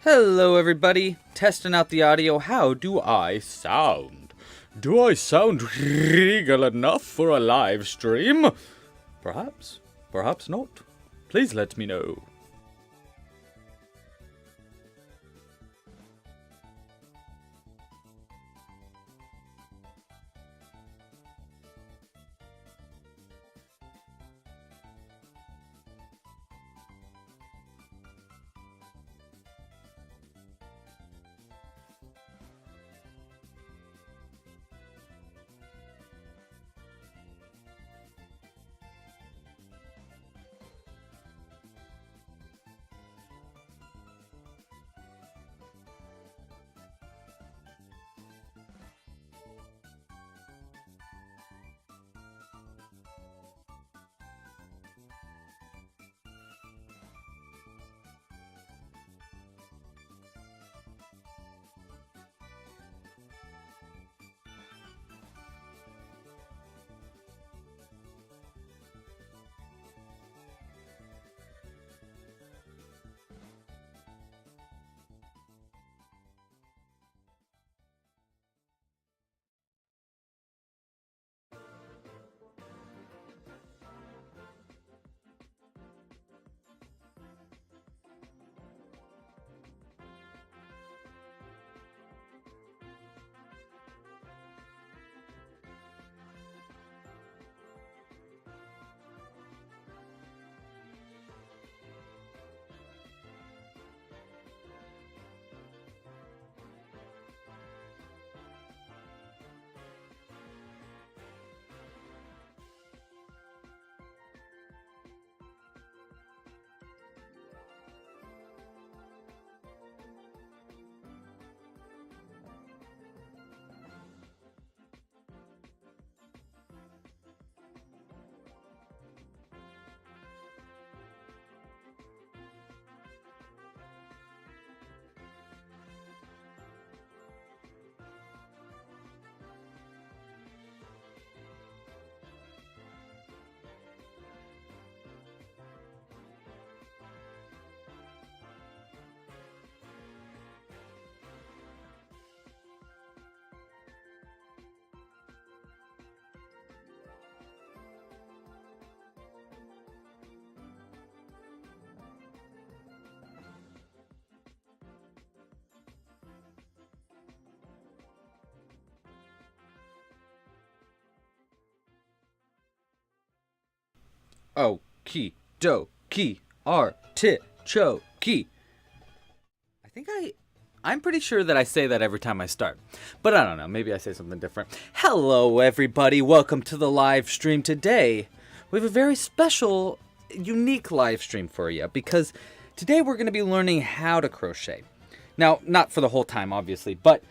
Hello everybody, testing out the audio. How do I sound? Do I sound regal enough for a live stream? Perhaps, perhaps not. Please let me know. Okie dokie artichoke. I'm pretty sure that I say that every time I start, but I don't know, maybe I say something different. Hello everybody, welcome to the live stream today. We have a very special, unique live stream for you because today we're going to be learning how to crochet. Now, not for the whole time obviously, but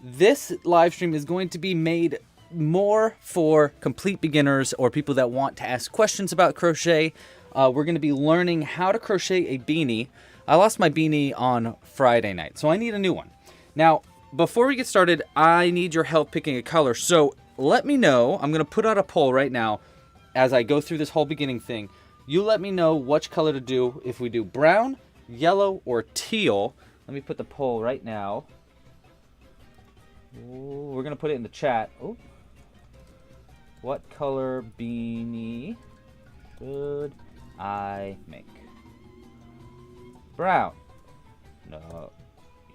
this live stream is going to be made more for complete beginners or people that want to ask questions about crochet. We're going to be learning how to crochet a beanie. I lost my beanie on Friday night, so I need a new one. Now, before we get started, I need your help picking a color. So let me know. I'm going to put out a poll right now as I go through this whole beginning thing. You let me know which color to do, if we do brown, yellow, or teal. Let me put the poll right now. Ooh, we're going to put it in the chat. Ooh. What color beanie should I make? Brown. No.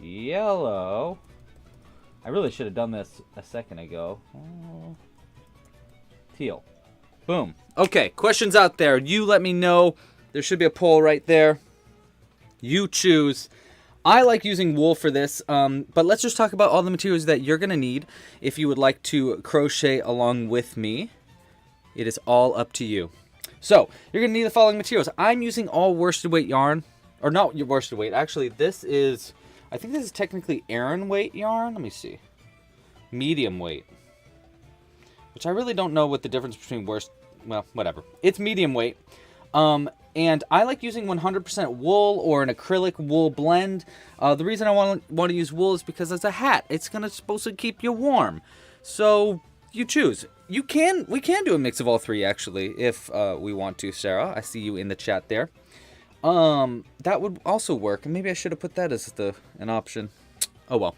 Yellow. I really should have done this a second ago. Teal. Boom. Okay, questions out there. You let me know. There should be a poll right there. You choose. I like using wool for this, but let's just talk about all the materials that you're going to need if you would like to crochet along with me. It is all up to you. So, you're going to need the following materials. I'm using all worsted weight yarn, or not worsted weight. Actually, this is, I think this is technically Aran weight yarn. Let me see. Medium weight. Which I really don't know what the difference between well, whatever. It's medium weight. And I like using 100% wool or an acrylic wool blend. The reason I want to use wool is because it's a hat. It's supposed to keep you warm. So you choose. We can do a mix of all three actually if we want to, Sarah. I see you in the chat there. That would also work. Maybe I should have put that as an option. Oh well.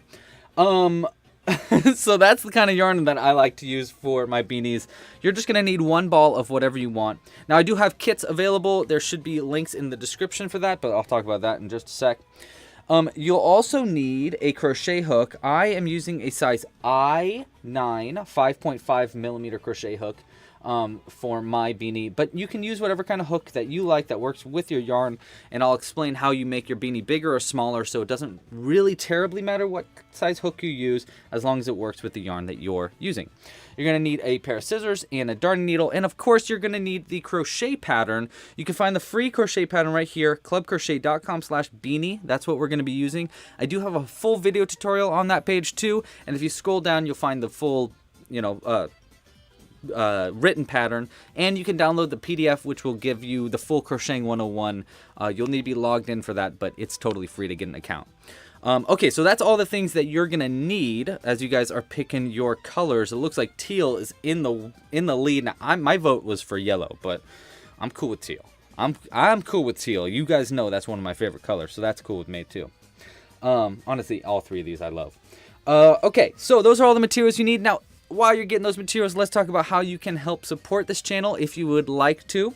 So that's the kind of yarn that I like to use for my beanies. You're just going to need one ball of whatever you want. Now, I do have kits available. There should be links in the description for that, but I'll talk about that in just a sec. You'll also need a crochet hook. I am using a size I9 5.5 millimeter crochet hook for my beanie, but you can use whatever kind of hook that you like that works with your yarn, and I'll explain how you make your beanie bigger or smaller, so it doesn't really terribly matter what size hook you use as long as it works with the yarn that you're using. You're going to need a pair of scissors and a darning needle, and of course you're going to need the crochet pattern. You can find the free crochet pattern right here, clubcrochet.com/beanie. That's what we're going to be using. I do have a full video tutorial on that page too, and if you scroll down you'll find the full, written pattern, and you can download the PDF, which will give you the full Crocheting 101. You'll need to be logged in for that, but it's totally free to get an account. Okay, so that's all the things that you're gonna need as you guys are picking your colors. It looks like teal is in the lead. Now, my vote was for yellow, but I'm cool with teal. I'm cool with teal. You guys know that's one of my favorite colors, so that's cool with me too. Honestly, all three of these I love. Okay, so those are all the materials you need. Now, while you're getting those materials, let's talk about how you can help support this channel if you would like to.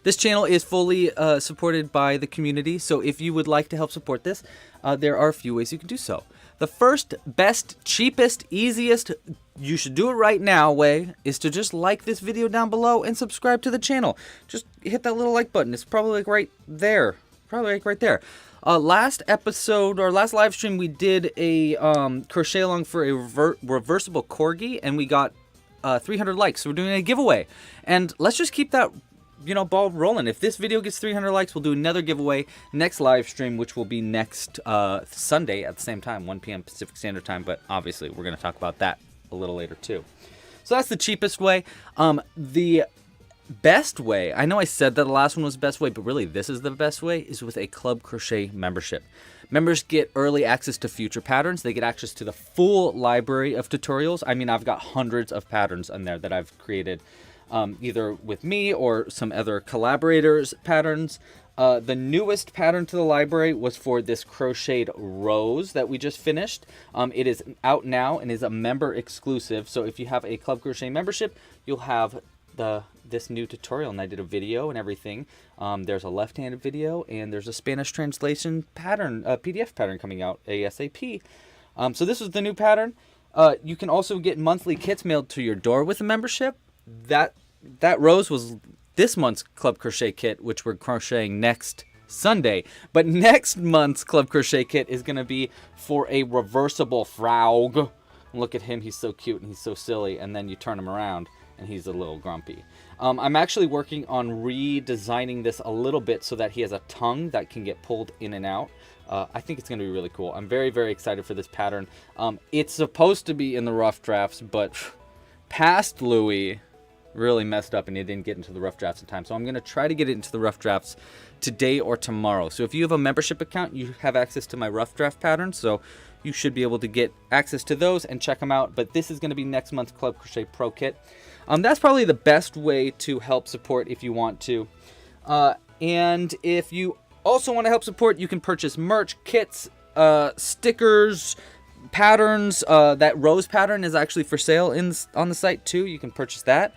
This channel is fully supported by the community, so if you would like to help support this, there are a few ways you can do so. The first, best, cheapest, easiest, you should do it right now way is to just like this video down below and subscribe to the channel. Just hit that little like button. It's probably like right there. Probably like right there. Last episode, or last live stream, we did a crochet along for a reversible corgi, and we got 300 likes. So we're doing a giveaway, and let's just keep that ball rolling. If this video gets 300 likes, we'll do another giveaway next live stream, which will be next Sunday at the same time, 1 p.m. Pacific Standard Time. But obviously, we're going to talk about that a little later too. So that's the cheapest way. The best way, I know I said that the last one was the best way, but really this is the best way, is with a Club Crochet membership. Members get early access to future patterns. They get access to the full library of tutorials. I mean, I've got hundreds of patterns in there that I've created, either with me or some other collaborators' patterns. The newest pattern to the library was for this crocheted rose that we just finished. It is out now and is a member exclusive. So if you have a Club Crochet membership, you'll have this new tutorial, and I did a video and everything. There's a left-handed video, and there's a Spanish translation pattern, PDF pattern coming out ASAP. So this is the new pattern. You can also get monthly kits mailed to your door with a membership. That rose was this month's Club Crochet kit, which we're crocheting next Sunday. But next month's Club Crochet kit is going to be for a reversible frog. Look at him, he's so cute and he's so silly, and then you turn him around and he's a little grumpy. I'm actually working on redesigning this a little bit so that he has a tongue that can get pulled in and out. I think it's going to be really cool. I'm very, very excited for this pattern. It's supposed to be in the rough drafts, but past Louis really messed up and he didn't get into the rough drafts in time. So I'm going to try to get it into the rough drafts today or tomorrow. So if you have a membership account, you have access to my rough draft patterns. So you should be able to get access to those and check them out. But this is going to be next month's Club Crochet Pro Kit. That's probably the best way to help support if you want to. And if you also want to help support, you can purchase merch, kits, stickers, patterns. That rose pattern is actually for sale on the site too. You can purchase that.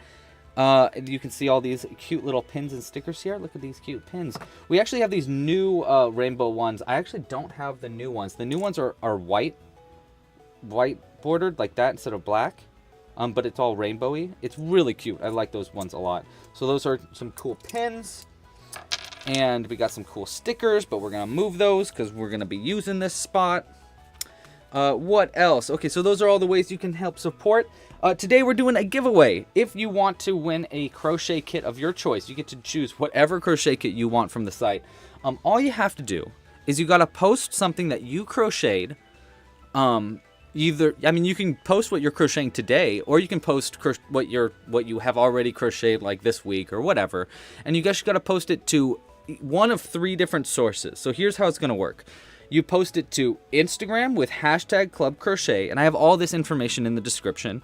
You can see all these cute little pins and stickers here. Look at these cute pins. We actually have these new rainbow ones. I actually don't have the new ones. The new ones are white bordered like that instead of black. But it's all rainbowy. It's really cute. I like those ones a lot. So those are some cool pins. And we got some cool stickers, but we're going to move those because we're going to be using this spot. What else? Okay, so those are all the ways you can help support. Today we're doing a giveaway. If you want to win a crochet kit of your choice, you get to choose whatever crochet kit you want from the site. All you have to do is you got to post something that you crocheted. You can post what you're crocheting today, or you can post what you have already crocheted like this week or whatever, and you guys got to post it to one of 3 different sources. So here's how it's going to work. You post it to Instagram with hashtag Club Crochet, and I have all this information in the description.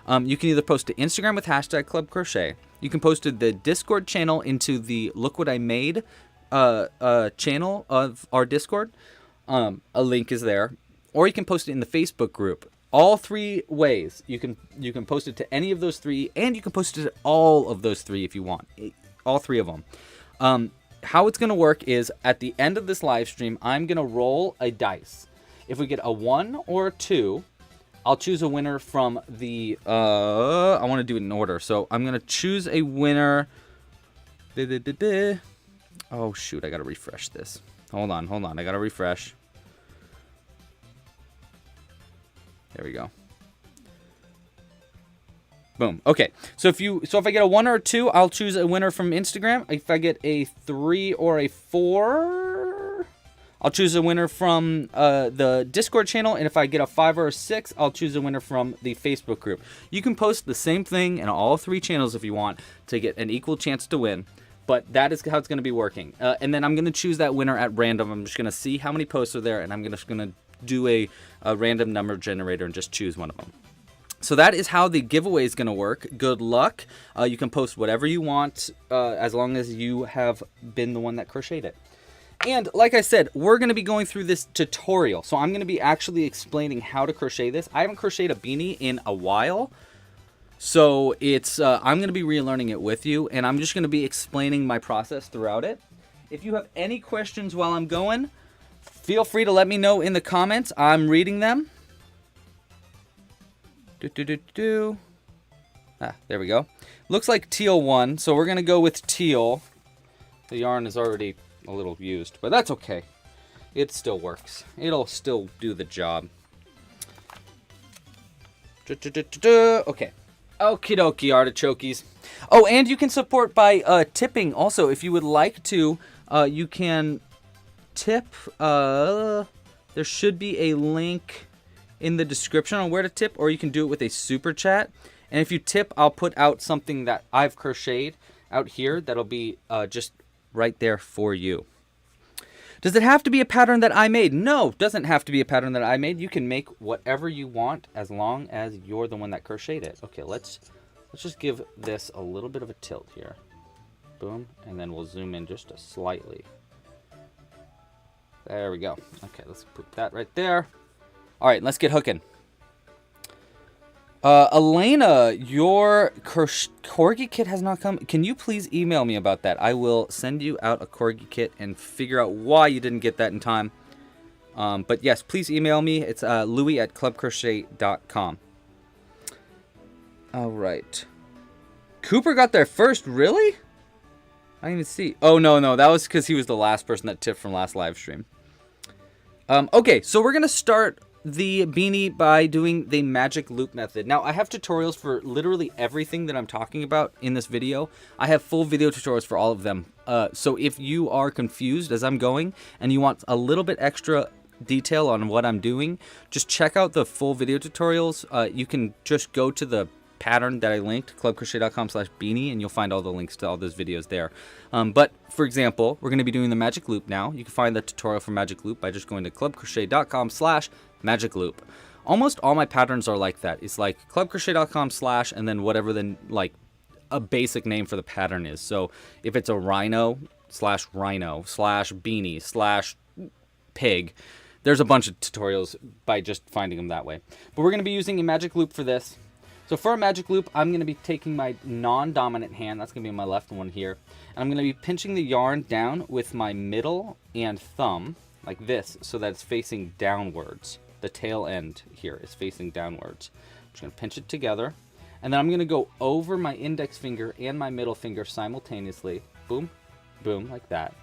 You can either post to Instagram with hashtag Club Crochet. You can post to the Discord channel into the Look What I Made channel of our Discord. A link is there, or you can post it in the Facebook group. All three ways. You can post it to any of those three, and you can post it to all of those three if you want. All three of them. How it's going to work is at the end of this live stream, I'm going to roll a dice. If we get a 1 or a 2, I'll choose a winner from the... I want to do it in order. So I'm going to choose a winner. Oh, shoot. I got to refresh this. Hold on. I got to refresh. There we go. Boom. Okay. So if I get a 1 or a 2, I'll choose a winner from Instagram. If I get a 3 or a 4, I'll choose a winner from the Discord channel. And if I get a 5 or a 6, I'll choose a winner from the Facebook group. You can post the same thing in all three channels if you want to get an equal chance to win. But that is how it's going to be working. And then I'm going to choose that winner at random. I'm just going to see how many posts are there, and I'm just going to do a random number generator and just choose one of them. So that is how the giveaway is going to work. Good luck. You can post whatever you want as long as you have been the one that crocheted it. And like I said, we're going to be going through this tutorial. So I'm going to be actually explaining how to crochet this. I haven't crocheted a beanie in a while. So it's I'm going to be relearning it with you. And I'm just going to be explaining my process throughout it. If you have any questions while I'm going, feel free to let me know in the comments. I'm reading them. There we go. Looks like teal won, so we're going to go with teal. The yarn is already a little used, but that's okay. It still works. It'll still do the job. Okay. Okie dokie, artichokes. Oh, and you can support by tipping also. If you would like to, you can tip. There should be a link in the description on where to tip, or you can do it with a super chat. And if you tip, I'll put out something that I've crocheted out here that'll be just right there for you. Does it have to be a pattern that I made? No, it doesn't have to be a pattern that I made. You can make whatever you want as long as you're the one that crocheted it. Okay, let's just give this a little bit of a tilt here. Boom, and then we'll zoom in just slightly. There we go. Okay, let's put that right there. All right, let's get hooking. Elena, your corgi kit has not come. Can you please email me about that? I will send you out a corgi kit and figure out why you didn't get that in time. But yes, please email me. It's louis@clubcrochet.com. All right. Cooper got there first, really? I didn't even see. Oh, no, that was because he was the last person that tipped from last live stream. Okay, so we're going to start the beanie by doing the magic loop method. Now, I have tutorials for literally everything that I'm talking about in this video. I have full video tutorials for all of them. So if you are confused as I'm going and you want a little bit extra detail on what I'm doing, just check out the full video tutorials. You can just go to the pattern that I linked, clubcrochet.com/beanie, and you'll find all the links to all those videos there. But for example, we're going to be doing the magic loop now. You can find the tutorial for magic loop by just going to clubcrochet.com/magic loop. Almost all my patterns are like that. It's like clubcrochet.com/ and then whatever the a basic name for the pattern is. So if it's a rhino/beanie/pig, there's a bunch of tutorials by just finding them that way. But we're going to be using a magic loop for this. So for a magic loop, I'm going to be taking my non-dominant hand, that's going to be my left one here, and I'm going to be pinching the yarn down with my middle and thumb, like this, so that it's facing downwards. The tail end here is facing downwards. I'm just going to pinch it together, and then I'm going to go over my index finger and my middle finger simultaneously. Boom, boom, like that.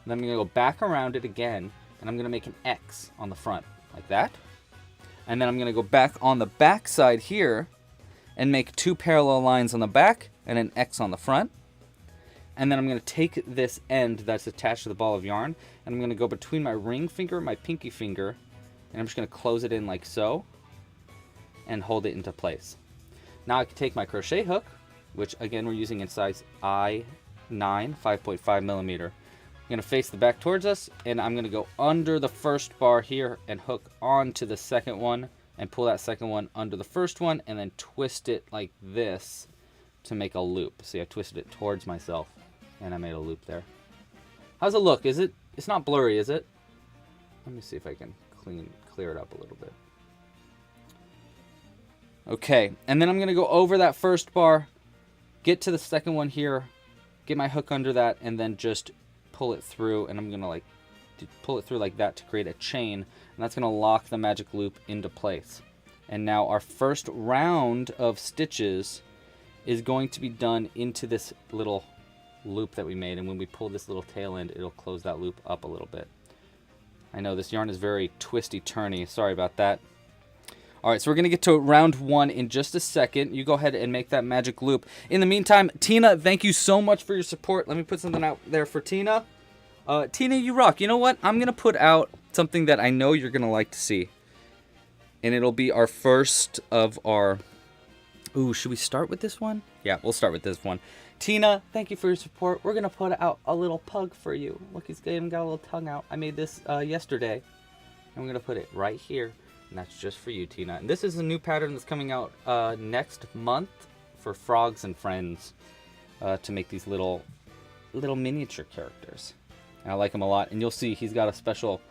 And then I'm going to go back around it again, and I'm going to make an X on the front, like that. And then I'm going to go back on the back side here, and make 2 parallel lines on the back and an X on the front. And then I'm going to take this end that's attached to the ball of yarn, and I'm going to go between my ring finger and my pinky finger, and I'm just going to close it in like so and hold it into place. Now I can take my crochet hook, which again we're using in size I9, 5.5 millimeter. I'm going to face the back towards us, and I'm going to go under the first bar here and hook onto the second one and pull that second one under the first one, and then twist it like this to make a loop. See, I twisted it towards myself, and I made a loop there. How's it look? Is it? It's not blurry, is it? Let me see if I can clear it up a little bit. Okay, and then I'm going to go over that first bar, get to the second one here, get my hook under that, and then just pull it through, and I'm going to like pull it through like that to create a chain, and that's going to lock the magic loop into place. And now our first round of stitches is going to be done into this little loop that we made, and when we pull this little tail end, it'll close that loop up a little bit. I know this yarn is very twisty turny, sorry about that. Alright, so we're going to get to round 1 in just a second. You go ahead and make that magic loop. In the meantime, Tina, thank you so much for your support. Let me put something out there for Tina. Tina, you rock. You know what? I'm going to put out something that I know you're going to like to see. And it'll be our first of our... Ooh, should we start with this one? Yeah, we'll start with this one. Tina, thank you for your support. We're going to put out a little pug for you. Look, he's even got a little tongue out. I made this yesterday. I'm going to put it right here. And that's just for you, Tina. And this is a new pattern that's coming out next month for Frogs and Friends to make these little miniature characters. And I like him a lot. And you'll see he's got a special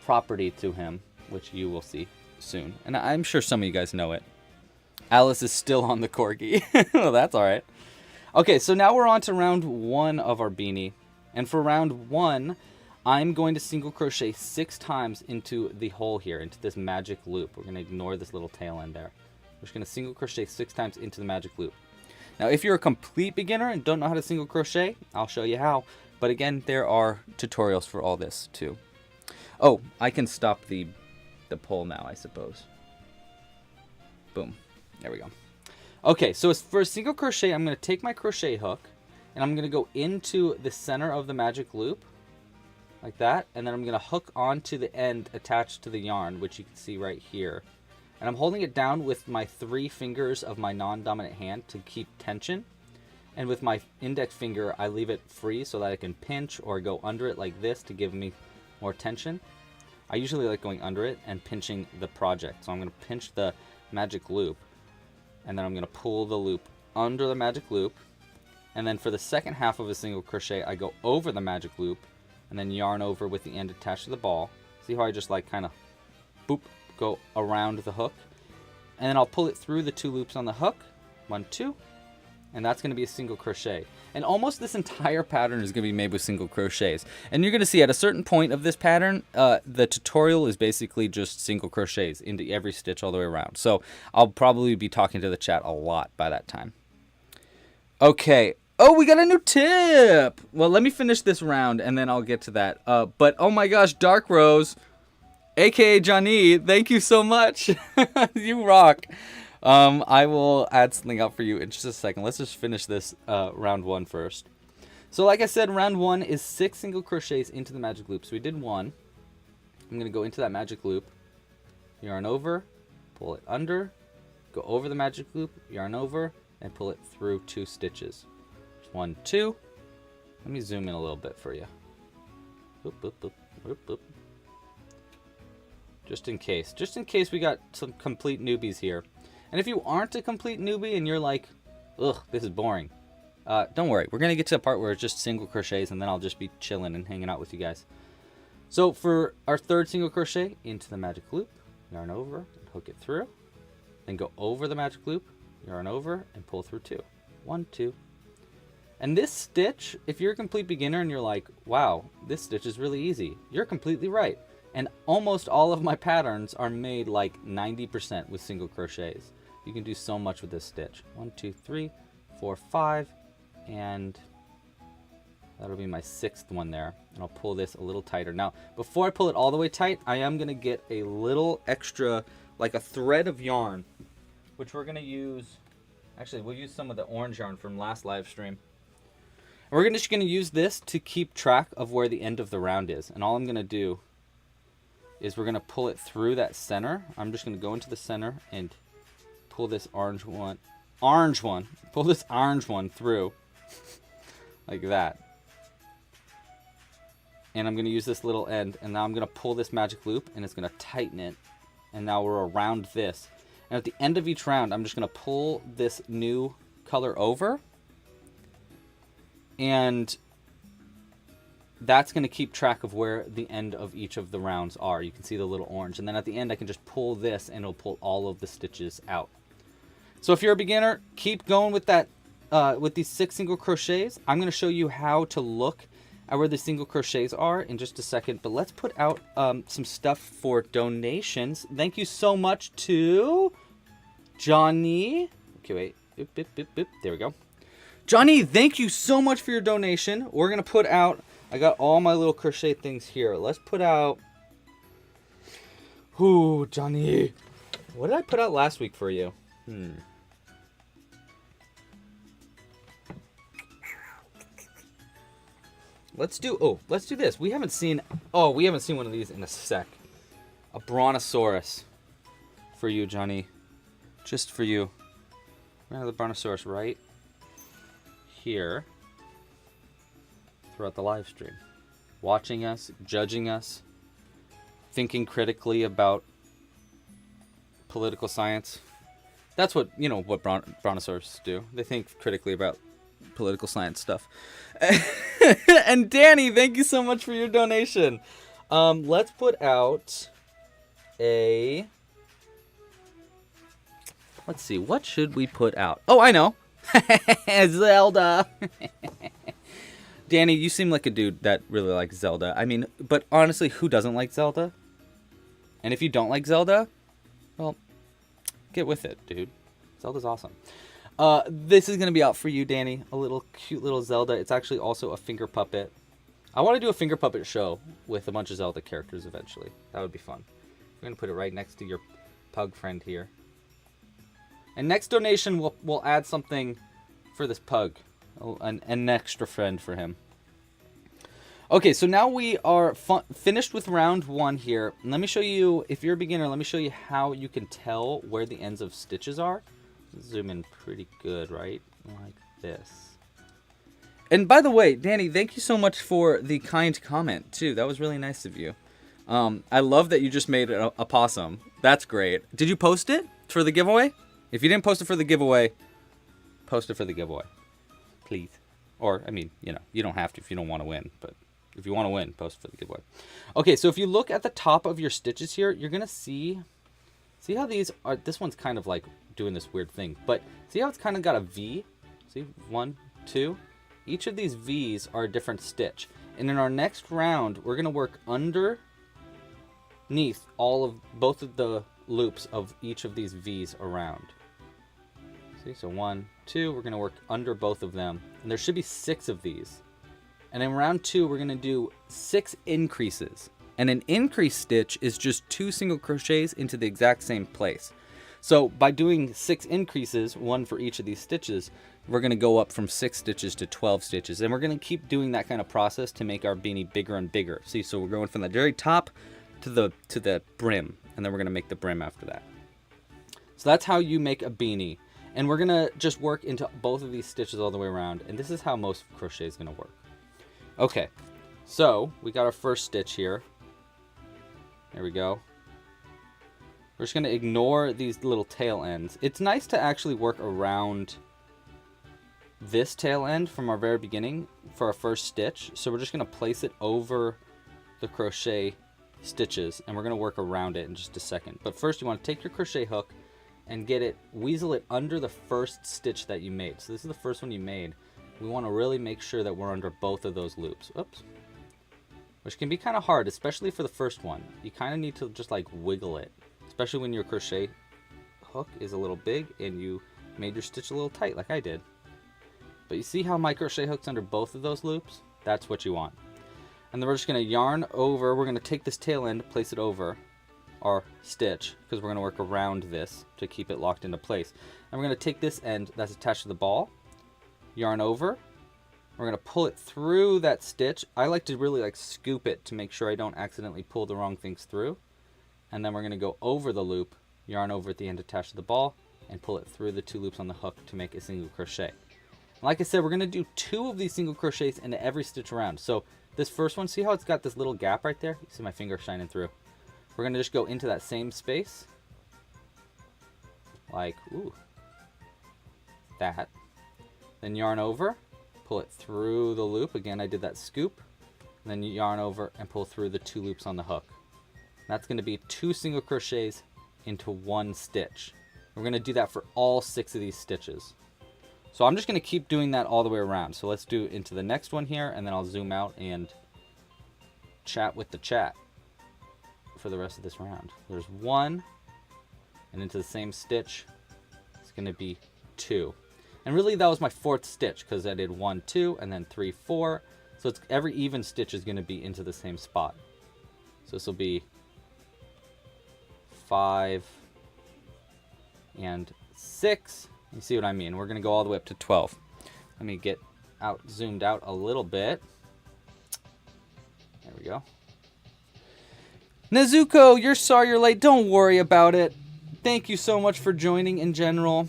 property to him, which you will see soon. And I'm sure some of you guys know it. Alice is still on the corgi. Well, that's all right. Okay, so now we're on to round 1 of our beanie. And for round 1... I'm going to single crochet 6 times into the hole here, into this magic loop. We're going to ignore this little tail end there. We're just going to single crochet 6 times into the magic loop. Now, if you're a complete beginner and don't know how to single crochet, I'll show you how. But again, there are tutorials for all this too. Oh, I can stop the pole now, I suppose. Boom. There we go. Okay, so for a single crochet, I'm going to take my crochet hook, and I'm going to go into the center of the magic loop, like that, and then I'm going to hook onto the end attached to the yarn, which you can see right here. And I'm holding it down with my 3 fingers of my non-dominant hand to keep tension. And with my index finger, I leave it free so that I can pinch or go under it like this to give me more tension. I usually like going under it and pinching the project. So I'm going to pinch the magic loop, and then I'm going to pull the loop under the magic loop. And then for the second half of a single crochet, I go over the magic loop, and then yarn over with the end attached to the ball. See how I just like kind of boop, go around the hook? And then I'll pull it through the 2 loops on the hook. 1, 2. And that's going to be a single crochet. And almost this entire pattern is going to be made with single crochets. And you're going to see at a certain point of this pattern, the tutorial is basically just single crochets into every stitch all the way around. So I'll probably be talking to the chat a lot by that time. Okay. Oh, we got a new tip! Well, let me finish this round, and then I'll get to that. But, oh my gosh, Dark Rose, a.k.a. Johnny, thank you so much. You rock. I will add something out for you in just a second. Let's just finish this round 1 first. So, like I said, round 1 is 6 single crochets into the magic loop. So we did 1. I'm going to go into that magic loop, yarn over, pull it under, go over the magic loop, yarn over, and pull it through 2 stitches. 1, 2. Let me zoom in a little bit for you. Boop, boop, boop, boop, boop. Just in case we got some complete newbies here. And if you aren't a complete newbie and you're like, ugh, this is boring, don't worry. We're going to get to a part where it's just single crochets, and then I'll just be chilling and hanging out with you guys. So for our 3rd single crochet, into the magic loop, yarn over, and hook it through. Then go over the magic loop, yarn over, and pull through 2. 1, 2. And this stitch, if you're a complete beginner and you're like, wow, this stitch is really easy, you're completely right. And almost all of my patterns are made like 90% with single crochets. You can do so much with this stitch. 1, 2, 3, 4, 5, and that'll be my 6th one there. And I'll pull this a little tighter. Now, before I pull it all the way tight, I am going to get a little extra, like a thread of yarn, which we're going to use. Actually, we'll use some of the orange yarn from last live stream. We're just going to use this to keep track of where the end of the round is. And all I'm going to do is we're going to pull it through that center. I'm just going to go into the center and pull this orange one through like that. And I'm going to use this little end, and now I'm going to pull this magic loop, and it's going to tighten it. And now we're around this. And at the end of each round, I'm just going to pull this new color over. And that's going to keep track of where the end of each of the rounds are. You can see the little orange. And then at the end, I can just pull this and it'll pull all of the stitches out. So if you're a beginner, keep going with that, with these 6 single crochets. I'm going to show you how to look at where the single crochets are in just a second. But let's put out some stuff for donations. Thank you so much to Johnny. Okay, wait. Boop, boop, boop, boop. There we go. Johnny, thank you so much for your donation. We're going to put out... I got all my little crochet things here. Let's put out... Ooh, Johnny. What did I put out last week for you? Let's do this. We haven't seen one of these in a sec. A brontosaurus for you, Johnny. Just for you. We're going to have the brontosaurus right here throughout the live stream. Watching us, judging us, thinking critically about political science. That's what, what brontosaurus do. They think critically about political science stuff. And Danny, thank you so much for your donation. Let's put out a... Let's see, what should we put out? Oh, I know. Zelda. Danny, you seem like a dude that really likes Zelda. I mean, but honestly, who doesn't like Zelda? And if you don't like Zelda, well, get with it, dude. Zelda's awesome. This is going to be out for you, Danny. A little cute little Zelda. It's actually also a finger puppet. I want to do a finger puppet show with a bunch of Zelda characters eventually. That would be fun. We're going to put it right next to your pug friend here. And next donation, we'll add something for this pug. An extra friend for him. Okay, so now we are finished with round 1 here. And let me show you, if you're a beginner, let me show you how you can tell where the ends of stitches are. Zoom in pretty good, right? Like this. And by the way, Danny, thank you so much for the kind comment, too. That was really nice of you. I love that you just made a possum. That's great. Did you post it for the giveaway? If you didn't post it for the giveaway, post it for the giveaway. Please. Or, I mean, you don't have to if you don't want to win. But if you want to win, post it for the giveaway. Okay, so if you look at the top of your stitches here, you're going to see how these are. This one's kind of like doing this weird thing. But see how it's kind of got a V? See, 1, 2. Each of these V's are a different stitch. And in our next round, we're going to work underneath both of the loops of each of these V's around. See, so 1, 2, we're going to work under both of them. And there should be 6 of these. And in round 2, we're going to do 6 increases. And an increase stitch is just 2 single crochets into the exact same place. So by doing 6 increases, 1 for each of these stitches, we're going to go up from 6 stitches to 12 stitches. And we're going to keep doing that kind of process to make our beanie bigger and bigger. See, so we're going from the very top to the brim. And then we're going to make the brim after that. So that's how you make a beanie. And we're going to just work into both of these stitches all the way around. And this is how most crochet is going to work. Okay, so we got our first stitch here. There we go. We're just going to ignore these little tail ends. It's nice to actually work around this tail end from our very beginning for our first stitch. So we're just going to place it over the crochet stitches and we're going to work around it in just a second. But first you want to take your crochet hook and weasel it under the first stitch that you made. So this is the first one you made. We want to really make sure that we're under both of those loops. Oops. Which can be kind of hard, especially for the first one. You kind of need to just like wiggle it, especially when your crochet hook is a little big and you made your stitch a little tight like I did. But you see how my crochet hook's under both of those loops? That's what you want. And then we're just going to yarn over. We're going to take this tail end, place it over our stitch, because we're going to work around this to keep it locked into place. And we're going to take this end that's attached to the ball, yarn over. We're going to pull it through that stitch. I like to really scoop it to make sure I don't accidentally pull the wrong things through. And then we're going to go over the loop, yarn over at the end attached to the ball, and pull it through the 2 loops on the hook to make a single crochet. Like I said, we're going to do 2 of these single crochets into every stitch around. So this first one, see how it's got this little gap right there? You see my finger shining through. We're going to just go into that same space. Like, ooh. That. Then yarn over. Pull it through the loop. Again, I did that scoop. and then you yarn over and pull through the 2 loops on the hook. That's going to be 2 single crochets into 1 stitch. We're going to do that for all 6 of these stitches. So I'm just going to keep doing that all the way around. So let's do into the next one here, and then I'll zoom out and chat with the chat for the rest of this round. There's 1, and into the same stitch, it's going to be 2. And really that was my 4th stitch, because I did 1, 2, and then 3, 4. So it's every even stitch is going to be into the same spot. So this will be 5 and 6. You see what I mean? We're going to go all the way up to 12. Let me get out, zoomed out a little bit. There we go. Nezuko, you're sorry you're late. Don't worry about it. Thank you so much for joining in general.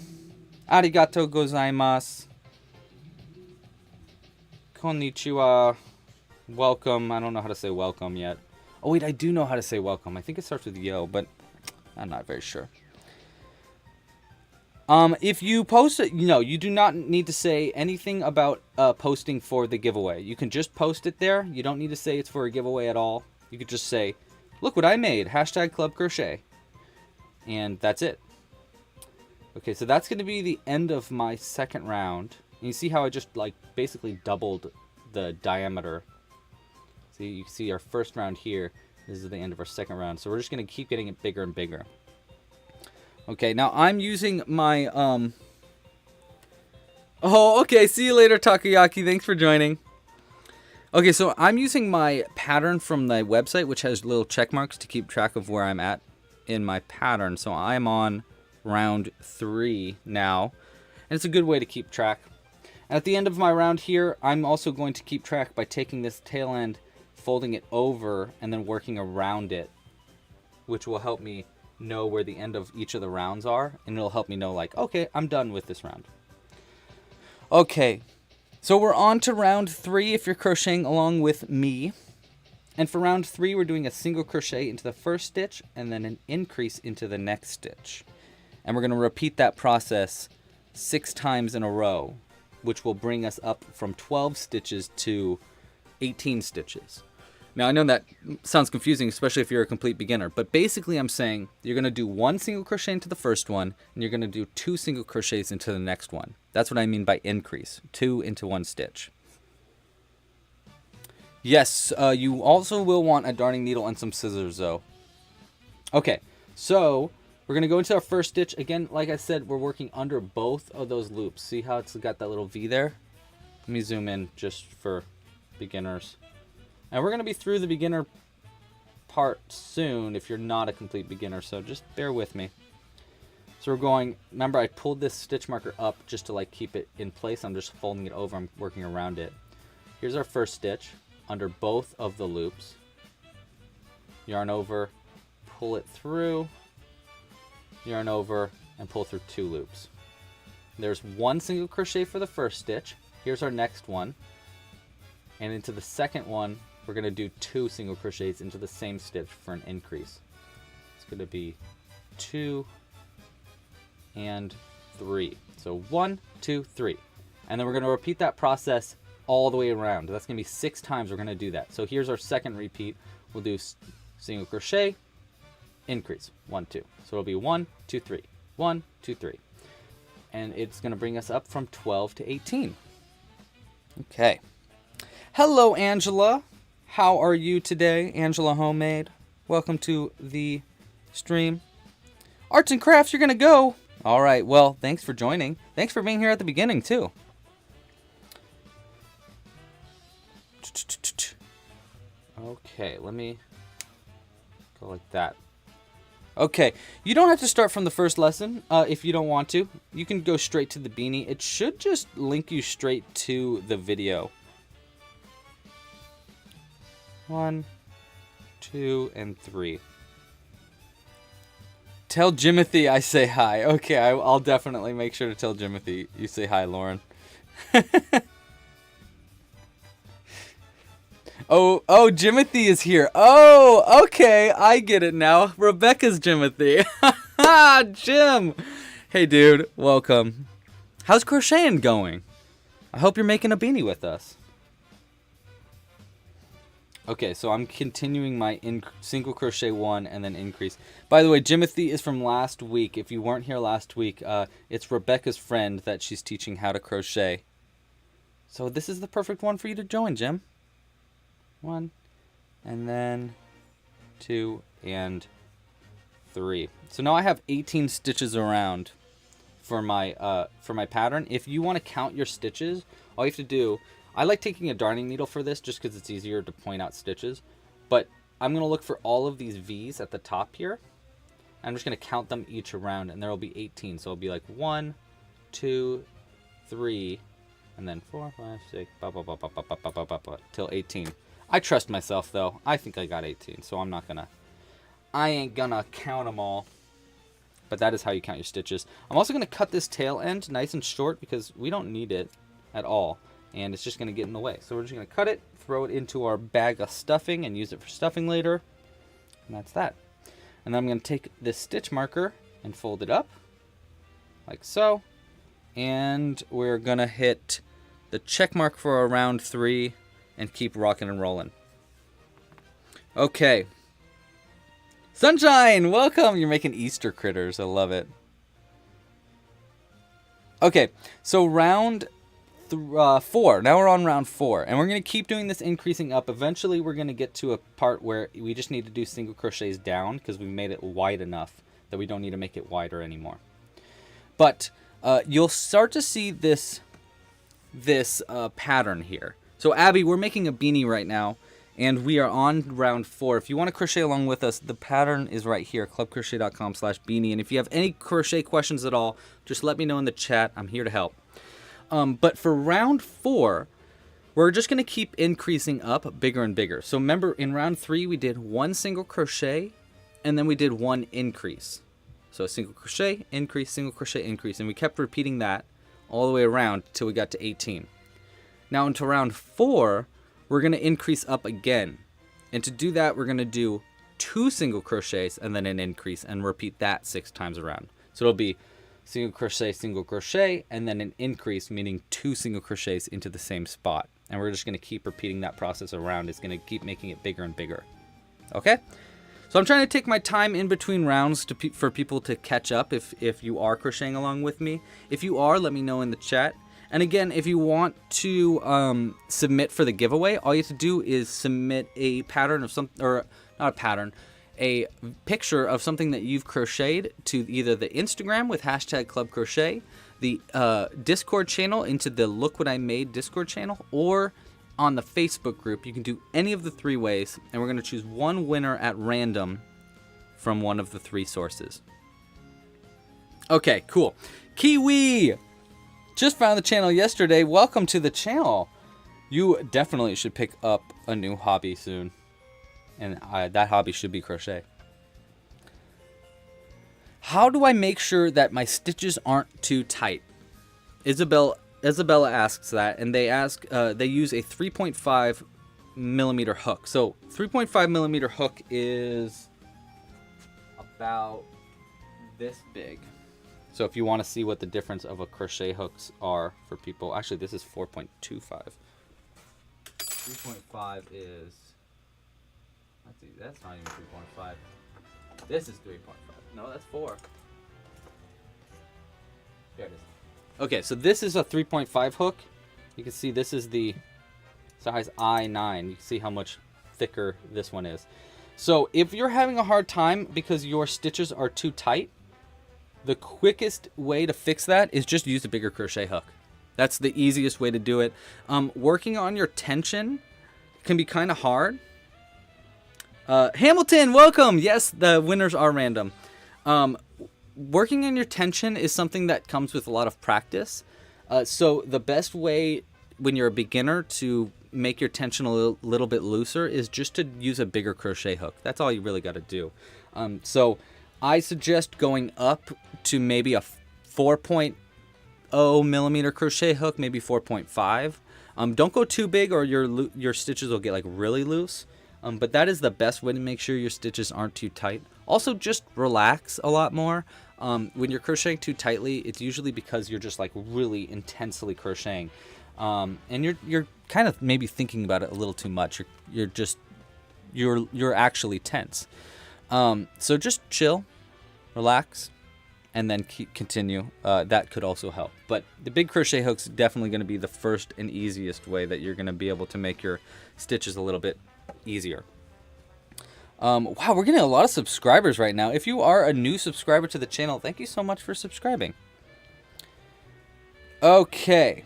Arigato gozaimasu. Konnichiwa. Welcome. I don't know how to say welcome yet. Oh wait, I do know how to say welcome. I think it starts with yo, but I'm not very sure. If you post it, you do not need to say anything about posting for the giveaway. You can just post it there. You don't need to say it's for a giveaway at all. You could just say, look what I made, #clubcrochet. And that's it. Okay, so that's going to be the end of my second round. And you see how I just basically doubled the diameter. See, you can see our first round here. This is the end of our second round. So we're just going to keep getting it bigger and bigger. Okay, now I'm using my, Oh, okay, see you later, Takoyaki. Thanks for joining. Okay, so I'm using my pattern from the website, which has little check marks to keep track of where I'm at in my pattern. So I'm on round 3 now, and it's a good way to keep track. And at the end of my round here, I'm also going to keep track by taking this tail end, folding it over, and then working around it, which will help me know where the end of each of the rounds are, and it'll help me know okay, I'm done with this round. Okay, so we're on to round 3 if you're crocheting along with me. And for round 3, we're doing a single crochet into the first stitch and then an increase into the next stitch. And we're going to repeat that process 6 times in a row, which will bring us up from 12 stitches to 18 stitches. Now, I know that sounds confusing, especially if you're a complete beginner, but basically I'm saying you're going to do 1 single crochet into the first one, and you're going to do 2 single crochets into the next one. That's what I mean by increase, 2 into 1 stitch. Yes, you also will want a darning needle and some scissors, though. Okay, so we're going to go into our first stitch. Again, like I said, we're working under both of those loops. See how it's got that little V there? Let me zoom in just for beginners. And we're going to be through the beginner part soon if you're not a complete beginner, so just bear with me. So we're going, remember I pulled this stitch marker up just to keep it in place. I'm just folding it over, I'm working around it. Here's our first stitch under both of the loops. Yarn over, pull it through, yarn over, and pull through 2 loops. There's 1 single crochet for the first stitch. Here's our next one. And into the second one, we're going to do 2 single crochets into the same stitch for an increase. It's going to be 2 and 3. So 1, 2, 3. And then we're going to repeat that process all the way around. That's going to be 6 times we're going to do that. So here's our second repeat. We'll do single crochet, increase, 1, 2. So it'll be 1, 2, 3, 1, 2, 3. And it's going to bring us up from 12 to 18. Okay. Hello, Angela. How are you today? Angela Homemade. Welcome to the stream. Arts and crafts, you're going to go. All right. Well, thanks for joining. Thanks for being here at the beginning, too. Okay, let me go like that. Okay, you don't have to start from the first lesson if you don't want to. You can go straight to the beanie. It should just link you straight to the video. 1, 2, and 3. Tell Jimothy I say hi. Okay, I'll definitely make sure to tell Jimothy you say hi, Lauren. Oh, Jimothy is here. Oh, okay, I get it now. Rebecca's Jimothy. Jim. Hey, dude, welcome. How's crocheting going? I hope you're making a beanie with us. Okay, so I'm continuing my single crochet 1 and then increase. By the way, Jimothy is from last week. If you weren't here last week, it's Rebecca's friend that she's teaching how to crochet. So this is the perfect one for you to join, Jim. 1, and then 2, and 3. So now I have 18 stitches around for my pattern. If you want to count your stitches, all you have to do, I like taking a darning needle for this just because it's easier to point out stitches. But I'm going to look for all of these V's at the top here. I'm just going to count them each around, and there will be 18. So it'll be like 1, 2, 3, and then 4, 5, 6, till 18. I trust myself, though. I think I got 18, so I ain't gonna count them all. But that is how you count your stitches. I'm also going to cut this tail end nice and short because we don't need it at all. And it's just going to get in the way. So we're just going to cut it, throw it into our bag of stuffing, and use it for stuffing later. And that's that. And then I'm going to take this stitch marker and fold it up, like so. And we're going to hit the check mark for a round 3 and keep rocking and rolling. Okay. Sunshine, welcome! You're making Easter critters. I love it. Okay, so round 4. Now we're on round 4, and we're going to keep doing this increasing up. Eventually, we're going to get to a part where we just need to do single crochets down because we made it wide enough that we don't need to make it wider anymore. But you'll start to see this pattern here. So Abby, we're making a beanie right now, and we are on round 4. If you want to crochet along with us, the pattern is right here, clubcrochet.com/beanie. And if you have any crochet questions at all, just let me know in the chat. I'm here to help. But for round 4, we're just going to keep increasing up bigger and bigger. So remember, in round 3, we did 1 single crochet, and then we did 1 increase. So a single crochet, increase, single crochet, increase. And we kept repeating that all the way around until we got to 18. Now into round 4, we're going to increase up again. And to do that, we're going to do 2 single crochets and then an increase and repeat that 6 times around. So it'll be single crochet, and then an increase, meaning 2 single crochets into the same spot. And we're just going to keep repeating that process around. It's going to keep making it bigger and bigger. Okay? So I'm trying to take my time in between rounds for people to catch up if you are crocheting along with me. If you are, let me know in the chat. And again, if you want to submit for the giveaway, all you have to do is submit a pattern of something, or not a pattern, a picture of something that you've crocheted to either the Instagram with #clubcrochet, the Discord channel into the Look What I Made Discord channel, or on the Facebook group. You can do any of the 3 ways, and we're going to choose one winner at random from one of the 3 sources. Okay, cool. Kiwi! Just found the channel yesterday. Welcome to the channel. You definitely should pick up a new hobby soon. And that hobby should be crochet. How do I make sure that my stitches aren't too tight? Isabella asks that, and they use a 3.5 millimeter hook. So 3.5 millimeter hook is about this big. So if you want to see what the difference of a crochet hooks are for people, actually this is 4.25. 3.5 is, let's see, that's not even 3.5. This is 3.5. No, that's 4. There it is. Okay, so this is a 3.5 hook. You can see this is the size I9. You can see how much thicker this one is. So if you're having a hard time because your stitches are too tight, the quickest way to fix that is just use a bigger crochet hook. That's the easiest way to do it. Working on your tension can be kind of hard. Hamilton, welcome. Yes, the winners are random. Working on your tension is something that comes with a lot of practice. So the best way when you're a beginner to make your tension a little bit looser is just to use a bigger crochet hook. That's all you really got to do. So I suggest going up to maybe a 4.0 millimeter crochet hook, maybe 4.5. Don't go too big or your stitches will get like really loose. But that is the best way to make sure your stitches aren't too tight. Also, just relax a lot more. When you're crocheting too tightly, it's usually because you're just like really intensely crocheting. And you're kind of maybe thinking about it a little too much. You're just you're actually tense. So just chill, relax, and then continue. That could also help. But the big crochet hook's definitely going to be the first and easiest way that you're going to be able to make your stitches a little bit easier. Wow, we're getting a lot of subscribers right now. If you are a new subscriber to the channel, thank you so much for subscribing. Okay.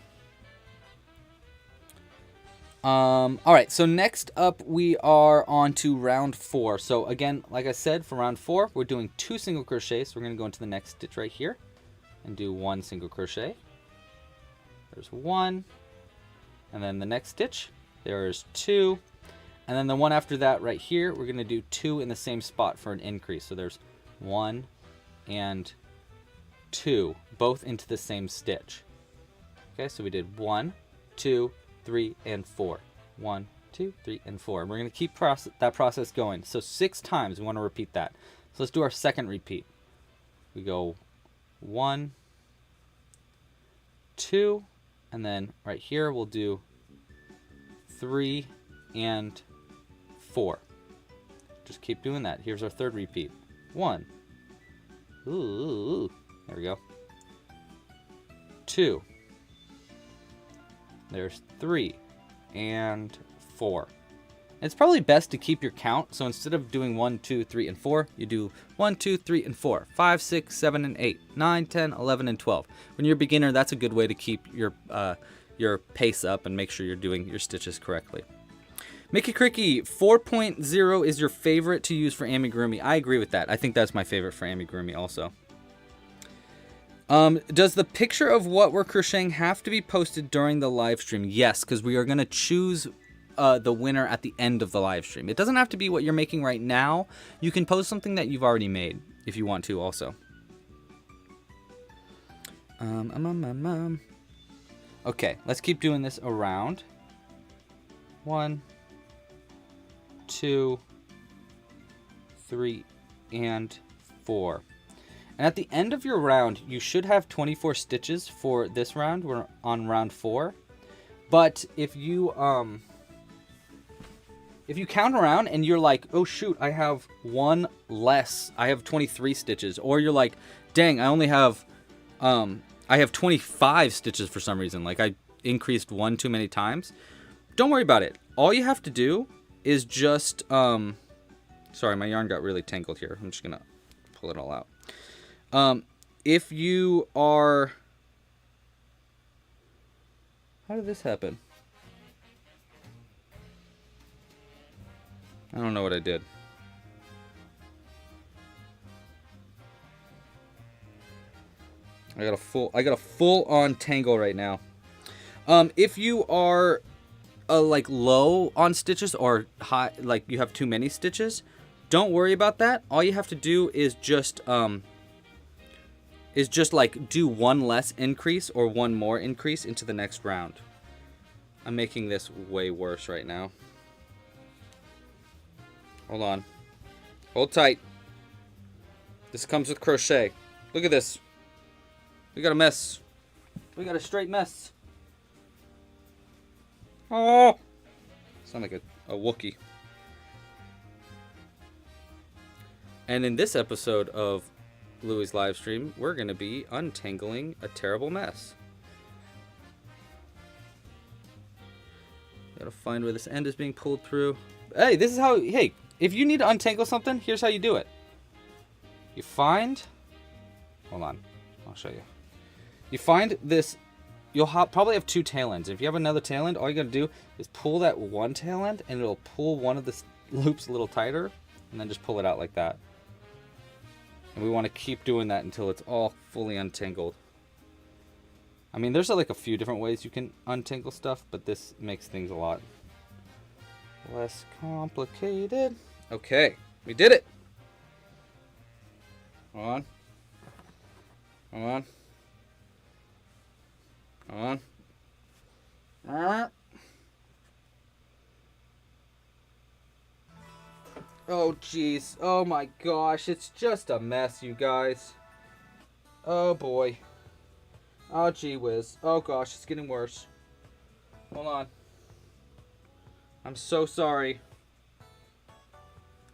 All right, so next up we are on to round 4. So again, like I said, for round 4, we're doing 2 single crochets. So we're going to go into the next stitch right here and do 1 single crochet. There's 1. And then the next stitch, there's 2. And then the one after that right here, we're going to do 2 in the same spot for an increase. So there's 1 and 2, both into the same stitch. Okay, so we did 1, 2, 3, and 4. 1, 2, 3, and 4. And we're going to keep that process going. So 6 times we want to repeat that. So let's do our second repeat. We go 1, 2, and then right here we'll do 3 and 4. Just keep doing that. Here's our third repeat. 1. Ooh, there we go. 2. There's 3 and 4. It's probably best to keep your count. So instead of doing 1, 2, 3, and 4, you do 1, 2, 3, and 4, 5, 6, 7, and 8, 9, 10, 11, and 12. When you're a beginner, that's a good way to keep your pace up and make sure you're doing your stitches correctly. Mickey Cricky, 4.0 is your favorite to use for amigurumi. I agree with that. I think that's my favorite for amigurumi also. Does the picture of what we're crocheting have to be posted during the live stream? Yes, because we are going to choose the winner at the end of the live stream. It doesn't have to be what you're making right now. You can post something that you've already made if you want to also. Okay, let's keep doing this around. 1, 2, 3, and 4. And at the end of your round, you should have 24 stitches for this round. We're on round 4. But if you count around and you're like, oh shoot, I have 1 less. I have 23 stitches. Or you're like, dang, I only have I have 25 stitches for some reason. Like I increased 1 too many times. Don't worry about it. All you have to do is just sorry, my yarn got really tangled here. I'm just gonna pull it all out. If you are... How did this happen? I don't know what I did. I got a full on tangle right now. If you are like low on stitches or high, like you have too many stitches, don't worry about that. All you have to do is just like do 1 less increase or 1 more increase into the next round. I'm making this way worse right now. Hold on. Hold tight. This comes with crochet. Look at this. We got a mess. We got a straight mess. Oh! Sound like a Wookiee. And in this episode of Louie's live stream, we're going to be untangling a terrible mess. Gotta find where this end is being pulled through. Hey, this is how... Hey, if you need to untangle something, here's how you do it. You find... Hold on. I'll show you. You find this... You'll probably have 2 tail ends. If you have another tail end, all you gotta do is pull that one tail end, and it'll pull one of the loops a little tighter, and then just pull it out like that. And we want to keep doing that until it's all fully untangled. I mean, there's like a few different ways you can untangle stuff, but this makes things a lot less complicated. Okay, we did it. Hold on. Hold on. Hold on. Oh, jeez. Oh, my gosh. It's just a mess, you guys. Oh, boy. Oh, gee whiz. Oh, gosh. It's getting worse. Hold on. I'm so sorry.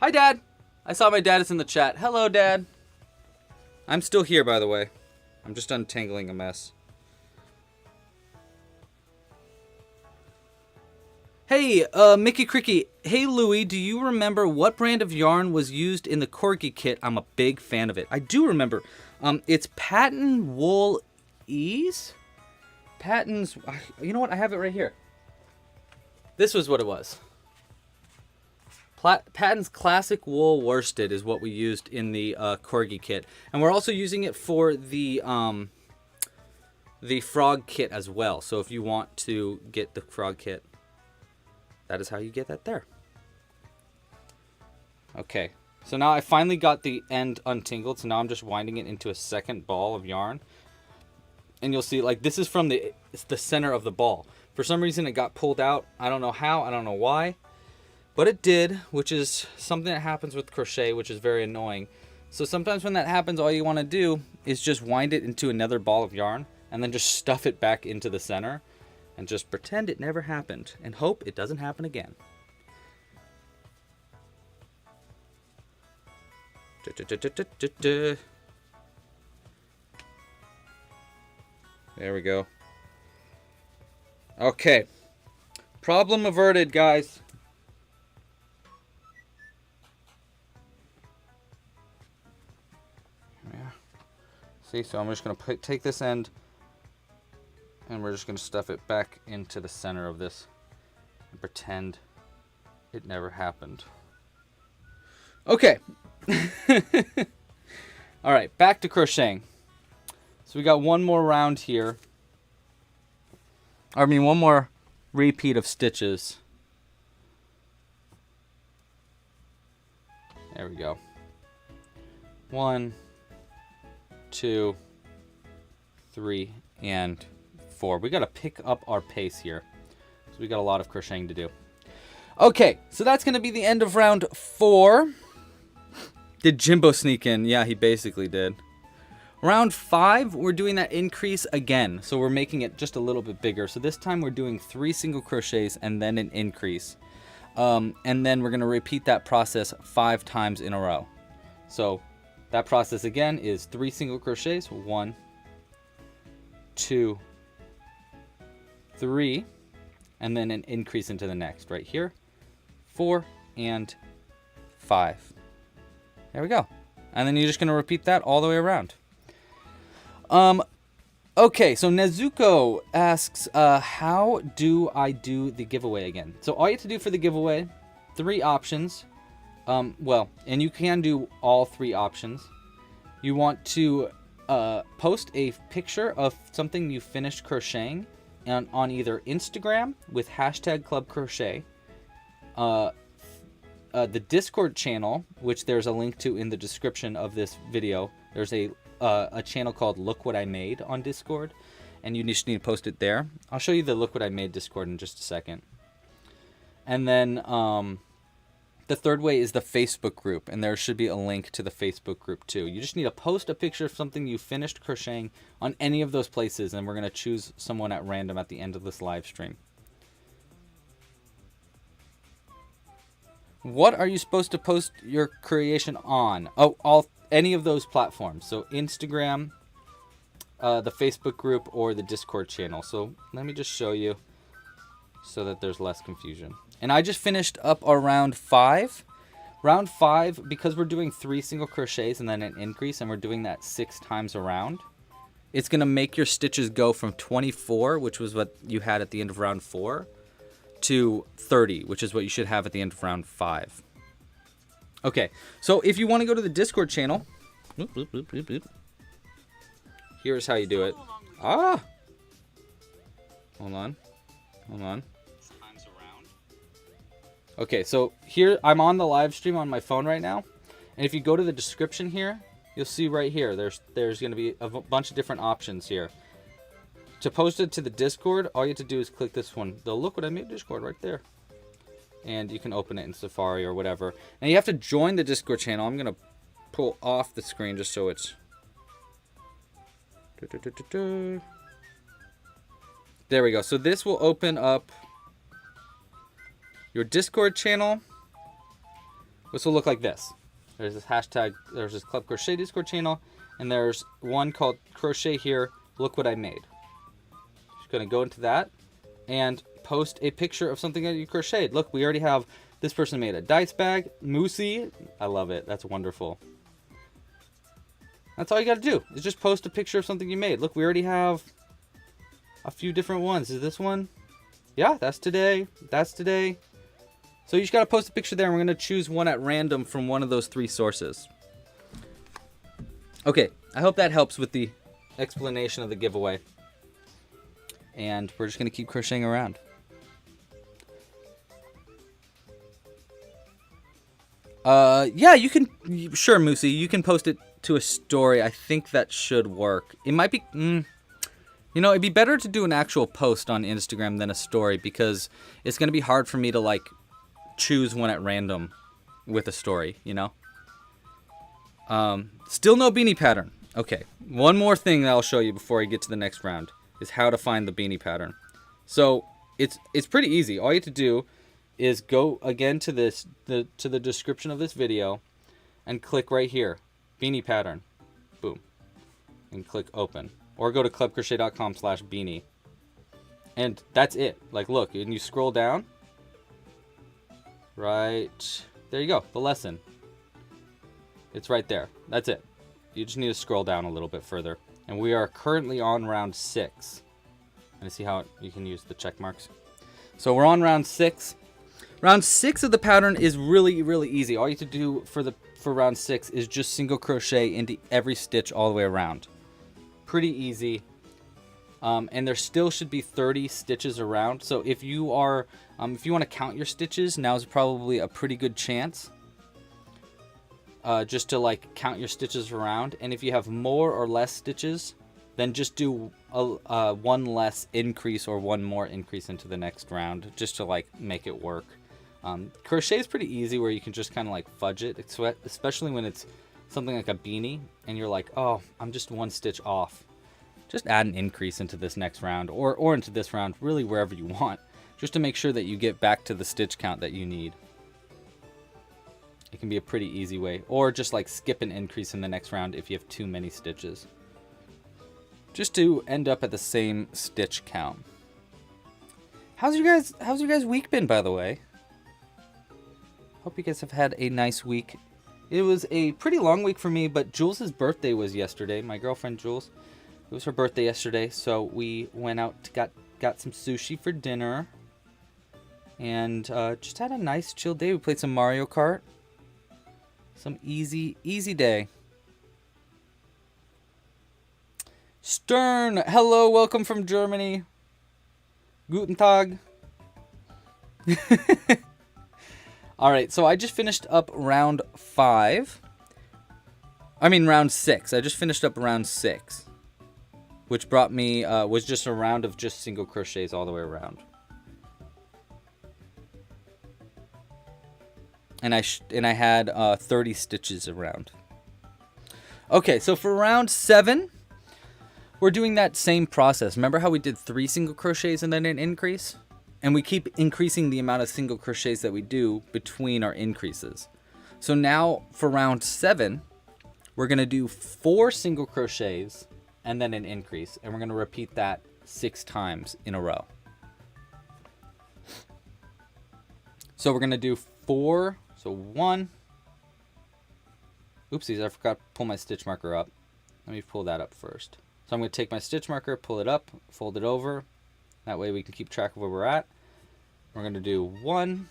Hi, Dad. I saw my dad is in the chat. Hello, Dad. I'm still here, by the way. I'm just untangling a mess. Hey, Mickey Cricky. Hey, Louie, do you remember what brand of yarn was used in the Corgi kit? I'm a big fan of it. I do remember. It's Pattern Wool Ease? Patton's... You know what? I have it right here. This was what it was. Patton's Classic Wool Worsted is what we used in the Corgi kit. And we're also using it for the frog kit as well. So if you want to get the frog kit, that is how you get that there. Okay, so now I finally got the end untangled. So now I'm just winding it into a second ball of yarn. And you'll see, like, this is from the center of the ball. For some reason, it got pulled out. I don't know how. I don't know why. But it did, which is something that happens with crochet, which is very annoying. So sometimes when that happens, all you want to do is just wind it into another ball of yarn and then just stuff it back into the center and just pretend it never happened and hope it doesn't happen again. There we go. Okay. Problem averted, guys. Yeah. See, so I'm just going to take this end and we're just going to stuff it back into the center of this and pretend it never happened. Okay. All right, back to crocheting. So we got one more round here. I mean, one more repeat of stitches. There we go. 1, 2, 3, and 4. We got to pick up our pace here. So we got a lot of crocheting to do. Okay, so that's going to be the end of round 4. Did Jimbo sneak in? Yeah, he basically did. Round 5, we're doing that increase again. So we're making it just a little bit bigger. So this time we're doing 3 single crochets and then an increase. And then we're going to repeat that process 5 times in a row. So that process again is 3 single crochets. 1, 2, 3. And then an increase into the next right here. 4 and 5. There we go. And then you're just going to repeat that all the way around. Okay, so Nezuko asks, how do I do the giveaway again? So all you have to do for the giveaway, 3 options. Well, and you can do all 3 options. You want to post a picture of something you finished crocheting on either Instagram with hashtag clubcrochet, the Discord channel, which there's a link to in the description of this video. There's a channel called Look What I Made on Discord, and you just need to post it there. I'll show you the Look What I Made Discord in just a second. And then the third way is the Facebook group, and there should be a link to the Facebook group too. You just need to post a picture of something you finished crocheting on any of those places, and we're going to choose someone at random at the end of this live stream. What are you supposed to post your creation on? Oh, any of those platforms. So Instagram, the Facebook group, or the Discord channel. So let me just show you so that there's less confusion. And I just finished up our round 5. Round 5, because we're doing 3 single crochets and then an increase, and we're doing that 6 times around, it's going to make your stitches go from 24, which was what you had at the end of round 4, to 30, which is what you should have at the end of round 5. Okay, so if you want to go to the Discord channel, here's how you do it. Hold on. Okay, so here I'm on the live stream on my phone right now, and if you go to the description here, you'll see right here there's going to be a bunch of different options here. To post it to the Discord, all you have to do is click this one. The Look What I Made Discord right there. And you can open it in Safari or whatever. Now you have to join the Discord channel. I'm going to pull off the screen just so it's... There we go. So this will open up your Discord channel. This will look like this. There's this hashtag, there's this Club Crochet Discord channel, and there's one called Crochet Here, Look What I Made. Just gonna go into that and post a picture of something that you crocheted. Look, we already have, this person made a dice bag, Moosey. I love it, that's wonderful. That's all you gotta do, is just post a picture of something you made. Look, we already have a few different ones. Is this one? Yeah, that's today, that's today. So you just gotta post a picture there, and we're gonna choose one at random from one of those 3 sources. Okay, I hope that helps with the explanation of the giveaway. And we're just gonna keep crocheting around. Yeah, you can, sure, Moosey, you can post it to a story. I think that should work. It might be, you know, it'd be better to do an actual post on Instagram than a story, because it's gonna be hard for me to, like, choose one at random with a story, you know? Still no beanie pattern. Okay, one more thing that I'll show you before I get to the next round is how to find the beanie pattern. So it's pretty easy. All you have to do is go again to the description of this video and click right here, beanie pattern, boom, and click open, or go to clubcrochet.com/beanie, and that's it. Like, look, and you scroll down. Right there you go, the lesson. It's right there. That's it. You just need to scroll down a little bit further. And we are currently on round 6. And see how you can use the check marks. So we're on round 6. Round 6 of the pattern is really, really easy. All you have to do for round 6 is just single crochet into every stitch all the way around. Pretty easy. And there still should be 30 stitches around. So if you are, if you want to count your stitches, now is probably a pretty good chance. Just to like count your stitches around. And if you have more or less stitches, then just do one less increase or one more increase into the next round, just to like make it work. Crochet is pretty easy, where you can just kind of like fudge it, especially when it's something like a beanie and you're like, oh, I'm just 1 stitch off. Just add an increase into this next round, or into this round, really wherever you want, just to make sure that you get back to the stitch count that you need. It can be a pretty easy way, or just like skip an increase in the next round if you have too many stitches, just to end up at the same stitch count. How's your guys' week been, by the way? Hope you guys have had a nice week. It was a pretty long week for me, but Jules' birthday was yesterday. My girlfriend Jules. It was her birthday yesterday, so we went out, got some sushi for dinner, and just had a nice chill day. We played some Mario Kart. Some easy day. Stern, hello, welcome from Germany. Guten Tag. All right, so I just finished up round 6. I just finished up round 6. Which brought me, was just a round of just single crochets all the way around. And I had 30 stitches around. Okay, so for round 7, we're doing that same process. Remember how we did 3 single crochets and then an increase? And we keep increasing the amount of single crochets that we do between our increases. So now for round 7, we're going to do 4 single crochets and then an increase, and we're going to repeat that 6 times in a row. So we're going to do 4, so 1, oopsies, I forgot to pull my stitch marker up. Let me pull that up first. So I'm going to take my stitch marker, pull it up, fold it over, that way we can keep track of where we're at. We're going to do 1,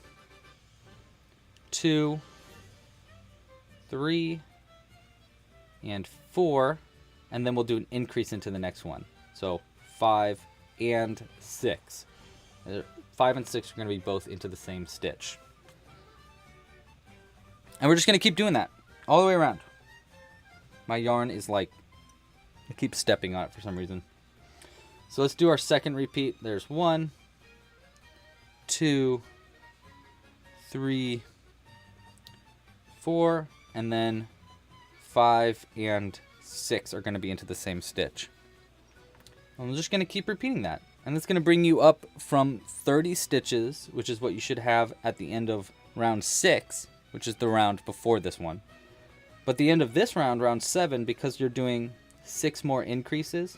2, 3, and 4. And then we'll do an increase into the next one. So 5 and 6. 5 and 6 are going to be both into the same stitch. And we're just going to keep doing that all the way around. My yarn is like, I keep stepping on it for some reason. So let's do our second repeat. There's 1, 2, 3, 4, and then 5 and 6 are going to be into the same stitch. I'm just going to keep repeating that. And it's going to bring you up from 30 stitches, which is what you should have at the end of round 6, which is the round before this one. But the end of this round, round 7, because you're doing 6 more increases,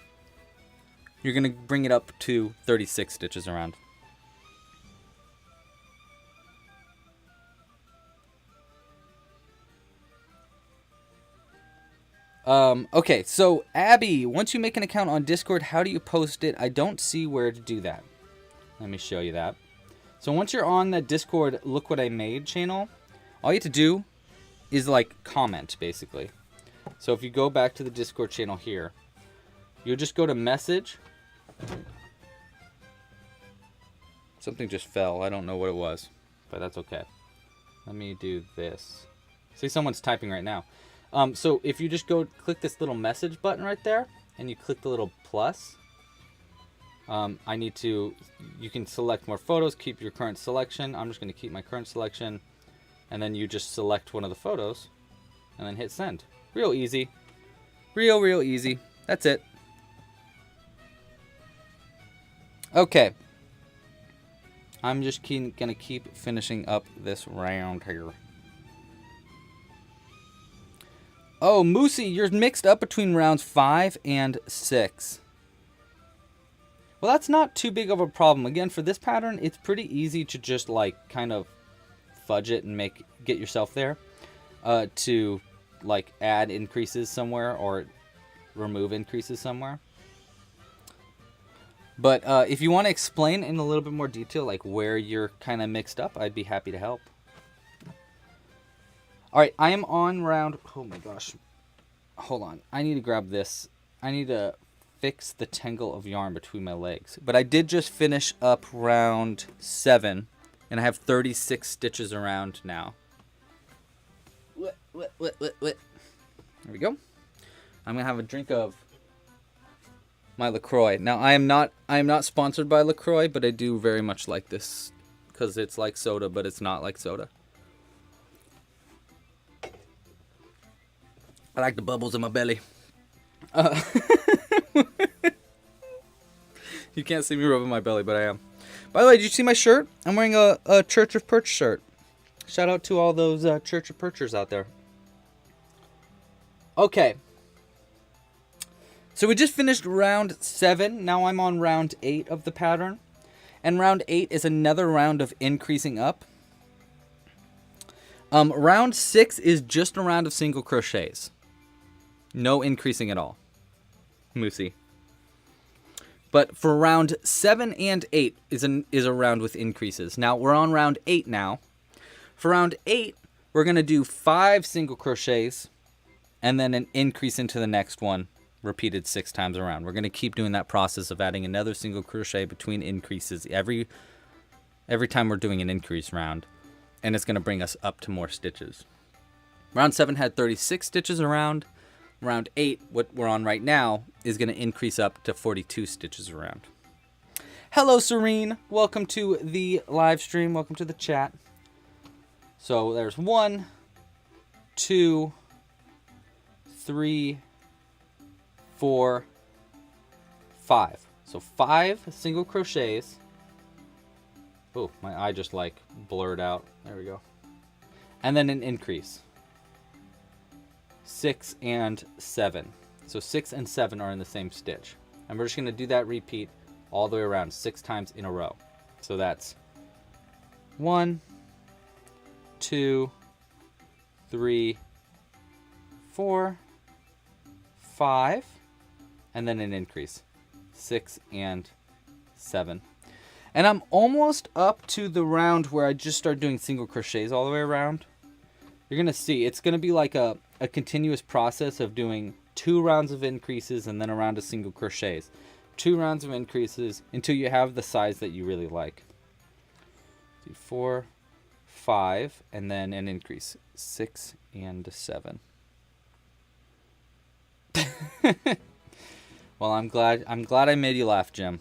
you're going to bring it up to 36 stitches around. Okay, so Abby, once you make an account on Discord, how do you post it? I don't see where to do that. Let me show you that. So once you're on that Discord Look What I Made channel, all you have to do is like comment, basically. So if you go back to the Discord channel here, you'll just go to message. Something just fell. I don't know what it was, but that's okay. Let me do this. See, someone's typing right now. So if you just go click this little message button right there, and you click the little plus, you can select more photos, keep your current selection. I'm just going to keep my current selection, and then you just select one of the photos, and then hit send. Real easy. Real easy. That's it. Okay. I'm just going to keep finishing up this round here. Oh, Moosey, you're mixed up between rounds 5 and 6. Well, that's not too big of a problem. Again, for this pattern, it's pretty easy to just like kind of fudge it and get yourself there. To like add increases somewhere or remove increases somewhere. But if you want to explain in a little bit more detail, like where you're kind of mixed up, I'd be happy to help. All right, I am on round... Oh my gosh. Hold on. I need to grab this. I need to fix the tangle of yarn between my legs. But I did just finish up round 7, and I have 36 stitches around now. There we go. I'm going to have a drink of my LaCroix. Now, I am not sponsored by LaCroix, but I do very much like this because it's like soda, but it's not like soda. I like the bubbles in my belly. You can't see me rubbing my belly, but I am. By the way, did you see my shirt? I'm wearing a Church of Perch shirt. Shout out to all those Church of Perchers out there. Okay. So we just finished round 7. Now I'm on round 8 of the pattern. And round 8 is another round of increasing up. Round 6 is just a round of single crochets. No increasing at all. Moosey. But for round 7 and 8 is a round with increases. Now we're on round 8 now. For round 8, we're going to do 5 single crochets and then an increase into the next one, repeated 6 times around. We're going to keep doing that process of adding another single crochet between increases every time we're doing an increase round, and it's going to bring us up to more stitches. Round 7 had 36 stitches around. Round 8, what we're on right now, is going to increase up to 42 stitches around. Hello, Serene. Welcome to the live stream. Welcome to the chat. So there's 1, 2, 3, 4, 5. So 5 single crochets. Oh, my eye just like blurred out. There we go. And then an increase. 6 and 7. So 6 and 7 are in the same stitch. And we're just going to do that repeat all the way around 6 times in a row. So that's 1, 2, 3, 4, 5, and then an increase. 6 and 7. And I'm almost up to the round where I just start doing single crochets all the way around. You're going to see, it's going to be like a continuous process of doing 2 rounds of increases and then a round of single crochets. 2 rounds of increases until you have the size that you really like. 4, 5, and then an increase. 6 and 7. Well, I'm glad I made you laugh, Jim.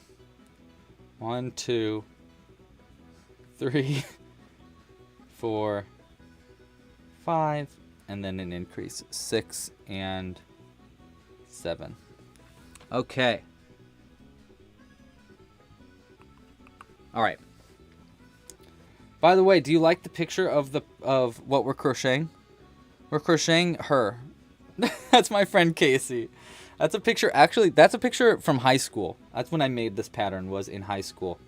1, 2, 3, 4, 5, and then an increase. 6 and 7. Okay. All right. By the way, do you like the picture of what we're crocheting? We're crocheting her. That's my friend Casey. That's a picture. Actually, that's a picture from high school. That's when I made this pattern, was in high school,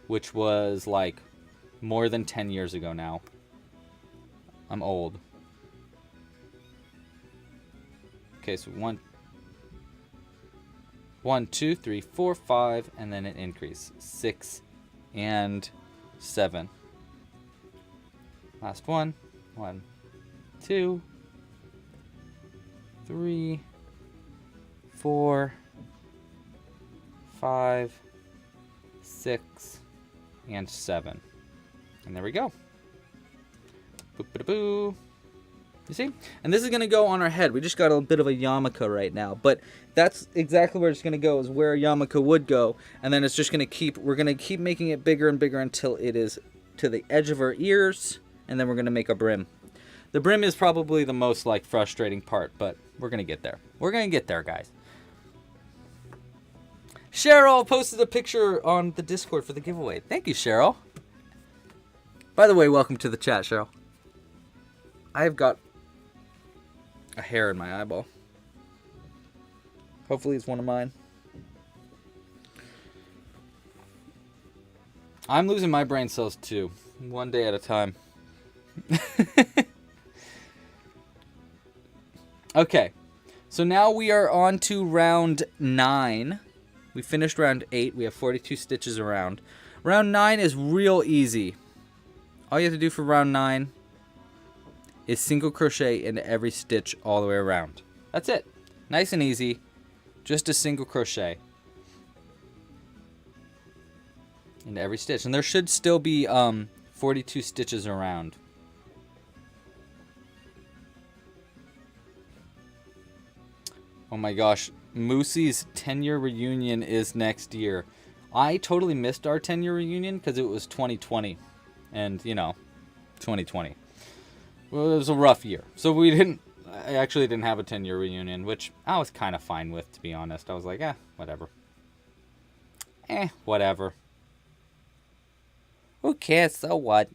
which was like more than 10 years ago now. I'm old. Okay, so 1, 2, 3, 4, 5, and then an increase. 6 and 7. Last one. 1, 2, 3, 4, 5, 6, and 7. And there we go. Boop-a-da-boo. You see? And this is going to go on our head. We just got a bit of a yarmulke right now. But that's exactly where it's going to go, is where a yarmulke would go. And then it's just going to keep, we're going to keep making it bigger and bigger until it is to the edge of our ears. And then we're going to make a brim. The brim is probably the most, like, frustrating part, but we're going to get there. We're going to get there, guys. Cheryl posted a picture on the Discord for the giveaway. Thank you, Cheryl. By the way, welcome to the chat, Cheryl. I've got a hair in my eyeball. Hopefully it's one of mine. I'm losing my brain cells, too. One day at a time. Okay, so now we are on to round 9. We finished round 8. We have 42 stitches around. Round 9 is real easy. All you have to do for round 9 is single crochet into every stitch all the way around. That's it. Nice and easy. Just a single crochet into every stitch. And there should still be 42 stitches around. Oh my gosh, Moosey's 10-year reunion is next year. I totally missed our 10-year reunion because it was 2020. And, you know, 2020. Well, it was a rough year. So I actually didn't have a 10-year reunion, which I was kind of fine with, to be honest. I was like, whatever. Whatever. Who cares? So what?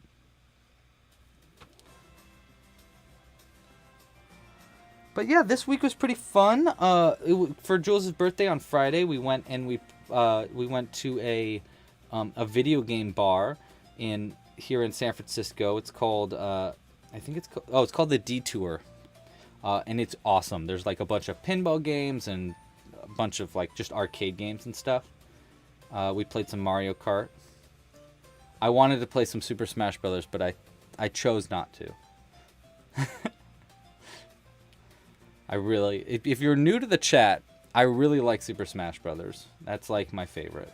But yeah, this week was pretty fun. For Jules' birthday on Friday, we went and we went to a video game bar here in San Francisco. It's called it's called the Detour, and it's awesome. There's like a bunch of pinball games and a bunch of like just arcade games and stuff. We played some Mario Kart. I wanted to play some Super Smash Brothers, but I chose not to. If you're new to the chat, I really like Super Smash Brothers. That's like my favorite.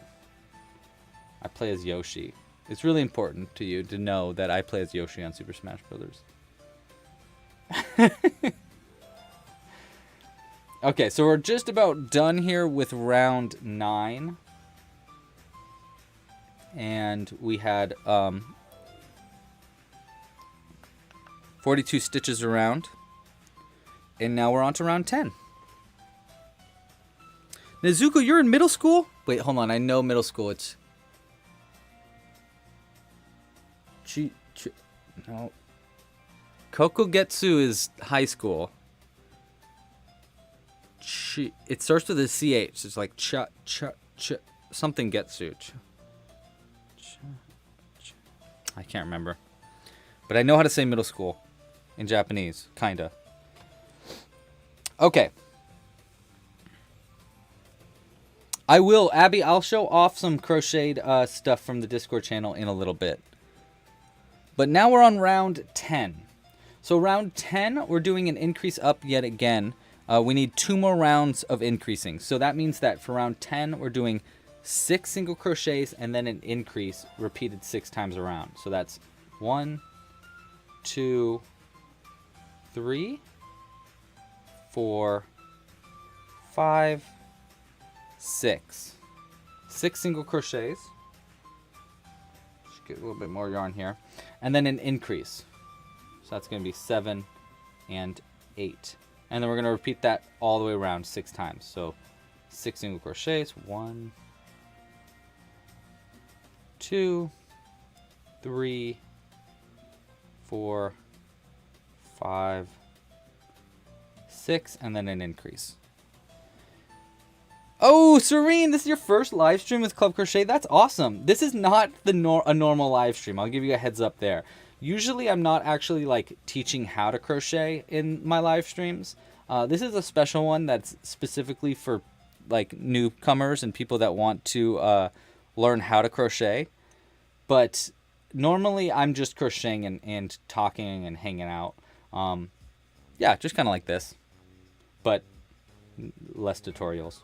I play as Yoshi. It's really important to you to know that I play as Yoshi on Super Smash Brothers. Okay, so we're just about done here with round 9. And we had 42 stitches around. And now we're on to round 10. Nezuko, you're in middle school? Wait, hold on. I know middle school. It's... No. Kokogetsu is high school. It starts with a CH. It's like something Getsu. I can't remember. But I know how to say middle school in Japanese. Kinda. Okay. I will, Abby, I'll show off some crocheted stuff from the Discord channel in a little bit. But now we're on round 10. So round 10, we're doing an increase up yet again. We need 2 more rounds of increasing. So that means that for round 10, we're doing 6 single crochets and then an increase repeated 6 times around. So that's 1, 2, 3, 4, 5, 6. 6 single crochets. Just get a little bit more yarn here. And then an increase. So that's going to be 7 and 8. And then we're going to repeat that all the way around 6 times. So 6 single crochets. 1, 2, 3, 4, 5, 6, and then an increase. Oh, Serene, this is your first live stream with Club Crochet. That's awesome. This is not a normal live stream. I'll give you a heads up there. Usually I'm not actually like teaching how to crochet in my live streams. This is a special one that's specifically for like newcomers and people that want to learn how to crochet. But normally I'm just crocheting and talking and hanging out. Yeah, just kind of like this, but less tutorials.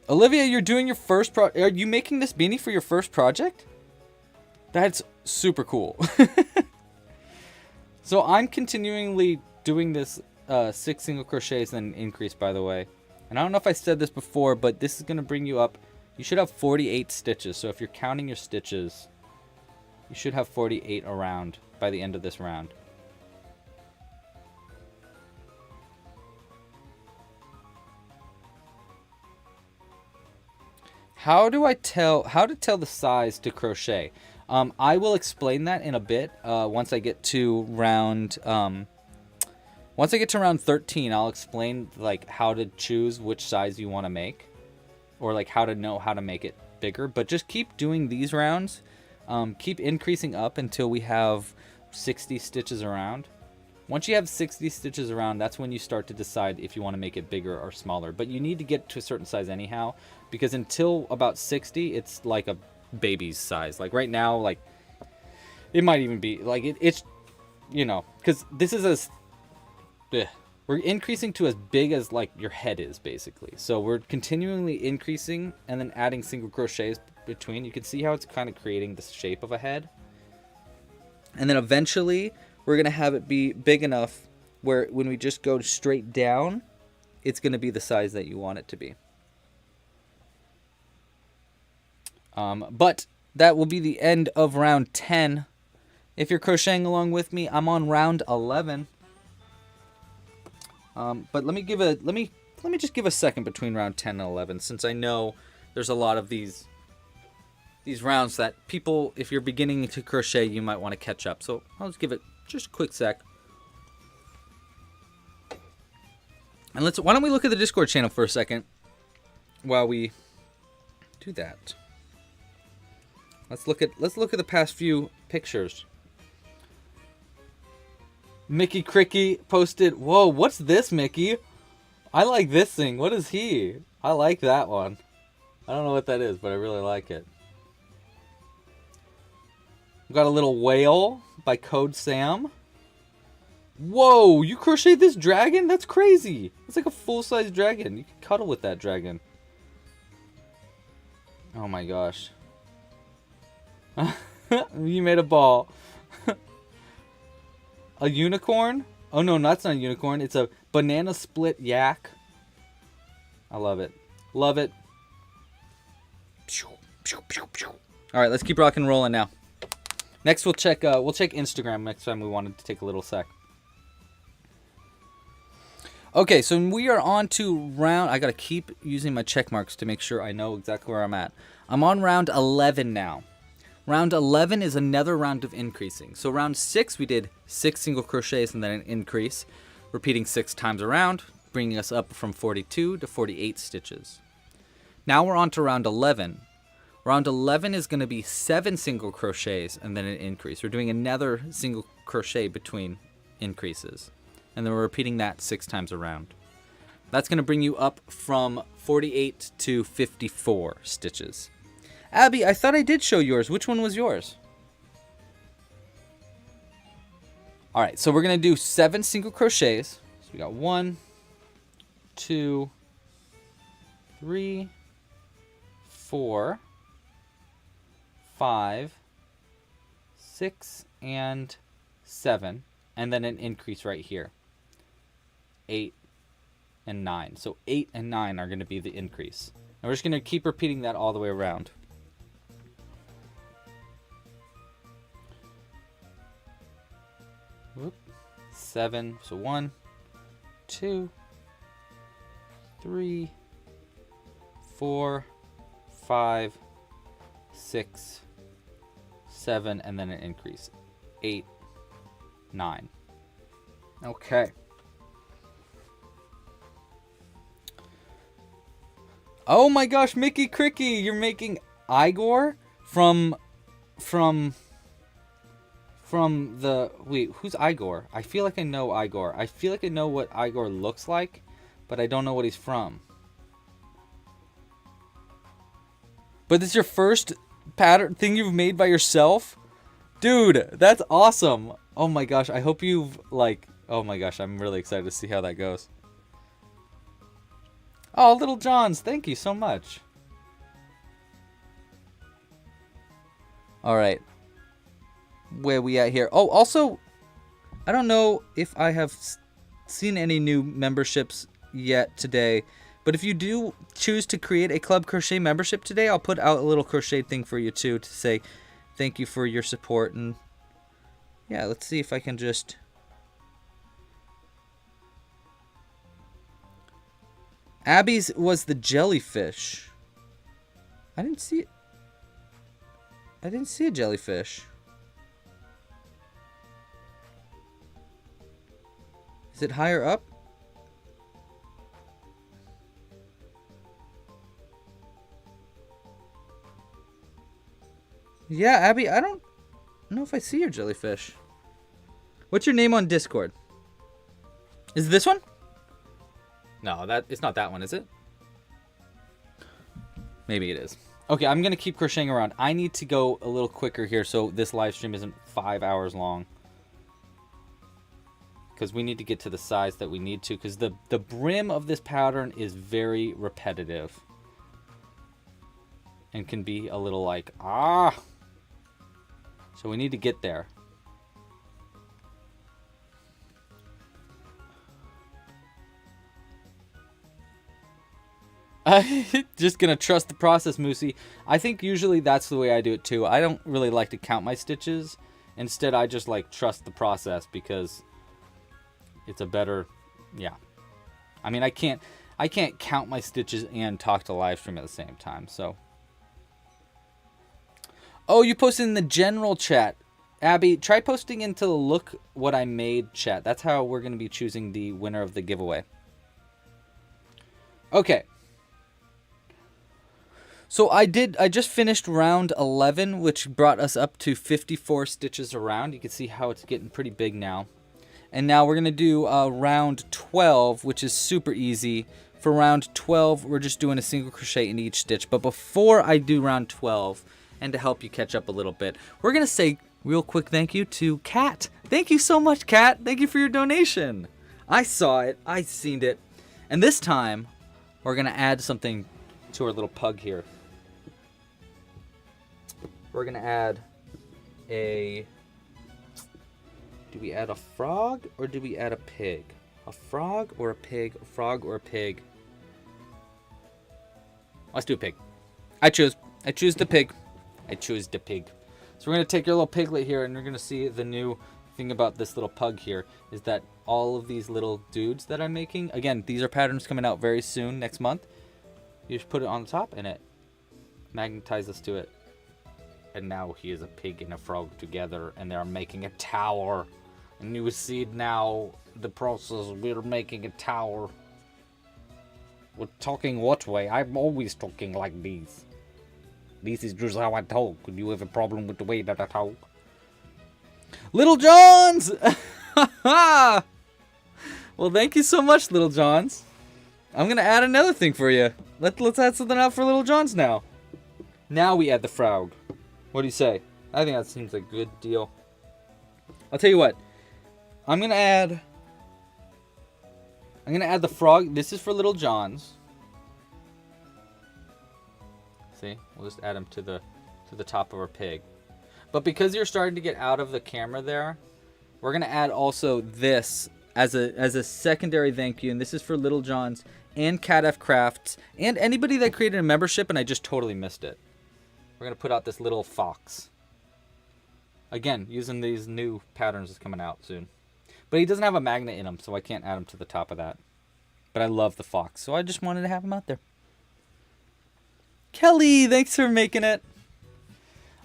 Olivia, you're doing your first are you making this beanie for your first project? That's super cool. So I'm continually doing this 6 single crochets and an increase, by the way. And I don't know if I said this before, but this is going to bring you up. You should have 48 stitches. So if you're counting your stitches, you should have 48 around by the end of this round. How to tell the size to crochet? I will explain that in a bit. Once I get to round 13, I'll explain like how to choose which size you want to make, or like how to know how to make it bigger. But just keep doing these rounds. Keep increasing up until we have 60 stitches around. Once you have 60 stitches around, that's when you start to decide if you want to make it bigger or smaller. But you need to get to a certain size anyhow, because until about 60, it's like a baby's size. Like right now, like it might even be like it's, you know, because this is we're increasing to as big as like your head is basically. So we're continually increasing and then adding single crochets between. You can see how it's kind of creating the shape of a head. And then eventually we're going to have it be big enough where when we just go straight down, it's going to be the size that you want it to be. But that will be the end of round 10. If you're crocheting along with me, I'm on round 11. But let me just give a second between round 10 and 11, since I know there's a lot of these rounds that people, if you're beginning to crochet, you might want to catch up. So I'll just give it just a quick sec. And why don't we look at the Discord channel for a second while we do that. Let's look at the past few pictures. Mickey Cricky posted, whoa, what's this, Mickey? I like this thing. What is he? I like that one. I don't know what that is, but I really like it. We've got a little whale by Code Sam. Whoa, you crocheted this dragon? That's crazy. It's like a full-size dragon. You can cuddle with that dragon. Oh my gosh. You made a ball. A unicorn? Oh no, that's not a unicorn. It's a banana split yak. I love it. Love it. All right, let's keep rocking and rolling now. Next, we'll check Instagram next time we wanted to take a little sec. Okay, so we are on to round... I got to keep using my check marks to make sure I know exactly where I'm at. I'm on round 11 now. Round 11 is another round of increasing. So round 6, we did 6 single crochets and then an increase, repeating 6 times around, bringing us up from 42 to 48 stitches. Now we're on to round 11. Round 11 is going to be 7 single crochets and then an increase. We're doing another single crochet between increases. And then we're repeating that 6 times around. That's going to bring you up from 48 to 54 stitches. Abby, I thought I did show yours. Which one was yours? All right, so we're going to do 7 single crochets. So we got 1, 2, 3, 4, 5, 6, and 7. And then an increase right here. 8 and 9. So 8 and 9 are going to be the increase. And we're just going to keep repeating that all the way around. Whoop. 7. So 1, 2, 3, 4, 5, 6, 7, and then an increase. 8, 9. Okay. Oh my gosh, Mickey Cricky, you're making Igor from the... Wait, who's Igor? I feel like I know Igor. I feel like I know what Igor looks like, but I don't know what he's from. But this is your first pattern thing you've made by yourself? Dude, that's awesome. Oh my gosh, I hope you've, like... Oh my gosh, I'm really excited to see how that goes. Oh, Little Johns, thank you so much. Alright. Where we at here? Oh, also, I don't know if I have seen any new memberships yet today, but if you do choose to create a Club Crochet membership today, I'll put out a little crochet thing for you too to say thank you for your support. And yeah, let's see if I can just... Abby's was the jellyfish. I didn't see it. I didn't see a jellyfish. Is it higher up? Yeah, Abby, I don't know if I see your jellyfish. What's your name on Discord? Is it this one? No, it's not that one, is it? Maybe it is. Okay, I'm going to keep crocheting around. I need to go a little quicker here so this live stream isn't 5 hours long. Because we need to get to the size that we need to. Because the brim of this pattern is very repetitive. And can be a little like, ah. So we need to get there. Just gonna trust the process, Moosey. I think usually that's the way I do it too. I don't really like to count my stitches. Instead, I just like trust the process because it's a better, yeah. I mean, I can't count my stitches and talk to live stream at the same time. So, oh, you posted in the general chat, Abby. Try posting into the look what I made chat. That's how we're gonna be choosing the winner of the giveaway. Okay. So I just finished round 11, which brought us up to 54 stitches around. You can see how it's getting pretty big now. And now we're going to do round 12, which is super easy. For round 12, we're just doing a single crochet in each stitch. But before I do round 12, and to help you catch up a little bit, we're going to say real quick thank you to Kat. Thank you so much, Kat. Thank you for your donation. I saw it. I seen it. And this time, we're going to add something to our little pug here. We're going to add a... Do we add a frog or do we add a pig? A frog or a pig? A frog or a pig? Let's do a pig. I choose the pig. I choose the pig. So we're going to take your little piglet here and you're going to see the new thing about this little pug here is that all of these little dudes that I'm making, again, these are patterns coming out very soon, next month. You just put it on the top and it magnetizes to it. And now he is a pig and a frog together and they're making a tower. And you will see now the process. We're making a tower. We're talking what way? I'm always talking like this. This is just how I talk. Could you have a problem with the way that I talk? Little Johns! Well, thank you so much, Little Johns. I'm going to add another thing for you. Let's add something out for Little Johns now. Now we add the frog. What do you say? I think that seems like a good deal. I'll tell you what. I'm gonna add the frog. This is for Little Johns. See? We'll just add him to the top of our pig. But because you're starting to get out of the camera there, we're gonna add also this as a secondary thank you. And this is for Little Johns and Cat F Crafts and anybody that created a membership and I just totally missed it. We're going to put out this little fox. Again, using these new patterns that's coming out soon. But he doesn't have a magnet in him, so I can't add him to the top of that. But I love the fox, so I just wanted to have him out there. Kelly, thanks for making it.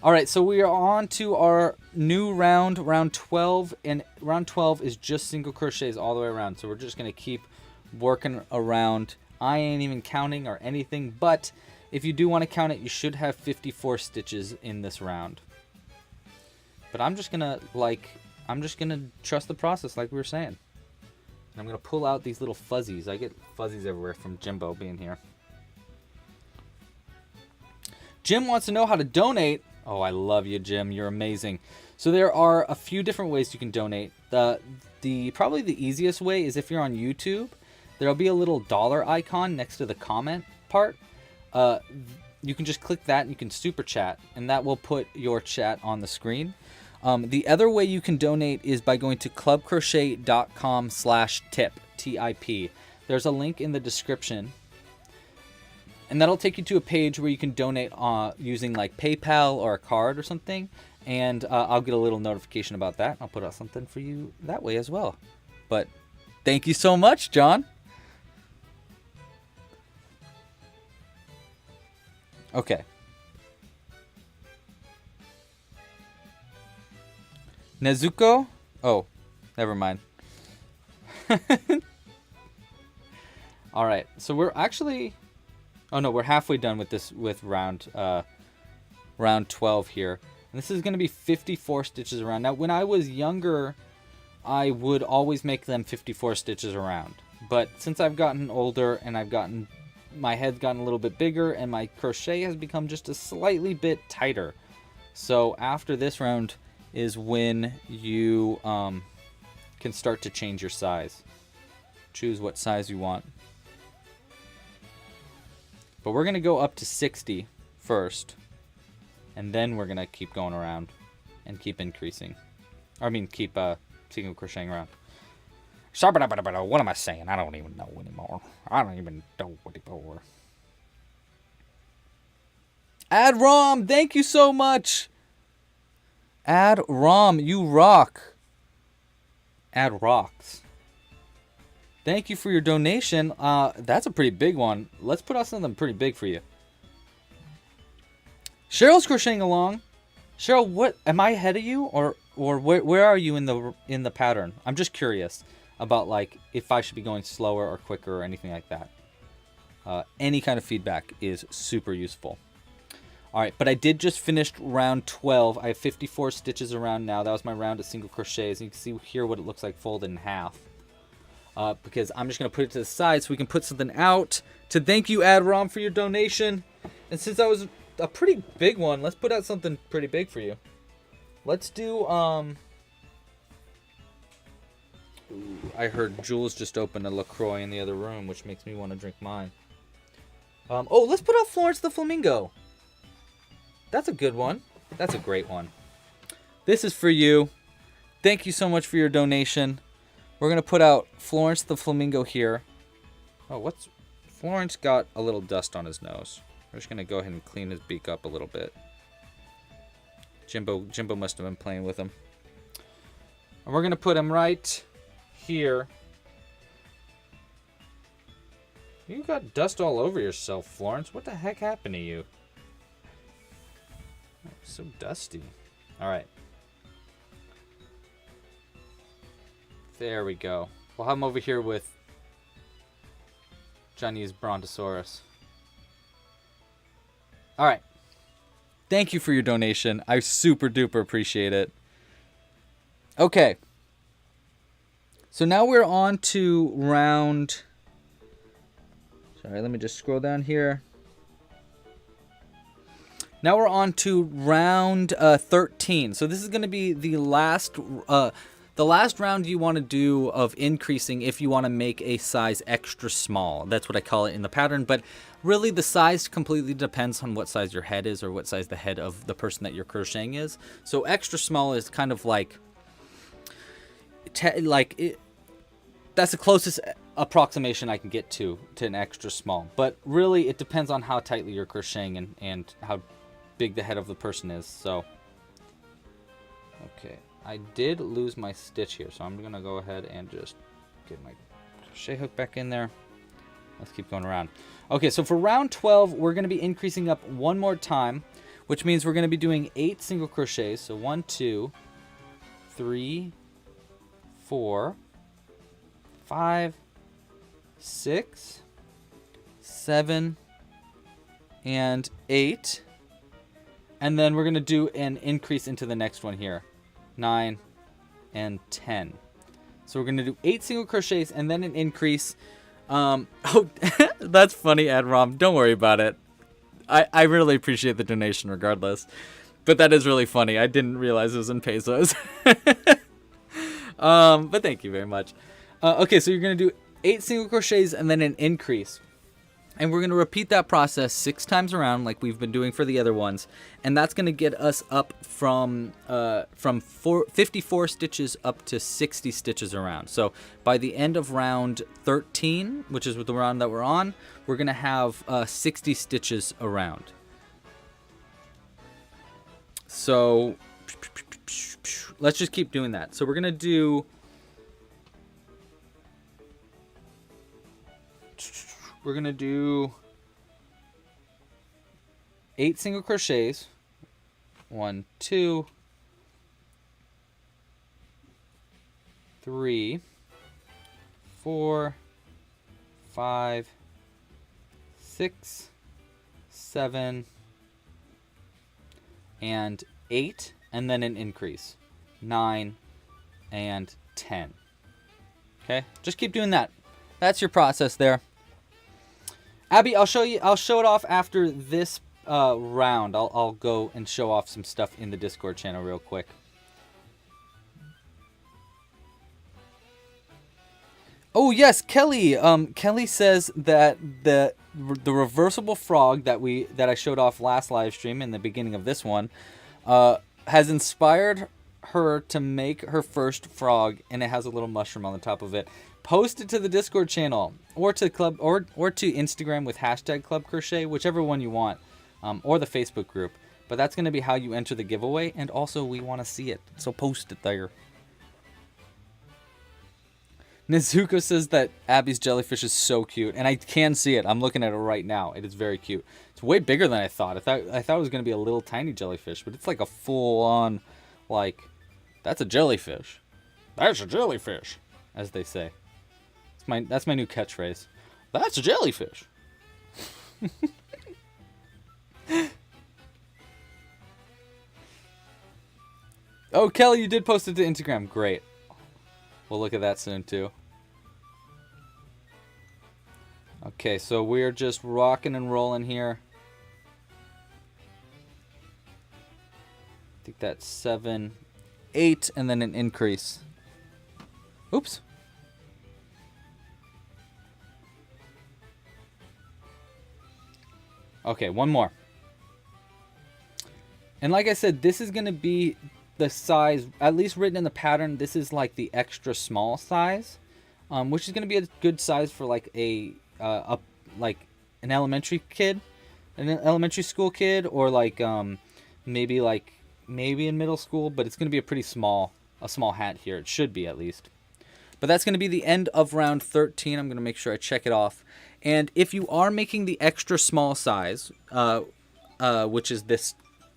All right, so we are on to our new round, round 12, and round 12 is just single crochets all the way around. So we're just going to keep working around. I ain't even counting or anything, but if you do want to count it, you should have 54 stitches in this round. But I'm just going to trust the process like we were saying. And I'm going to pull out these little fuzzies. I get fuzzies everywhere from Jimbo being here. Jim wants to know how to donate. Oh, I love you, Jim. You're amazing. So there are a few different ways you can donate. Probably the easiest way is if you're on YouTube, there'll be a little dollar icon next to the comment part. You can just click that and you can super chat, and that will put your chat on the screen. The other way you can donate is by going to clubcrochet.com/tip, TIP. There's a link in the description. And that'll take you to a page where you can donate using like PayPal or a card or something. And I'll get a little notification about that. I'll put out something for you that way as well. But thank you so much, John. Okay. Nezuko? Oh, never mind. All right. So we're actually... Oh no, we're halfway done with this round 12 here. And this is going to be 54 stitches around. Now, when I was younger, I would always make them 54 stitches around. But since I've gotten older and my head's gotten a little bit bigger and my crochet has become just a slightly bit tighter. So after this round is when you can start to change your size. Choose what size you want. But we're going to go up to 60 first, and then we're going to keep going around and keep increasing. Keep single crocheting around. What am I saying? I don't even know anymore. I don't even know anymore. Ad Rom, thank you so much. Ad Rom, you rock. Ad rocks. Thank you for your donation. That's a pretty big one. Let's put out something pretty big for you. Cheryl's crocheting along. Cheryl, what am I ahead of you, or where are you in the pattern? I'm just curious about like if I should be going slower or quicker or anything like that. Any kind of feedback is super useful. All right, but I did just finish round 12. I have 54 stitches around now. That was my round of single crochets. And you can see here what it looks like folded in half. Because I'm just going to put it to the side so we can put something out to thank you, Adrom, for your donation. And since that was a pretty big one, let's put out something pretty big for you. Let's do, I heard Jules just open a LaCroix in the other room, which makes me want to drink mine. Let's put out Florence the Flamingo. That's a good one. That's a great one. This is for you. Thank you so much for your donation. We're going to put out Florence the Flamingo here. Florence got a little dust on his nose. We're just going to go ahead and clean his beak up a little bit. Jimbo must have been playing with him. And we're going to put him right here. You got dust all over yourself, Florence. What the heck happened to you? Oh, so dusty. All right. There we go. We'll have him over here with Johnny's Brontosaurus. All right. Thank you for your donation. I super duper appreciate it. Okay. So now we're on to round... Sorry, let me just scroll down here. Now we're on to round 13. So this is going to be the last round you want to do of increasing if you want to make a size extra small. That's what I call it in the pattern. But really the size completely depends on what size your head is or what size the head of the person that you're crocheting is. So extra small is kind of like... that's the closest approximation I can get to an extra small. But really it depends on how tightly you're crocheting and how big the head of the person is. So, okay. I did lose my stitch here, so I'm going to go ahead and just get my crochet hook back in there. Let's keep going around. Okay, so for round 12, we're going to be increasing up one more time. which means we're going to be doing 8 single crochets. So 1, 2, 3, 4, 5, 6, 7, and 8. And then we're going to do an increase into the next one here. 9 and 10. So we're going to do 8 single crochets and then an increase. Oh, that's funny, Aran. Don't worry about it. I really appreciate the donation regardless. But that is really funny. I didn't realize it was in pesos. But thank you very much. Okay, so you're going to do 8 single crochets and then an increase. And we're going to repeat that process 6 times around like we've been doing for the other ones. And that's going to get us up from 54 stitches up to 60 stitches around. So by the end of round 13, which is the round that we're on, we're going to have 60 stitches around. So let's just keep doing that. So we're going to do... We're going to do 8 single crochets. 1, 2, 3, 4, 5, 6, 7, and 8, and then an increase. 9 and 10. Okay? Just keep doing that. That's your process there. Abby, I'll show it off after this round. I'll go and show off some stuff in the Discord channel real quick. Oh yes, Kelly. Kelly says that the reversible frog that I showed off last live stream in the beginning of this one has inspired her to make her first frog, and it has a little mushroom on the top of it. Post it to the Discord channel or to club or to Instagram with hashtag clubcrochet, whichever one you want, or the Facebook group. But that's going to be how you enter the giveaway, and also we want to see it, so post it there. Nizuko says that Abby's jellyfish is so cute, and I can see it. I'm looking at it right now. It is very cute. It's way bigger than I thought. I thought it was going to be a little tiny jellyfish, but it's like a full-on, like, that's a jellyfish. That's a jellyfish, as they say. That's my new catchphrase. That's a jellyfish. Oh, Kelly, you did post it to Instagram. Great. We'll look at that soon, too. Okay, so we're just rocking and rolling here. I think that's 7, 8, and then an increase. Oops. Okay, one more. And like I said, this is going to be the size, at least written in the pattern, this is like the extra small size, which is going to be a good size for like like an elementary kid, an elementary school kid, or like maybe in middle school, but it's going to be a small hat here. It should be, at least. But that's going to be the end of round 13. I'm going to make sure I check it off. And if you are making the extra small size, which is this,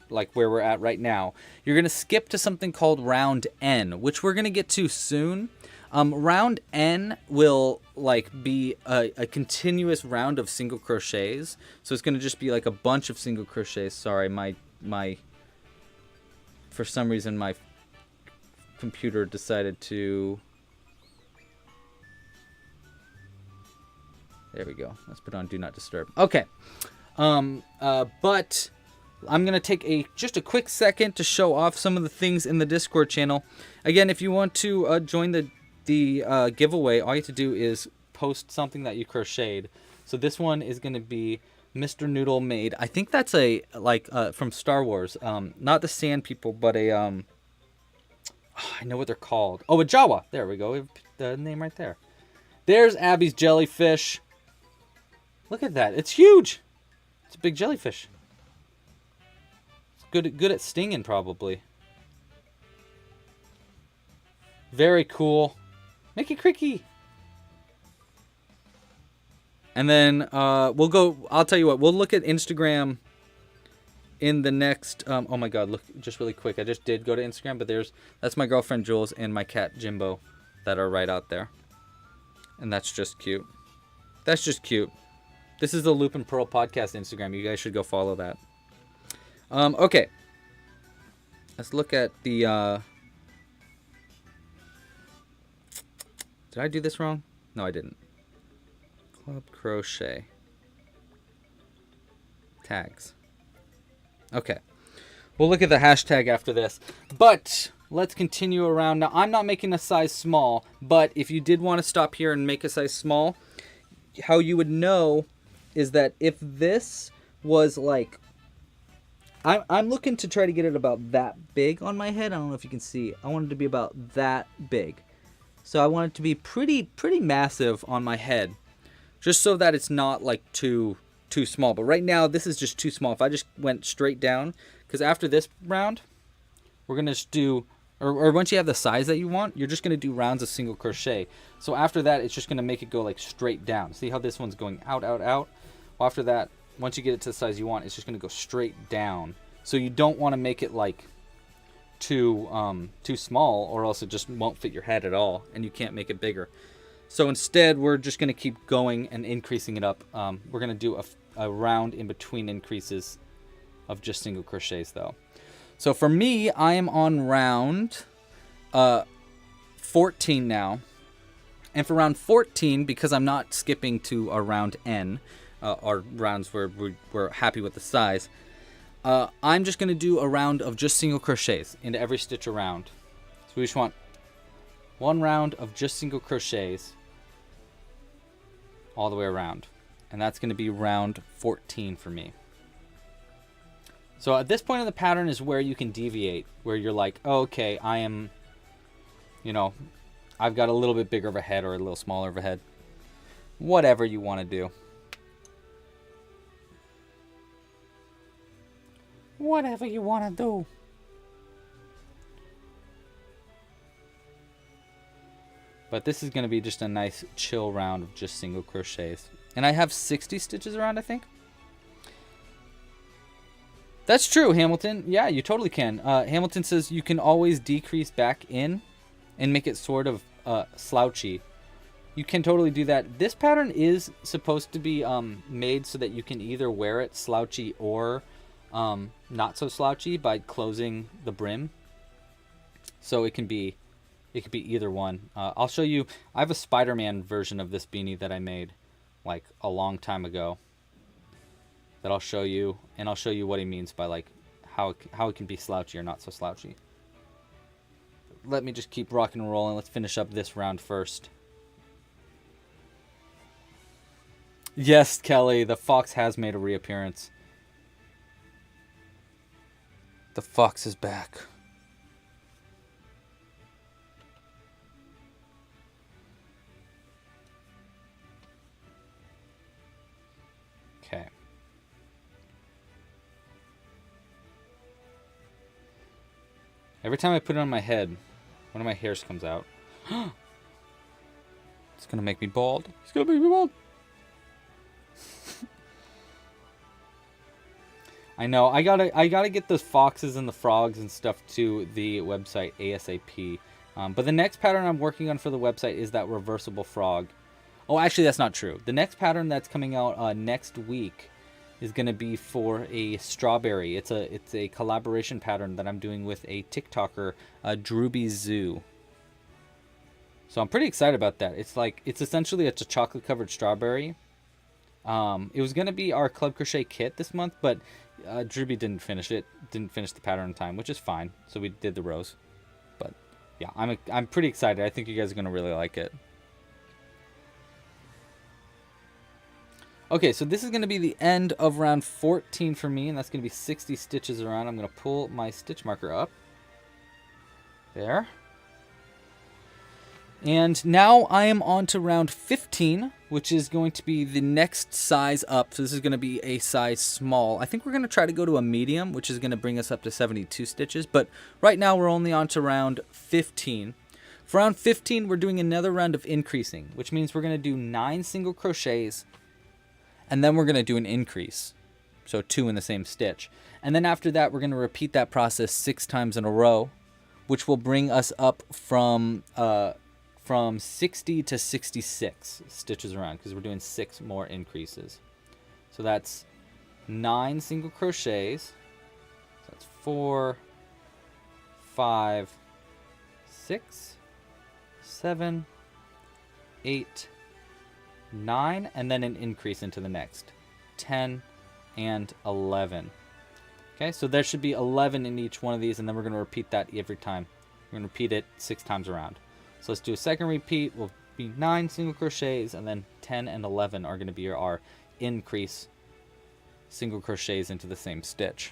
like where we're at right now, you're going to skip to something called round N, which we're going to get to soon. Round N will like be a continuous round of single crochets. So it's going to just be like a bunch of single crochets. Sorry, my for some reason my computer decided to... There we go. Let's put on Do Not Disturb. Okay. But I'm going to take just a quick second to show off some of the things in the Discord channel. Again, if you want to join the giveaway, all you have to do is post something that you crocheted. So this one is going to be Mr. Noodle made. I think that's from Star Wars. Not the Sand People, but I know what they're called. Oh, a Jawa. There we go. We have the name right there. There's Abby's jellyfish. Look at that. It's huge. It's a big jellyfish. It's good at stinging, probably. Very cool. Make it cricky. And then we'll go... I'll tell you what. We'll look at Instagram in the next, oh my God, look, just really quick. I just did go to Instagram, but that's my girlfriend Jules and my cat Jimbo that are right out there. And that's just cute. That's just cute. This is the Loop and Pearl podcast Instagram. You guys should go follow that. Okay. Let's look at the, did I do this wrong? No, I didn't. Club Crochet. Tags. Okay. We'll look at the hashtag after this. But let's continue around. Now, I'm not making a size small, but if you did want to stop here and make a size small, how you would know is that if this was like, I'm looking to try to get it about that big on my head. I don't know if you can see. I want it to be about that big. So I want it to be pretty massive on my head, just so that it's not like too small. But right now, this is just too small. If I just went straight down, because after this round, we're going to just do, or once you have the size that you want, you're just going to do rounds of single crochet. So after that, it's just going to make it go like straight down. See how this one's going out, out, out? Well, after that, once you get it to the size you want, it's just going to go straight down. So you don't want to make it like too small, or else it just won't fit your head at all, and you can't make it bigger. So instead, we're just going to keep going and increasing it up. We're going to do a round in between increases of just single crochets, though. So for me, I am on round 14 now. And for round 14, because I'm not skipping to a round N, or rounds where we're happy with the size, I'm just going to do a round of just single crochets into every stitch around. So we just want one round of just single crochets all the way around. And that's going to be round 14 for me. So at this point in the pattern is where you can deviate, where you're like, oh, okay, I am, I've got a little bit bigger of a head or a little smaller of a head. Whatever you want to do. Whatever you want to do. But this is going to be just a nice chill round of just single crochets. And I have 60 stitches around, I think. That's true, Hamilton. Yeah, you totally can. Hamilton says you can always decrease back in and make it sort of slouchy. You can totally do that. This pattern is supposed to be made so that you can either wear it slouchy or not so slouchy by closing the brim. So it can be either one. I'll show you. I have a Spider-Man version of this beanie that I made like a long time ago that I'll show you, and I'll show you what he means by like how it can be slouchy or not so slouchy. Let me just keep rocking and rolling. Let's finish up this round first. Yes, Kelly, the fox has made a reappearance. The fox is back. Okay. Every time I put it on my head, one of my hairs comes out. It's gonna make me bald. It's gonna make me bald. I know. I gotta get those foxes and the frogs and stuff to the website ASAP. But the next pattern I'm working on for the website is that reversible frog. Oh, actually, that's not true. The next pattern that's coming out next week is going to be for a strawberry. It's a collaboration pattern that I'm doing with a TikToker, Drooby Zoo. So I'm pretty excited about that. It's essentially a chocolate covered strawberry. It was going to be our Club Crochet kit this month, but Drooby didn't finish it. Didn't finish the pattern in time, which is fine. So we did the rows. But yeah, I'm pretty excited. I think you guys are going to really like it. Okay, so this is going to be the end of round 14 for me, and that's going to be 60 stitches around. I'm going to pull my stitch marker up. There. And now I am on to round 15, which is going to be the next size up. So this is going to be a size small. I think we're going to try to go to a medium, which is going to bring us up to 72 stitches. But right now we're only on to round 15. For round 15, we're doing another round of increasing, which means we're going to do 9 single crochets, and then we're going to do an increase. So 2 in the same stitch. And then after that, we're going to repeat that process 6 times in a row, which will bring us up from 60 to 66 stitches around, because we're doing 6 more increases. So that's 9 single crochets. So that's 4, 5, 6, 7, 8, 9, and then an increase into the next. 10 and 11. Okay, so there should be 11 in each one of these, and then we're going to repeat that every time. We're going to repeat it 6 times around. So let's do a second repeat. Will be 9 single crochets, and then 10 and 11 are going to be our increase single crochets into the same stitch.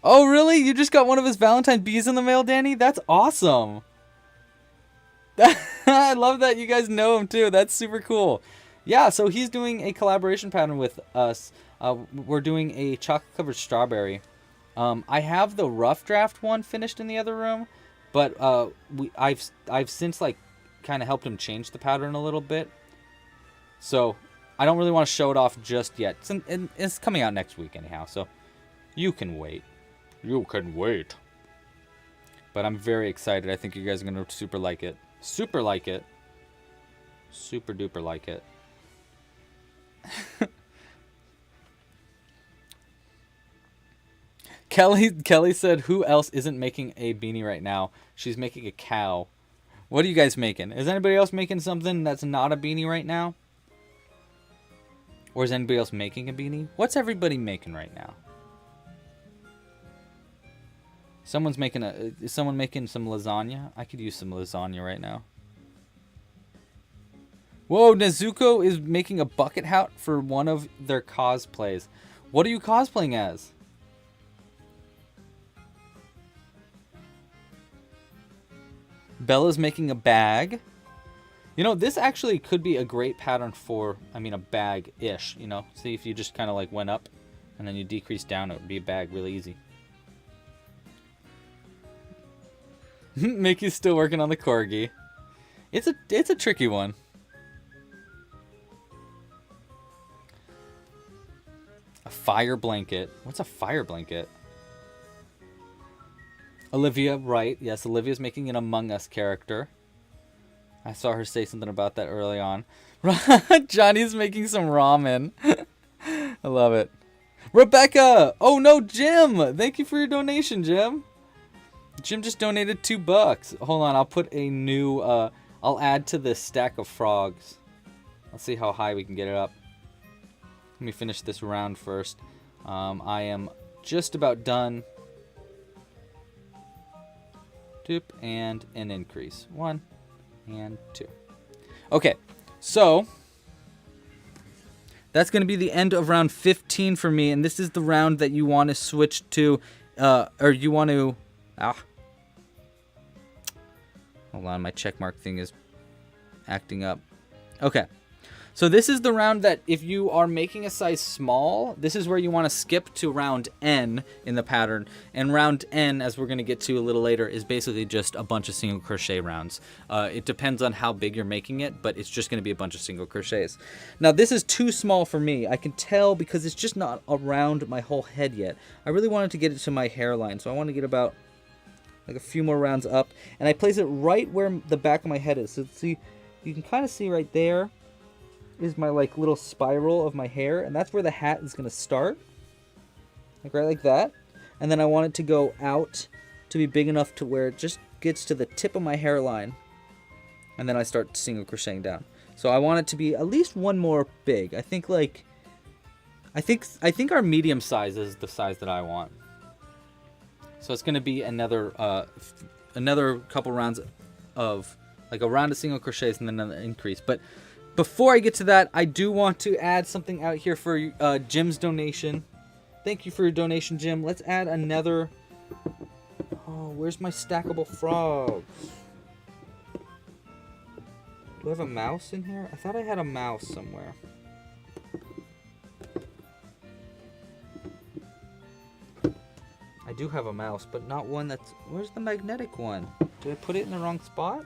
Oh, really? You just got one of his Valentine bees in the mail, Danny? That's awesome. I love that you guys know him too. That's super cool. Yeah, so he's doing a collaboration pattern with us. We're doing a chocolate covered strawberry. I have the rough draft one finished in the other room, but I've since like kind of helped him change the pattern a little bit. So I don't really want to show it off just yet. It's coming out next week anyhow, so you can wait. You can wait. But I'm very excited. I think you guys are going to super like it. Super like it. Super duper like it. Kelly said, who else isn't making a beanie right now? She's making a cow. What are you guys making? Is anybody else making something that's not a beanie right now? Or is anybody else making a beanie? What's everybody making right now? Someone's making is someone making some lasagna? I could use some lasagna right now. Whoa, Nezuko is making a bucket hat for one of their cosplays. What are you cosplaying as? Bella's making a bag. You know, this actually could be a great pattern for, I mean, a bag-ish, you know? See, if you just kind of like went up and then you decrease down, it would be a bag really easy. Mickey's still working on the corgi. It's a tricky one. A fire blanket. What's a fire blanket? Olivia, right. Yes, Olivia's making an Among Us character. I saw her say something about that early on. Johnny's making some ramen. I love it. Rebecca! Oh no, Jim! Thank you for your donation, Jim. Jim just donated $2. Hold on, I'll put a new, I'll add to this stack of frogs. Let's see how high we can get it up. Let me finish this round first. I am just about done. Doop, and an increase. 1 and 2. Okay, so that's going to be the end of round 15 for me, and this is the round that you want to switch to, or you want to... Hold on, my checkmark thing is acting up. Okay. So this is the round that if you are making a size small, this is where you want to skip to round N in the pattern. And round N, as we're going to get to a little later, is basically just a bunch of single crochet rounds. It depends on how big you're making it, but it's just going to be a bunch of single crochets. Now this is too small for me. I can tell because it's just not around my whole head yet. I really wanted to get it to my hairline, so I want to get about like a few more rounds up. And I place it right where the back of my head is. So see, you can kind of see right there is my like little spiral of my hair, and that's where the hat is going to start, like right like that. And then I want it to go out to be big enough to where it just gets to the tip of my hairline, and then I start single crocheting down. So I want it to be at least one more big. I think like I think our medium size is the size that I want. So it's going to be another couple rounds of like a round of single crochets and then another increase. But before I get to that, I do want to add something out here for Jim's donation. Thank you for your donation, Jim. Let's add another... Oh, where's my stackable frogs? Do I have a mouse in here? I thought I had a mouse somewhere. I do have a mouse, but not one that's... Where's the magnetic one? Did I put it in the wrong spot?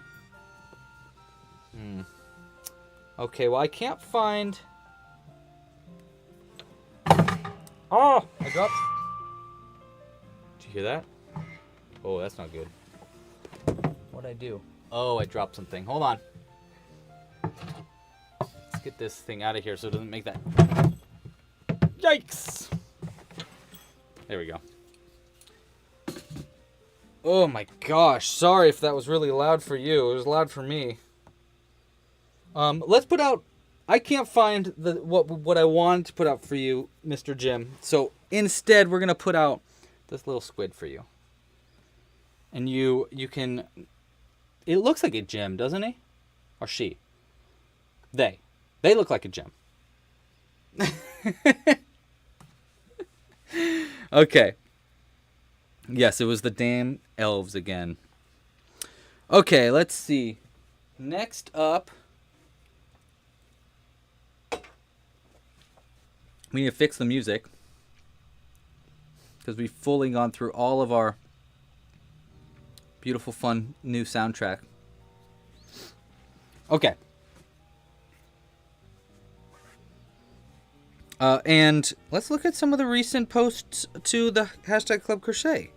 Okay, well, I can't find... Oh! I dropped... Did you hear that? Oh, that's not good. What'd I do? Oh, I dropped something. Hold on. Let's get this thing out of here so it doesn't make that... Yikes! There we go. Oh my gosh. Sorry if that was really loud for you. It was loud for me. Let's put out... I can't find what I wanted to put out for you, Mr. Jim. So instead, we're going to put out this little squid for you. And you can... It looks like a gem, doesn't he? Or she? They look like a gem. Okay. Yes, it was the damn elves again. Okay, let's see. Next up... We need to fix the music. Because we've fully gone through all of our beautiful, fun, new soundtrack. Okay. And let's look at some of the recent posts to the hashtag Club Crochet.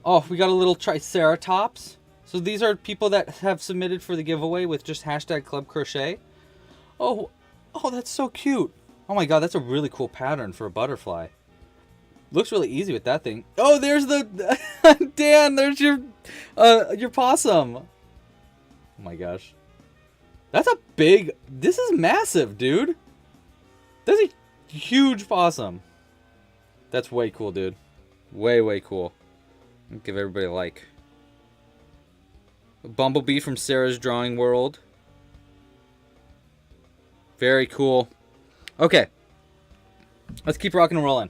Oh, we got a little Triceratops. So these are people that have submitted for the giveaway with just hashtag Club Crochet. Oh, that's so cute. Oh my god, that's a really cool pattern for a butterfly. Looks really easy with that thing. Oh, there's the... Dan, there's your possum. Oh my gosh. That's a big... This is massive, dude. That's a huge possum. That's way cool, dude. Way, way cool. I'll give everybody a like. A bumblebee from Sarah's Drawing World. Very cool. Okay. Let's keep rocking and rolling.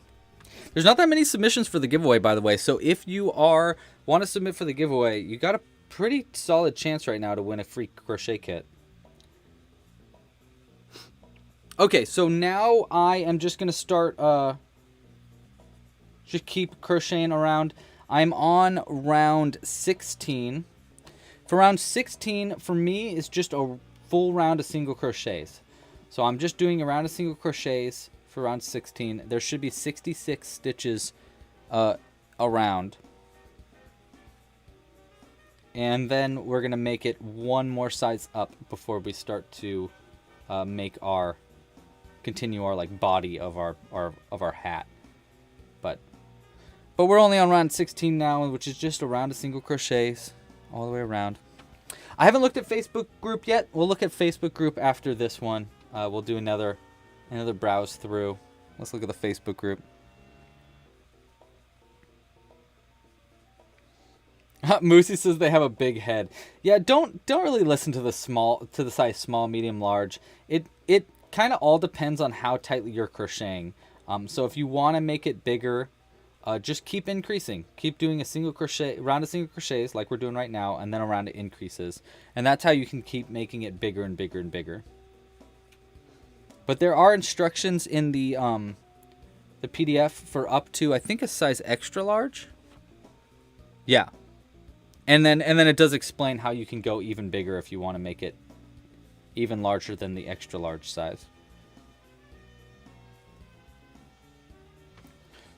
There's not that many submissions for the giveaway, by the way. So if you want to submit for the giveaway, you got a pretty solid chance right now to win a free crochet kit. Okay, so now I am just going to start, just keep crocheting around. I'm on round 16. For round 16, for me, is just a full round of single crochets. So I'm just doing a round of single crochets for round 16. There should be 66 stitches around. And then we're going to make it one more size up before we start to continue our like body of our hat. But we're only on round 16 now, which is just a round of single crochets all the way around. I haven't looked at Facebook group yet. We'll look at Facebook group after this one. We'll do another browse through. Let's look at the Facebook group. Moosey says they have a big head. Yeah, don't really listen to the size small, medium, large. It kind of all depends on how tightly you're crocheting. So if you want to make it bigger, just keep increasing. Keep doing a round of single crochets like we're doing right now, and then a round of increases. And that's how you can keep making it bigger and bigger and bigger. But there are instructions in the PDF for up to, I think, a size extra large. Yeah. And then it does explain how you can go even bigger if you want to make it even larger than the extra large size.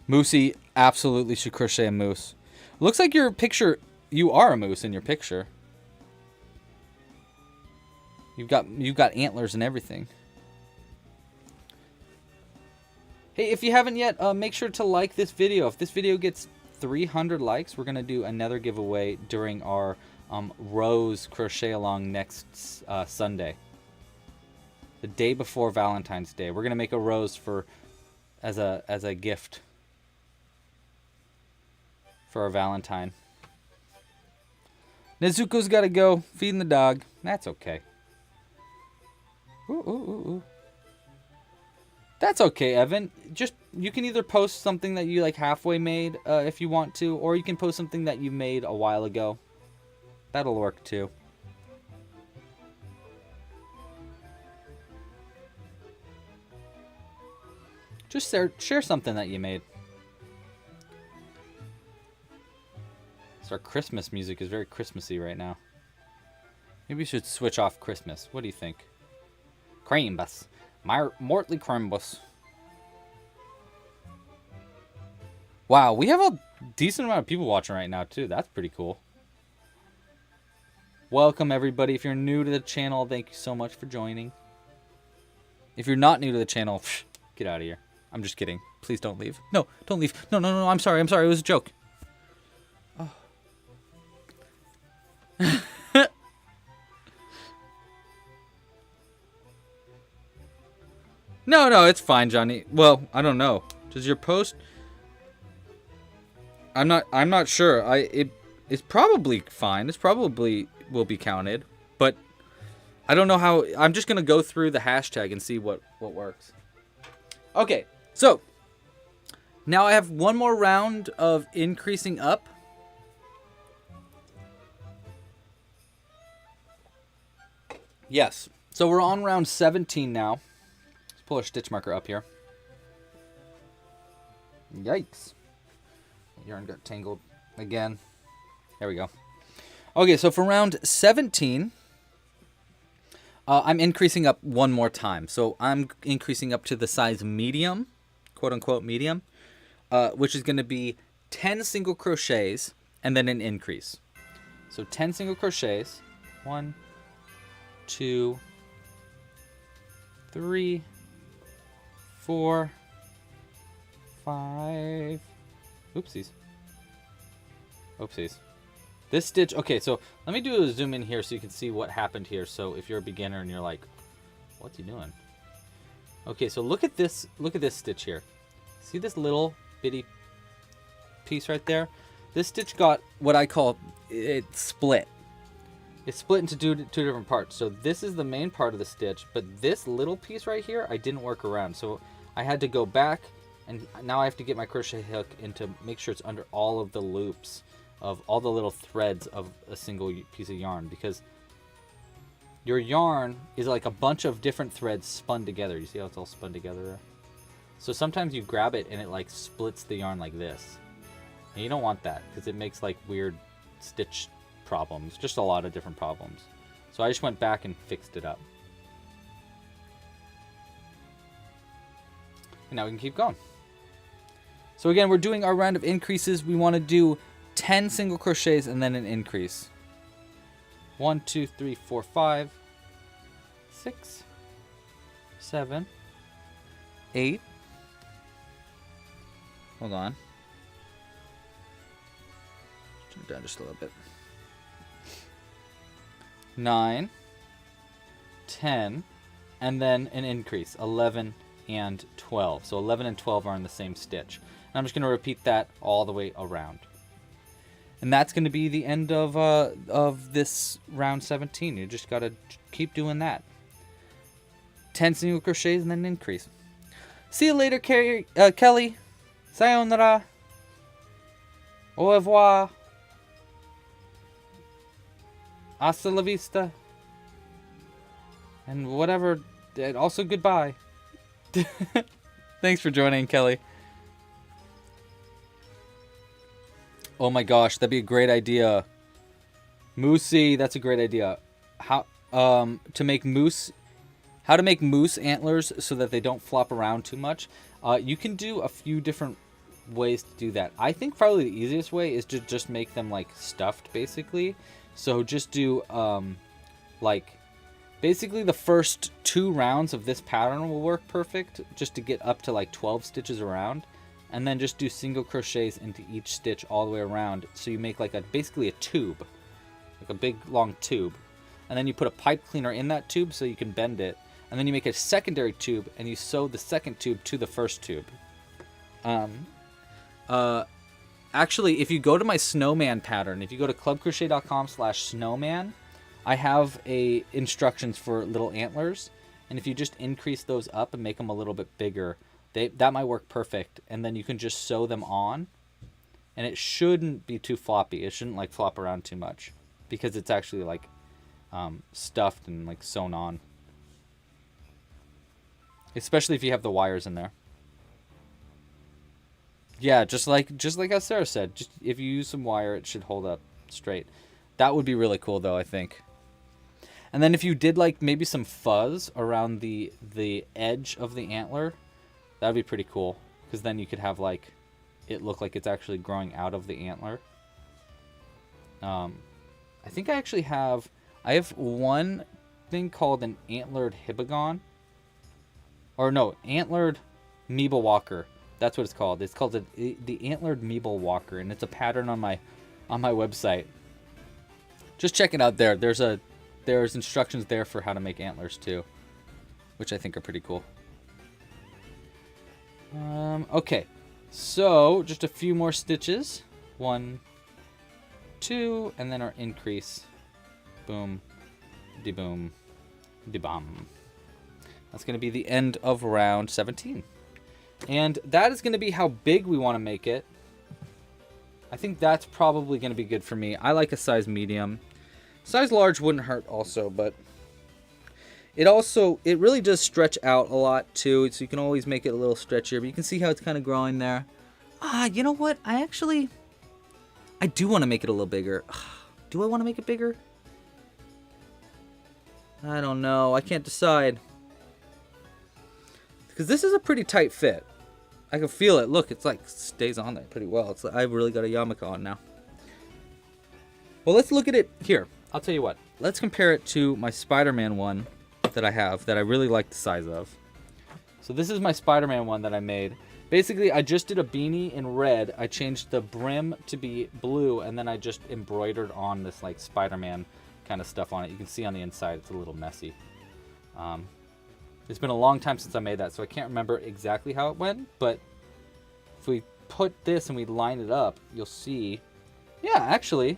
Moosey absolutely should crochet a moose. Looks like your picture, you are a moose in your picture. You've got antlers and everything. Hey, if you haven't yet, make sure to like this video. If this video gets 300 likes, we're going to do another giveaway during our Rose Crochet Along next Sunday. The day before Valentine's Day. We're going to make a rose as a gift for our Valentine. Nezuko's got to go feeding the dog. That's okay. Ooh, ooh, ooh, ooh. That's okay, Evan. Just, you can either post something that you like halfway made if you want to, or you can post something that you made a while ago. That'll work too. Just share something that you made. So our Christmas music is very Christmassy right now. Maybe we should switch off Christmas. What do you think? Crimbus. Mortly Crimbus. Wow, we have a decent amount of people watching right now, too. That's pretty cool. Welcome, everybody. If you're new to the channel, thank you so much for joining. If you're not new to the channel, get out of here. I'm just kidding. Please don't leave. No, don't leave. No, no, no, I'm sorry. I'm sorry. It was a joke. Oh. No, no, it's fine, Johnny. Well, I don't know. Does your post... I'm not sure. It's probably fine. It's probably will be counted, but I don't know how. I'm just gonna go through the hashtag and see what works. Okay, so now I have one more round of increasing up. Yes. So we're on round 17 now. Let's pull our stitch marker up here. Yikes. Yarn got tangled again. There we go. Okay, so for round 17, I'm increasing up one more time. So I'm increasing up to the size medium, quote unquote medium, which is going to be 10 single crochets and then an increase. So 10 single crochets. 1, 2, 3, 4, 5. Oopsies. Oopsies. This stitch, okay, so let me do a zoom in here so you can see what happened here. So if you're a beginner and you're like, what's he doing? Okay, so look at this stitch here. See this little bitty piece right there? This stitch got what I call it split. It's split into two different parts. So this is the main part of the stitch, but this little piece right here, I didn't work around. So I had to go back, and now I have to get my crochet hook in to make sure it's under all of the loops of all the little threads of a single piece of yarn, because your yarn is like a bunch of different threads spun together. You see how it's all spun together there? So sometimes you grab it and it like splits the yarn like this. And you don't want that because it makes like weird stitch problems, just a lot of different problems. So I just went back and fixed it up. And now we can keep going. So again, we're doing our round of increases. We want to do 10 single crochets and then an increase. 1, 2, 3, 4, 5, 6, 7, 8. Hold on. Turn it down just a little bit. 9, 10, and then an increase. 11 and 12. So 11 and 12 are in the same stitch. And I'm just going to repeat that all the way around. And that's going to be the end of this round 17. You just got to keep doing that. 10 single crochets and then an increase. See you later, Kelly. Sayonara. Au revoir. Hasta la vista. And whatever. And also goodbye. Thanks for joining, Kelly. Oh my gosh, that'd be a great idea. Moosey, that's a great idea. How to make moose antlers so that they don't flop around too much. You can do a few different ways to do that. I think probably the easiest way is to just make them like stuffed, basically. So just do like basically the first 2 rounds of this pattern will work perfect, just to get up to like 12 stitches around. And then just do single crochets into each stitch all the way around, so you make like basically a tube, like a big long tube. And then you put a pipe cleaner in that tube so you can bend it, and then you make a secondary tube and you sew the second tube to the first tube. Actually, if you go to my snowman pattern, if you go to clubcrochet.com/snowman, I have instructions for little antlers, and if you just increase those up and make them a little bit bigger, that might work perfect. And then you can just sew them on, and it shouldn't be too floppy. It shouldn't like flop around too much because it's actually like stuffed and like sewn on, especially if you have the wires in there. Yeah, just like as Sarah said, just if you use some wire, it should hold up straight. That would be really cool though, I think. And then if you did like maybe some fuzz around the edge of the antler, that'd be pretty cool. Because then you could have like it look like it's actually growing out of the antler. I think I actually have one thing called an antlered hibagon. Or no, antlered Meeble Walker. That's what it's called. It's called the antlered Meeble Walker, and it's a pattern on my website. Just check it out there. There's instructions there for how to make antlers too, which I think are pretty cool. Okay, so just a few more stitches. 1, 2, and then our increase. Boom, de-boom, de-bum. That's going to be the end of round 17. And that is going to be how big we want to make it. I think that's probably going to be good for me. I like a size medium. Size large wouldn't hurt also, but it really does stretch out a lot too, so you can always make it a little stretchier, but you can see how it's kind of growing there. You know what? I do want to make it a little bigger. Do I want to make it bigger? I don't know. I can't decide. Because this is a pretty tight fit. I can feel it. Look, it's like stays on there pretty well. It's like I've really got a yarmulke on now. Well, let's look at it here. I'll tell you what. Let's compare it to my Spider-Man one that I have that I really like the size of. So this is my Spider-Man one that I made. Basically, I just did a beanie in red. I changed the brim to be blue, and then I just embroidered on this like Spider-Man kind of stuff on it. You can see on the inside it's a little messy. It's been a long time since I made that, so I can't remember exactly how it went, but if we put this and we line it up, you'll see, yeah, actually,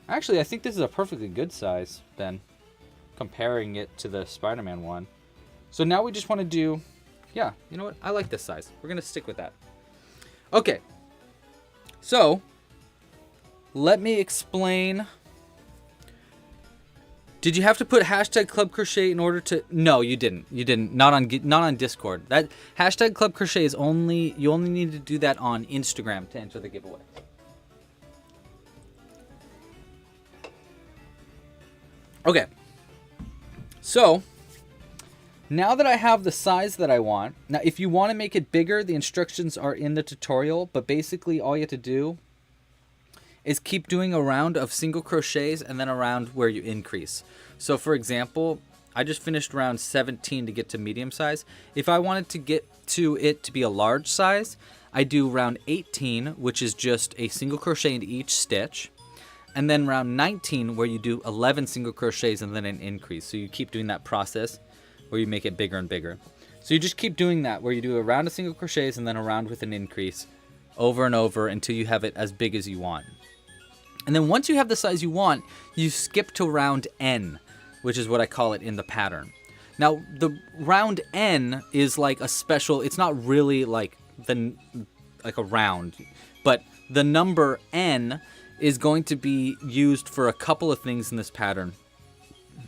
I think this is a perfectly good size then, comparing it to the Spider-Man one. So now we just want to do, yeah, you know what? I like this size. We're going to stick with that. Okay, so let me explain. Did you have to put hashtag Club Crochet in order to? No, you didn't. You didn't. Not on Discord. That hashtag Club Crochet is only, you only need to do that on Instagram to enter the giveaway. Okay. So now that I have the size that I want, now if you want to make it bigger, the instructions are in the tutorial, but basically all you have to do is keep doing a round of single crochets and then a round where you increase. So for example, I just finished round 17 to get to medium size. If I wanted to get to it to be a large size, I do round 18, which is just a single crochet into each stitch, and then round 19 where you do 11 single crochets and then an increase. So you keep doing that process where you make it bigger and bigger. So you just keep doing that where you do a round of single crochets and then a round with an increase over and over until you have it as big as you want. And then once you have the size you want, you skip to round N, which is what I call it in the pattern. Now, the round N is like a special, it's not really like a round, but the number N is going to be used for a couple of things in this pattern.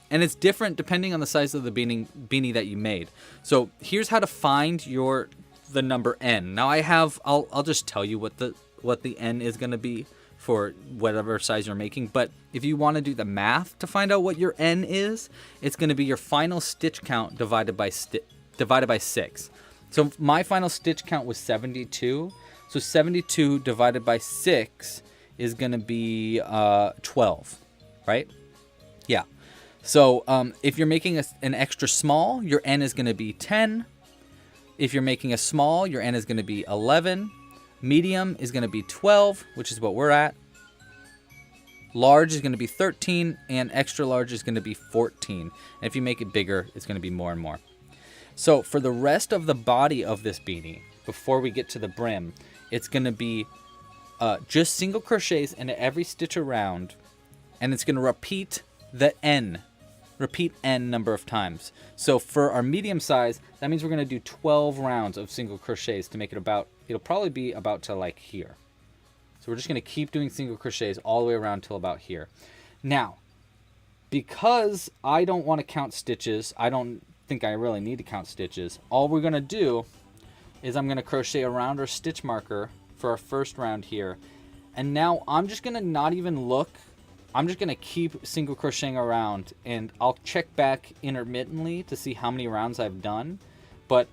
And it's different depending on the size of the beanie that you made. So here's how to find the number N. Now I'll just tell you what the N is going to be for whatever size you're making, but if you want to do the math to find out what your N is, it's going to be your final stitch count divided by 6. So my final stitch count was 72, so 72 divided by 6 is going to be 12, right? Yeah. So if you're making an extra small, your N is going to be 10. If you're making a small, your N is going to be 11. Medium is going to be 12, which is what we're at. Large is going to be 13, and extra large is going to be 14. And if you make it bigger, it's going to be more and more. So for the rest of the body of this beanie, before we get to the brim, it's going to be just single crochets into every stitch around, and it's going to repeat the N. Repeat N number of times. So for our medium size, that means we're going to do 12 rounds of single crochets to make it it'll probably be about to like here. So we're just going to keep doing single crochets all the way around till about here. Now, because I don't want to count stitches, I don't think I really need to count stitches, all we're going to do is I'm going to crochet around our stitch marker for our first round here. And now I'm just going to not even look I'm just going to keep single crocheting around, and I'll check back intermittently to see how many rounds I've done. But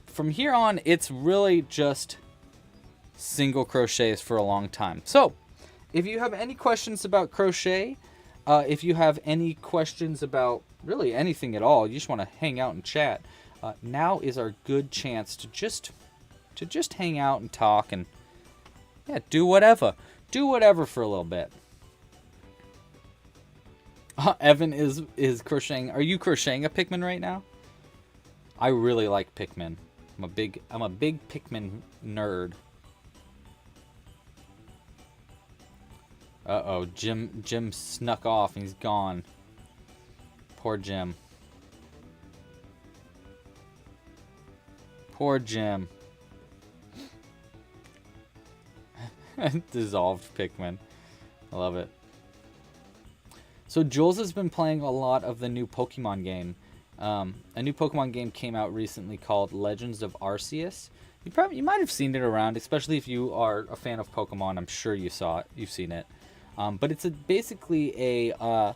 from here on, it's really just single crochets for a long time. So if you have any questions about crochet, if you have any questions about really anything at all, you just want to hang out and chat, now is our good chance to just hang out and talk and do whatever for a little bit. Evan is crocheting. Are you crocheting a Pikmin right now? I really like Pikmin. I'm a big Pikmin nerd. Uh-oh, Jim snuck off and he's gone. Poor Jim. Poor Jim. Dissolved Pikmin. I love it. So Jules has been playing a lot of the new Pokemon game. A new Pokemon game came out recently called Legends of Arceus. You might have seen it around, especially if you are a fan of Pokemon. I'm sure you saw it. You've seen it. But it's basically a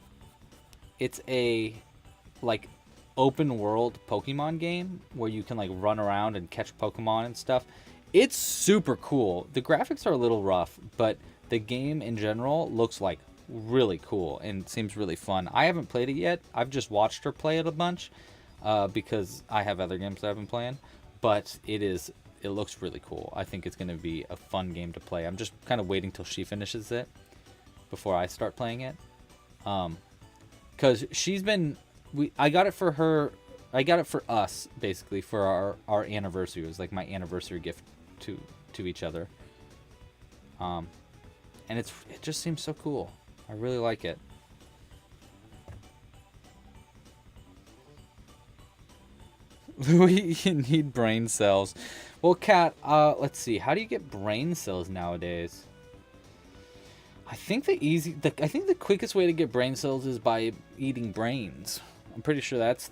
like open world Pokemon game where you can like run around and catch Pokemon and stuff. It's super cool. The graphics are a little rough, but the game in general looks like really cool and seems really fun. I haven't played it yet. I've just watched her play it a bunch because I have other games that I've been playing, but it looks really cool. I think it's going to be a fun game to play. I'm just kind of waiting till she finishes it before I start playing it, because I got it for her. I got it for us basically for our anniversary. It was like my anniversary gift to each other. And it just seems so cool. I really like it. Louis, you need brain cells. Well, Kat, let's see. How do you get brain cells nowadays? I think the quickest way to get brain cells is by eating brains. I'm pretty sure that's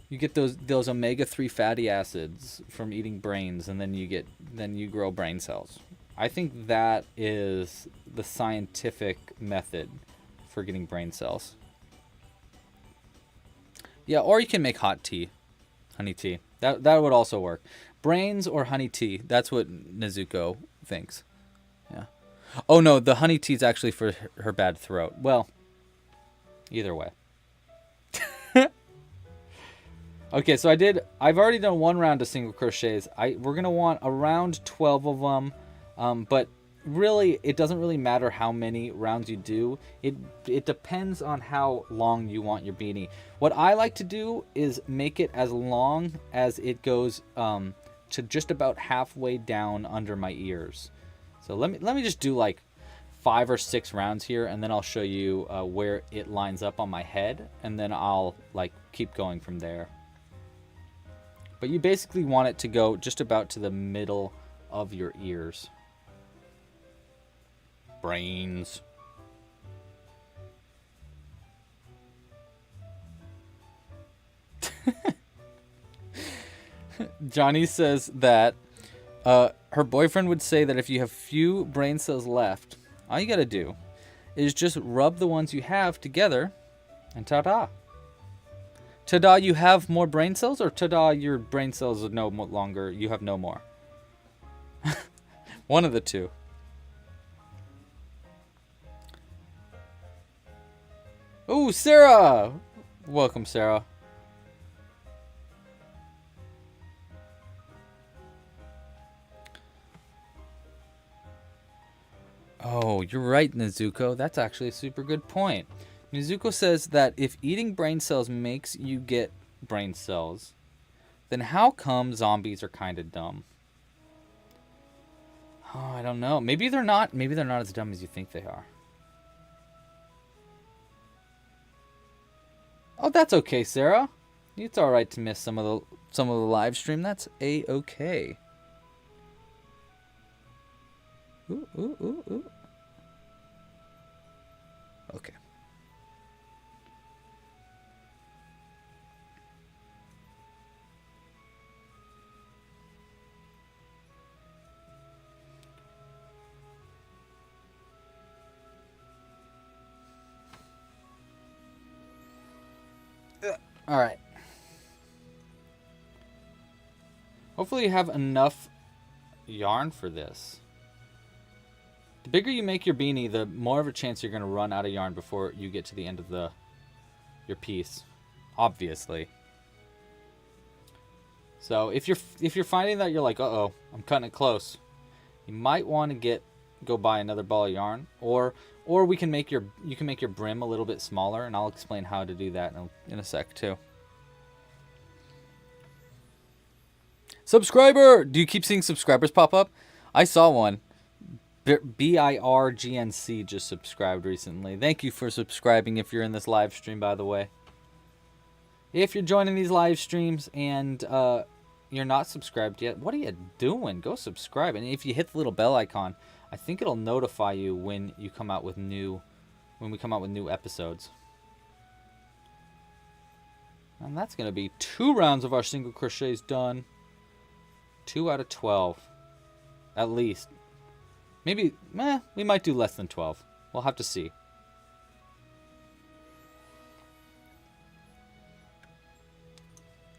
you get those omega-3 fatty acids from eating brains, and then you grow brain cells. I think that is the scientific method for getting brain cells. Yeah, or you can make hot tea, honey tea. That would also work. Brains or honey tea. That's what Nezuko thinks. Yeah. Oh no, the honey tea is actually for her bad throat. Well, either way. Okay, so I've already done one round of single crochets. We're gonna want around 12 of them, but really it doesn't really matter how many rounds you do. It depends on how long you want your beanie. What I like to do is make it as long as it goes to just about halfway down under my ears. So let me just do like 5 or 6 rounds here, and then I'll show you where it lines up on my head, and then I'll like keep going from there. But you basically want it to go just about to the middle of your ears. Brains. Johnny says that her boyfriend would say that if you have few brain cells left, all you gotta do is just rub the ones you have together, and ta-da. Ta-da, you have more brain cells, or ta-da, your brain cells are no longer, you have no more? One of the two. Oh, Sarah! Welcome, Sarah. Oh, you're right, Nezuko. That's actually a super good point. Nezuko says that if eating brain cells makes you get brain cells, then how come zombies are kind of dumb? Oh, I don't know. Maybe they're not as dumb as you think they are. Oh, that's okay, Sarah. It's all right to miss some of the live stream. That's a-okay. Ooh, ooh, ooh, ooh. Okay. All right. Hopefully you have enough yarn for this. The bigger you make your beanie, the more of a chance you're going to run out of yarn before you get to the end of your piece, obviously. So if you're finding that you're like, uh-oh, I'm cutting it close, you might want to go buy another ball of yarn, or you can make your brim a little bit smaller, and I'll explain how to do that in a sec too. Subscriber! Do you keep seeing subscribers pop up? I saw one. BIRGNC just subscribed recently. Thank you for subscribing if you're in this live stream, by the way. If you're joining these live streams and you're not subscribed yet, what are you doing? Go subscribe. And if you hit the little bell icon, I think it'll notify you when we come out with new episodes. And that's going to be 2 rounds of our single crochets done. 2 out of 12. At least. Maybe, we might do less than 12. We'll have to see.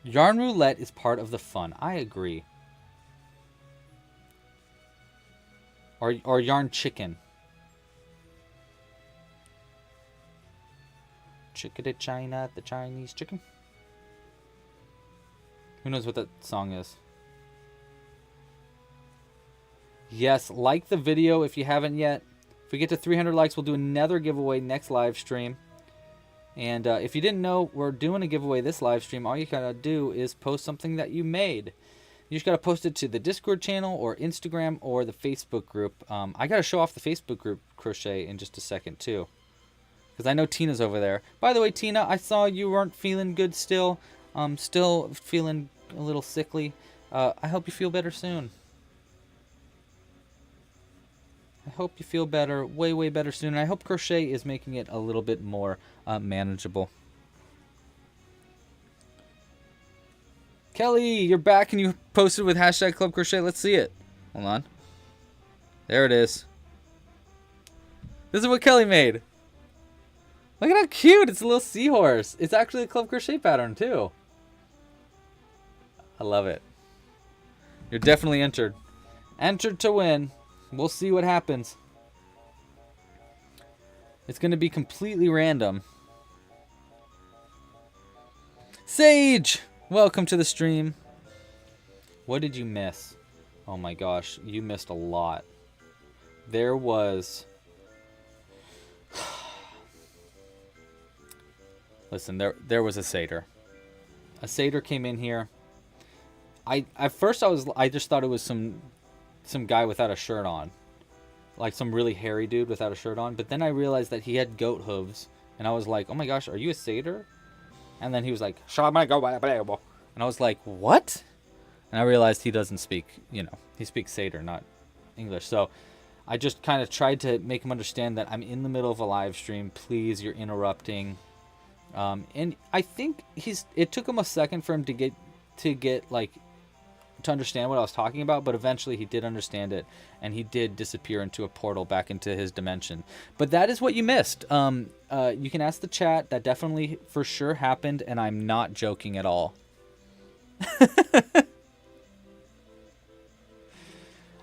Yarn roulette is part of the fun. I agree. Or yarn chicken. Chickadee China, the Chinese chicken. Who knows what that song is? Yes, like the video if you haven't yet. If we get to 300 likes, we'll do another giveaway next live stream. And if you didn't know, we're doing a giveaway this live stream. All you gotta do is post something that you made. You just gotta post it to the Discord channel or Instagram or the Facebook group. I gotta show off the Facebook group Crochet in just a second too, because I know Tina's over there. By the way, Tina, I saw you weren't feeling good still. Still feeling a little sickly. I hope you feel better soon. I hope you feel better, way, way better soon. And I hope Crochet is making it a little bit more manageable. Kelly, you're back and you posted with hashtag Club Crochet. Let's see it. Hold on. There it is. This is what Kelly made. Look at how cute. It's a little seahorse. It's actually a Club Crochet pattern too. I love it. You're definitely entered. Entered to win. We'll see what happens. It's going to be completely random. Sage! Welcome to the stream. What did you miss? Oh my gosh, you missed a lot. There was... Listen, there was a satyr. A satyr came in here. At first I just thought it was some guy without a shirt on, like some really hairy dude without a shirt on. But then I realized that he had goat hooves, and I was like, oh my gosh, are you a satyr? And then he was like, and I was like, what? And I realized he doesn't speak, he speaks satyr, not English. So I just kind of tried to make him understand that I'm in the middle of a live stream. Please, you're interrupting. And I think it took him a second for him to understand what I was talking about, but eventually he did understand it, and he did disappear into a portal back into his dimension. But that is what you missed. You can ask the chat. That definitely for sure happened, and I'm not joking at all.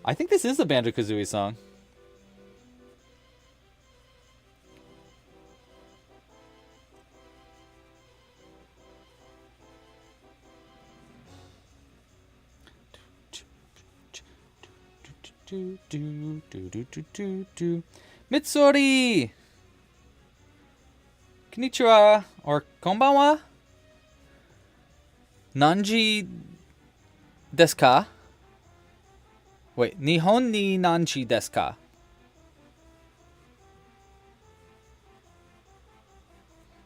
I think this is a Banjo-Kazooie song. Mitsuri! Konnichiwa! Or konbanwa? Nanji desu ka? Wait, Nihon ni nanji desu ka?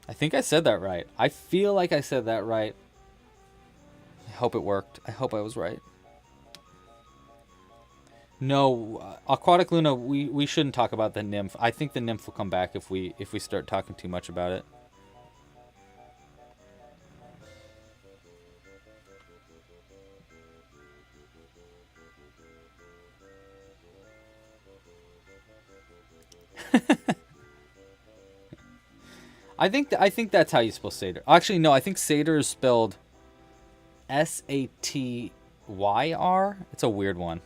I think I said that right. I feel like I said that right. I hope it worked. I hope I was right. No, Aquatic Luna, we shouldn't talk about the nymph. I think the nymph will come back if we start talking too much about it. I think that's how you spell Satyr. Actually, no, I think Satyr is spelled Satyr. It's a weird one.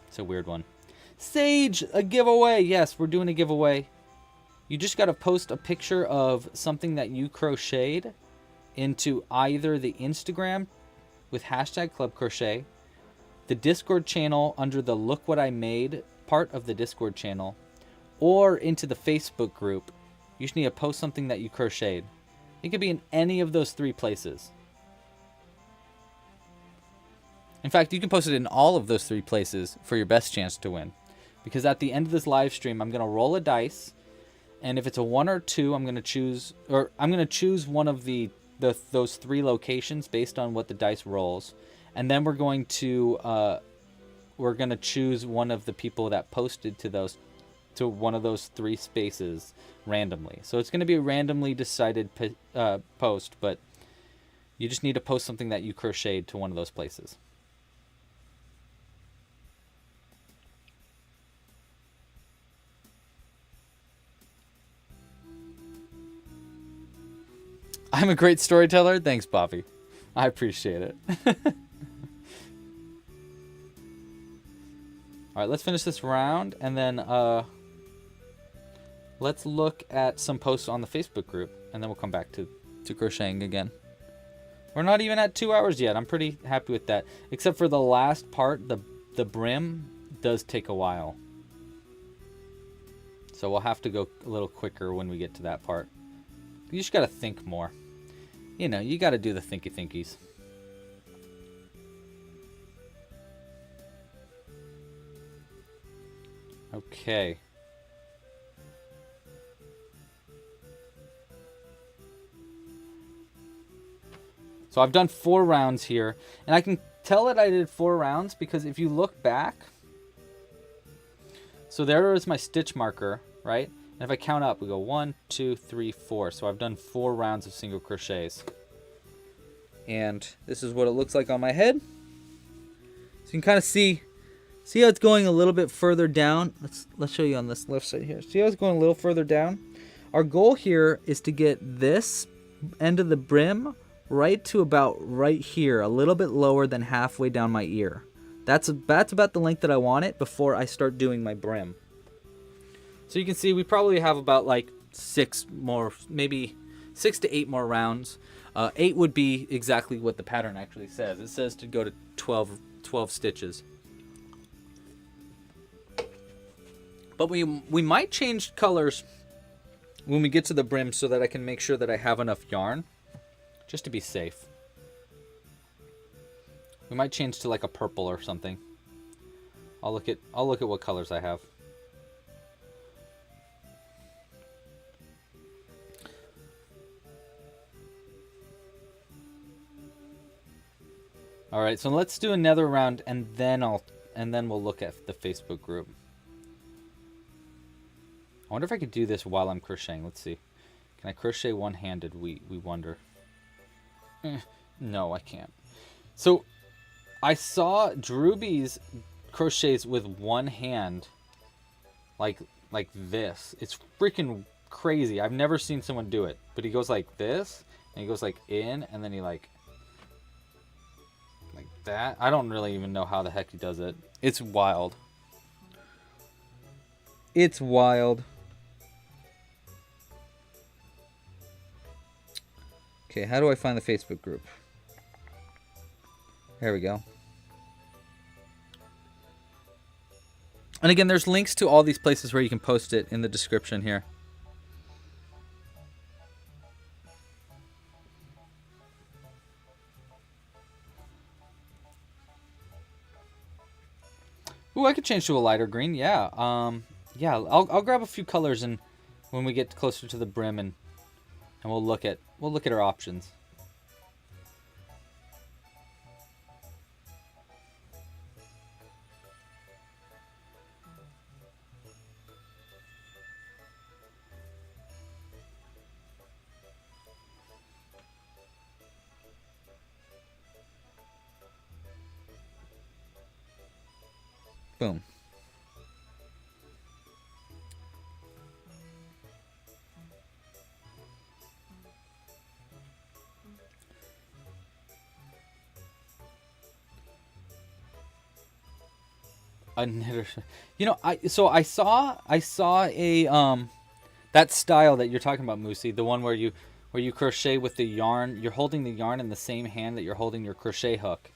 It's a weird one. Sage, a giveaway. Yes, we're doing a giveaway. You just got to post a picture of something that you crocheted into either the Instagram with hashtag clubcrochet, the Discord channel under the Look What I Made part of the Discord channel, or into the Facebook group. You just need to post something that you crocheted. It could be in any of those 3 places. In fact, you can post it in all of those 3 places for your best chance to win. Because at the end of this live stream, I'm going to roll a dice, and if it's a 1 or 2, I'm going to choose one of those 3 locations based on what the dice rolls, and then we're going to choose one of the people that posted to one of those 3 spaces randomly. So it's going to be a randomly decided post, but you just need to post something that you crocheted to one of those places. I'm a great storyteller. Thanks, Bobby. I appreciate it. All right, let's finish this round, and then let's look at some posts on the Facebook group, and then we'll come back to crocheting again. We're not even at 2 hours yet. I'm pretty happy with that, except for the last part. The brim does take a while, so we'll have to go a little quicker when we get to that part. You just got to think more. You know, you got to do the thinkies. Okay. So I've done 4 rounds here, and I can tell that I did 4 rounds because if you look back, so there is my stitch marker, right? And if I count up, we go 1, 2, 3, 4. So I've done 4 rounds of single crochets. And this is what it looks like on my head. So you can kind of see how it's going a little bit further down. Let's show you on this left side here. See how it's going a little further down? Our goal here is to get this end of the brim right to about right here, a little bit lower than halfway down my ear. That's about the length that I want it before I start doing my brim. So you can see we probably have about like 6 more, maybe 6 to 8 more rounds. 8 would be exactly what the pattern actually says. It says to go to 12 stitches. But we might change colors when we get to the brim so that I can make sure that I have enough yarn, just to be safe. We might change to like a purple or something. I'll look at what colors I have. All right, so let's do another round, and then we'll look at the Facebook group. I wonder if I could do this while I'm crocheting. Let's see. Can I crochet one-handed? We wonder. No, I can't. So I saw Drewby's crochets with one hand, like this. It's freaking crazy. I've never seen someone do it. But he goes like this, and he goes like in, and then he like that. I don't really even know how the heck he does it. It's wild. It's wild. Okay, how do I find the Facebook group? There we go. And again, there's links to all these places where you can post it in the description here. Ooh, I could change to a lighter green. Yeah. Yeah, I'll grab a few colors and when we get closer to the brim and we'll look at our options. Boom. A knitter. You know, I saw a that style that you're talking about, Moosey, the one where you crochet with the yarn. You're holding the yarn in the same hand that you're holding your crochet hook.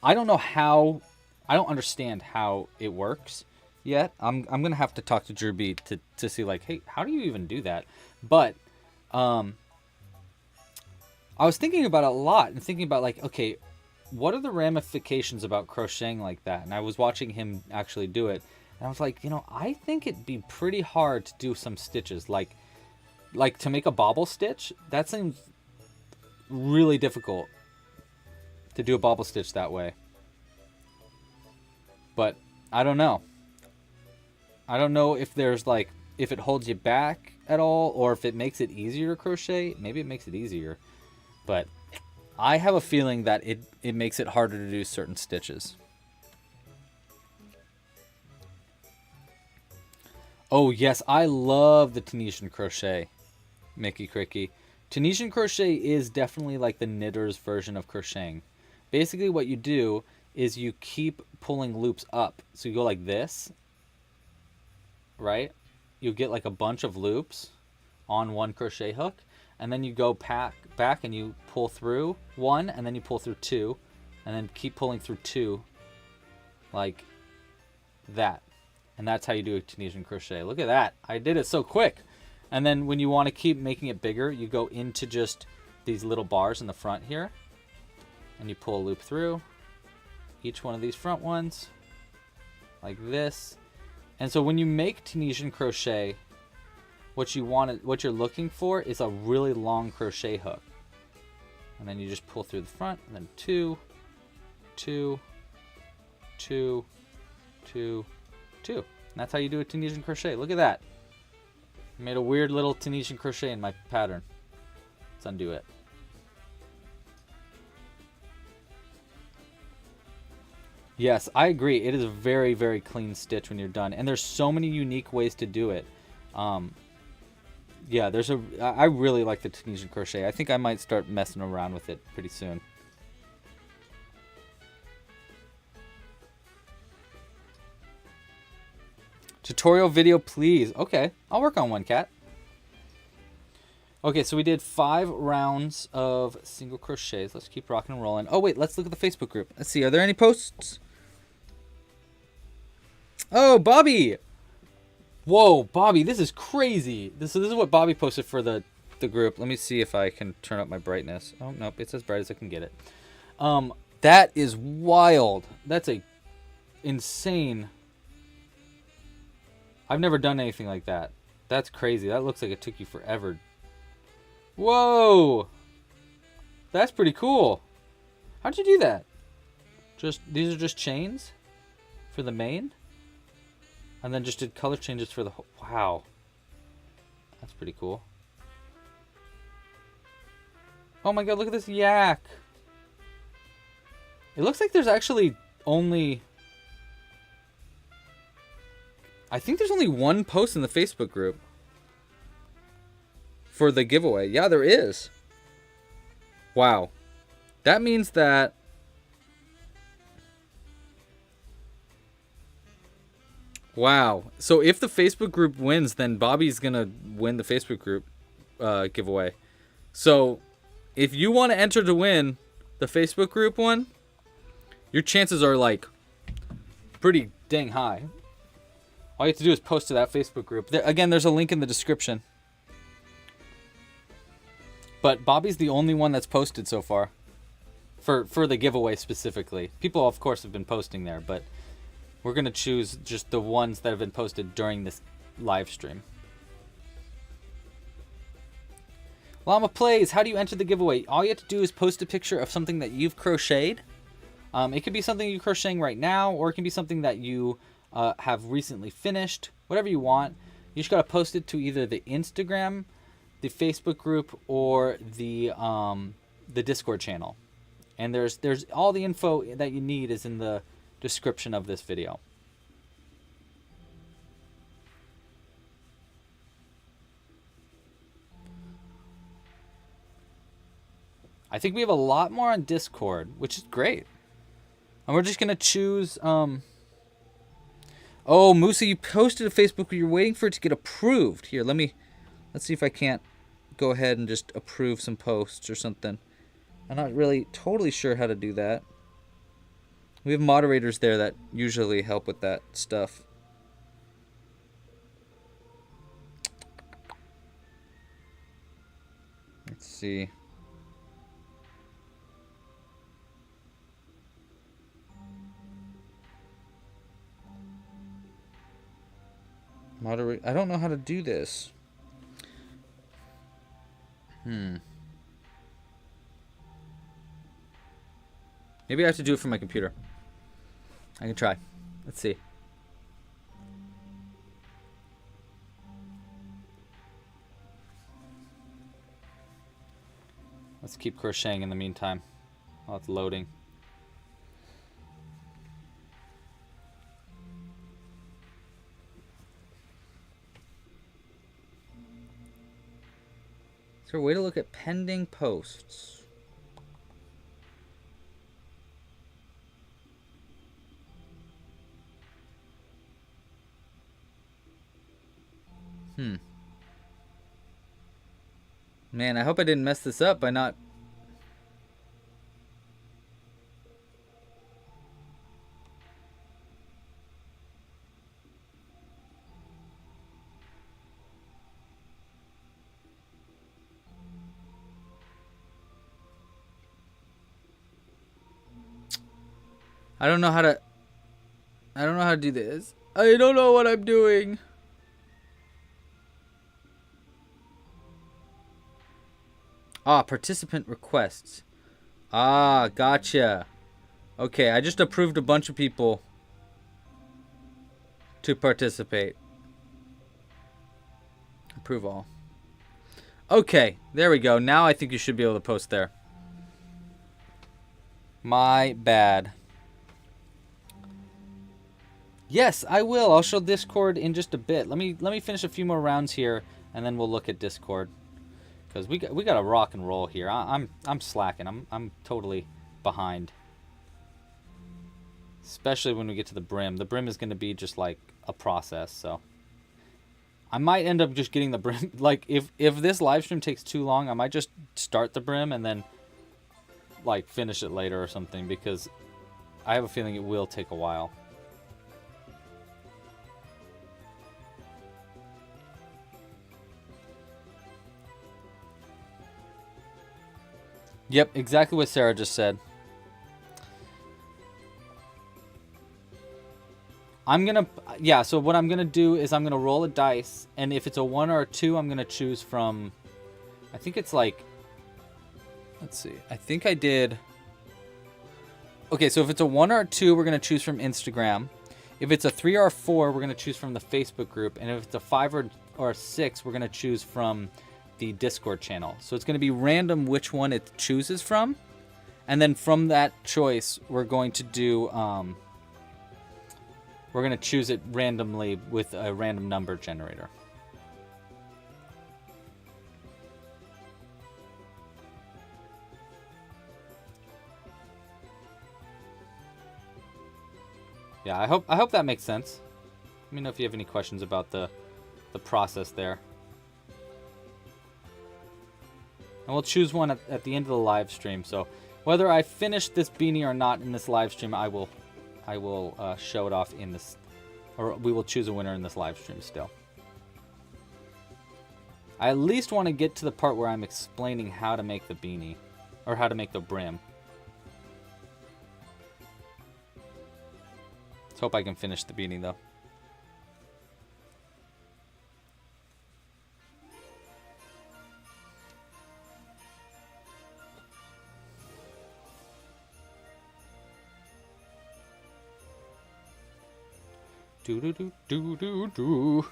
I don't know how. I don't understand how it works yet. I'm gonna have to talk to Drew B to see like, hey, how do you even do that? But I was thinking about it a lot and thinking about like, okay, what are the ramifications about crocheting like that? And I was watching him actually do it, and I was like, you know, I think it'd be pretty hard to do some stitches, like to make a bobble stitch. That seems really difficult to do a bobble stitch that way. But I don't know. I don't know if there's like, if it holds you back at all, or if it makes it easier to crochet. Maybe it makes it easier, but I have a feeling that it makes it harder to do certain stitches. Oh yes, I love the Tunisian crochet, Mickey Cricky. Tunisian crochet is definitely like the knitter's version of crocheting. Basically what you do is you keep pulling loops up. So you go like this, right? You get like a bunch of loops on one crochet hook, and then you go back and you pull through one, and then you pull through two, and then keep pulling through two, like that. And that's how you do a Tunisian crochet. Look at that. I did it so quick. And then when you want to keep making it bigger, you go into just these little bars in the front here, and you pull a loop through each one of these front ones like this. And so when you make Tunisian crochet, what you're looking for is a really long crochet hook. And then you just pull through the front, and then two, two, two, two, two. And that's how you do a Tunisian crochet. Look at that. I made a weird little Tunisian crochet in my pattern. Let's undo it. Yes, I agree. It is a very, very clean stitch when you're done. And there's so many unique ways to do it. Yeah, I really like the Tunisian crochet. I think I might start messing around with it pretty soon. Tutorial video, please. Okay, I'll work on one, Cat. Okay, so we did 5 rounds of single crochets. Let's keep rocking and rolling. Oh, wait, let's look at the Facebook group. Let's see, are there any posts? Oh, Bobby! Whoa, Bobby, this is crazy. This is what Bobby posted for the group. Let me see if I can turn up my brightness. Oh, nope, it's as bright as I can get it. That is wild. That's a insane. I've never done anything like that. That's crazy. That looks like it took you forever. Whoa! That's pretty cool. How'd you do that? These are just chains for the main? And then just did color changes for the whole... Wow. That's pretty cool. Oh my god, look at this yak. It looks like there's actually only... I think there's only one post in the Facebook group for the giveaway. Yeah, there is. Wow. That means that... Wow. So if the Facebook group wins, then Bobby's going to win the Facebook group giveaway. So if you want to enter to win the Facebook group one, your chances are like pretty dang high. All you have to do is post to that Facebook group. Again, there's a link in the description. But Bobby's the only one that's posted so far for the giveaway specifically. People, of course, have been posting there, but we're going to choose just the ones that have been posted during this live stream. Llama Plays, how do you enter the giveaway? All you have to do is post a picture of something that you've crocheted. It could be something you're crocheting right now, or it can be something that you have recently finished. Whatever you want. You just got to post it to either the Instagram, the Facebook group, or the Discord channel. And there's all the info that you need is in the description of this video. I think we have a lot more on Discord, which is great. And we're just going to choose Oh, Musa, you posted to Facebook, but you're waiting for it to get approved. Here, let's see if I can't go ahead and just approve some posts or something. I'm not really totally sure how to do that. We have moderators there that usually help with that stuff. Let's see. Moderate. I don't know how to do this. Maybe I have to do it from my computer. I can try. Let's see. Let's keep crocheting in the meantime while it's loading. Is there a way to look at pending posts? Man, I hope I didn't mess this up by not... I don't know how to do this. I don't know what I'm doing. Ah, participant requests. Ah, gotcha. Okay, I just approved a bunch of people to participate. Approve all. Okay, there we go. Now I think you should be able to post there. My bad. Yes, I will. I'll show Discord in just a bit. Let me finish a few more rounds here, and then we'll look at Discord. Because we got to rock and roll here. I'm slacking. I'm totally behind. Especially when we get to the Brim. The Brim is going to be just like a process. So I might end up just getting the Brim. Like if this live stream takes too long, I might just start the Brim and then like finish it later or something. Because I have a feeling it will take a while. Yep, exactly what Sarah just said. Yeah, so what I'm gonna do is I'm gonna roll a dice, and if it's a 1 or a 2, I'm gonna choose from, I think it's like, let's see, I think I did, okay, so if it's a 1 or a 2, we're gonna choose from Instagram. If it's a 3 or a 4, we're gonna choose from the Facebook group, and if it's a 5 or a 6, we're gonna choose from the Discord channel. So it's going to be random which one it chooses from, and then from that choice we're going to do we're going to choose it randomly with a random number generator. Yeah, I hope that makes sense. Let me know if you have any questions about the process there. And we'll choose one at the end of the live stream. So whether I finish this beanie or not in this live stream, I will show it off in this, or we will choose a winner in this live stream still. I at least want to get to the part where I'm explaining how to make the beanie, or how to make the brim. Let's hope I can finish the beanie though. Do do do do do do.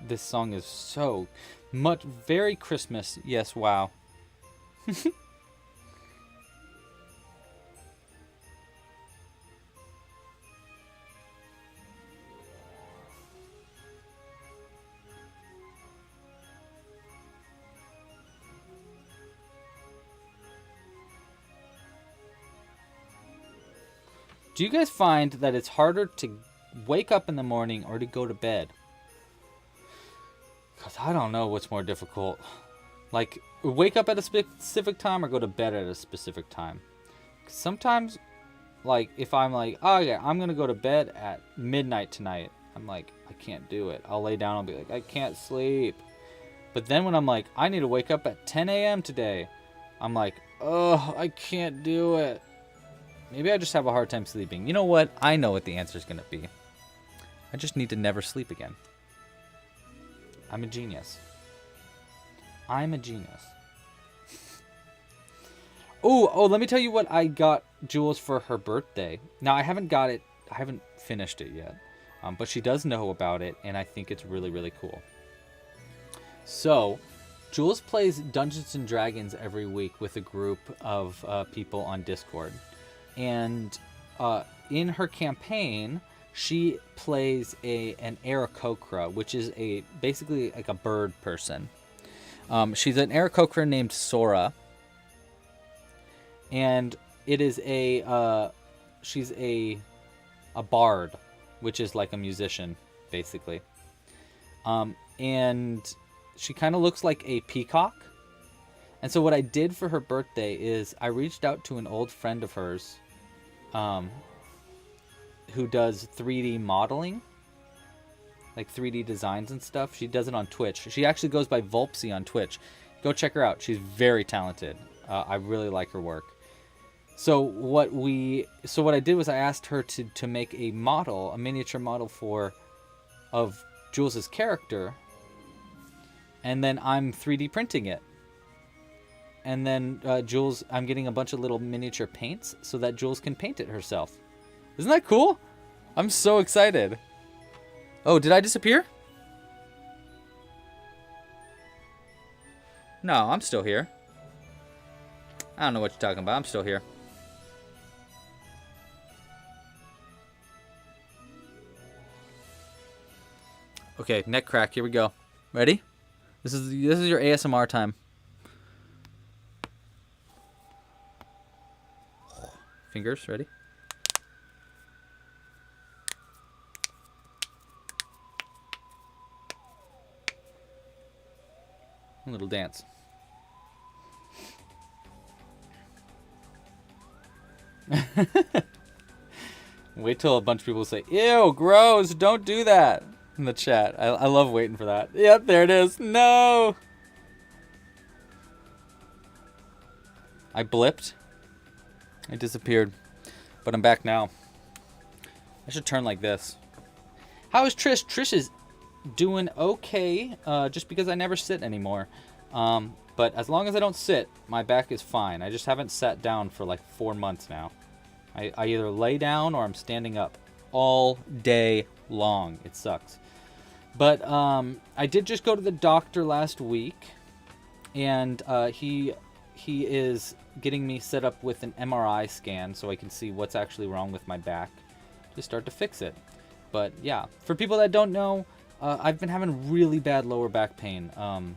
This song is so much very Christmas. Yes, wow. Do you guys find that it's harder to wake up in the morning or to go to bed. Because I don't know what's more difficult. Like, wake up at a specific time or go to bed at a specific time. Sometimes, like, if I'm like, oh yeah, I'm going to go to bed at midnight tonight. I'm like, I can't do it. I'll lay down and be like, I can't sleep. But then when I'm like, I need to wake up at 10 a.m. today. I'm like, oh, I can't do it. Maybe I just have a hard time sleeping. You know what? I know what the answer is going to be. I just need to never sleep again. I'm a genius. I'm a genius. Oh, let me tell you what I got Jules for her birthday. Now, I haven't got it. I haven't finished it yet. But she does know about it, and I think it's really, really cool. So, Jules plays Dungeons & Dragons every week with a group of people on Discord. And in her campaign, she plays an Aarakocra, which is basically like a bird person. She's an Aarakocra named Sora. And it is she's a bard, which is like a musician, basically. And she kind of looks like a peacock. And so what I did for her birthday is I reached out to an old friend of hers who does 3D modeling, like 3D designs and stuff. She does it on Twitch. She actually goes by Volpsy on Twitch. Go check her out. She's very talented. I really like her work. So what I did was I asked her to make a miniature model of Jules's character, and then I'm 3D printing it. And then Jules, I'm getting a bunch of little miniature paints so that Jules can paint it herself. Isn't that cool? I'm so excited. Oh, did I disappear? No, I'm still here. I don't know what you're talking about. I'm still here. Okay, neck crack. Here we go. Ready? This is your ASMR time. Fingers, ready? A little dance. Wait till a bunch of people say, ew, gross, don't do that in the chat. I love waiting for that. Yep, there it is. No! I blipped. I disappeared. But I'm back now. I should turn like this. How is Trish? Trish is doing okay, just because I never sit anymore. But as long as I don't sit, my back is fine. I just haven't sat down for like 4 months now. I either lay down or I'm standing up all day long. It sucks. But I did just go to the doctor last week, and he is getting me set up with an MRI scan so I can see what's actually wrong with my back to start to fix it. But yeah, for people that don't know, I've been having really bad lower back pain, to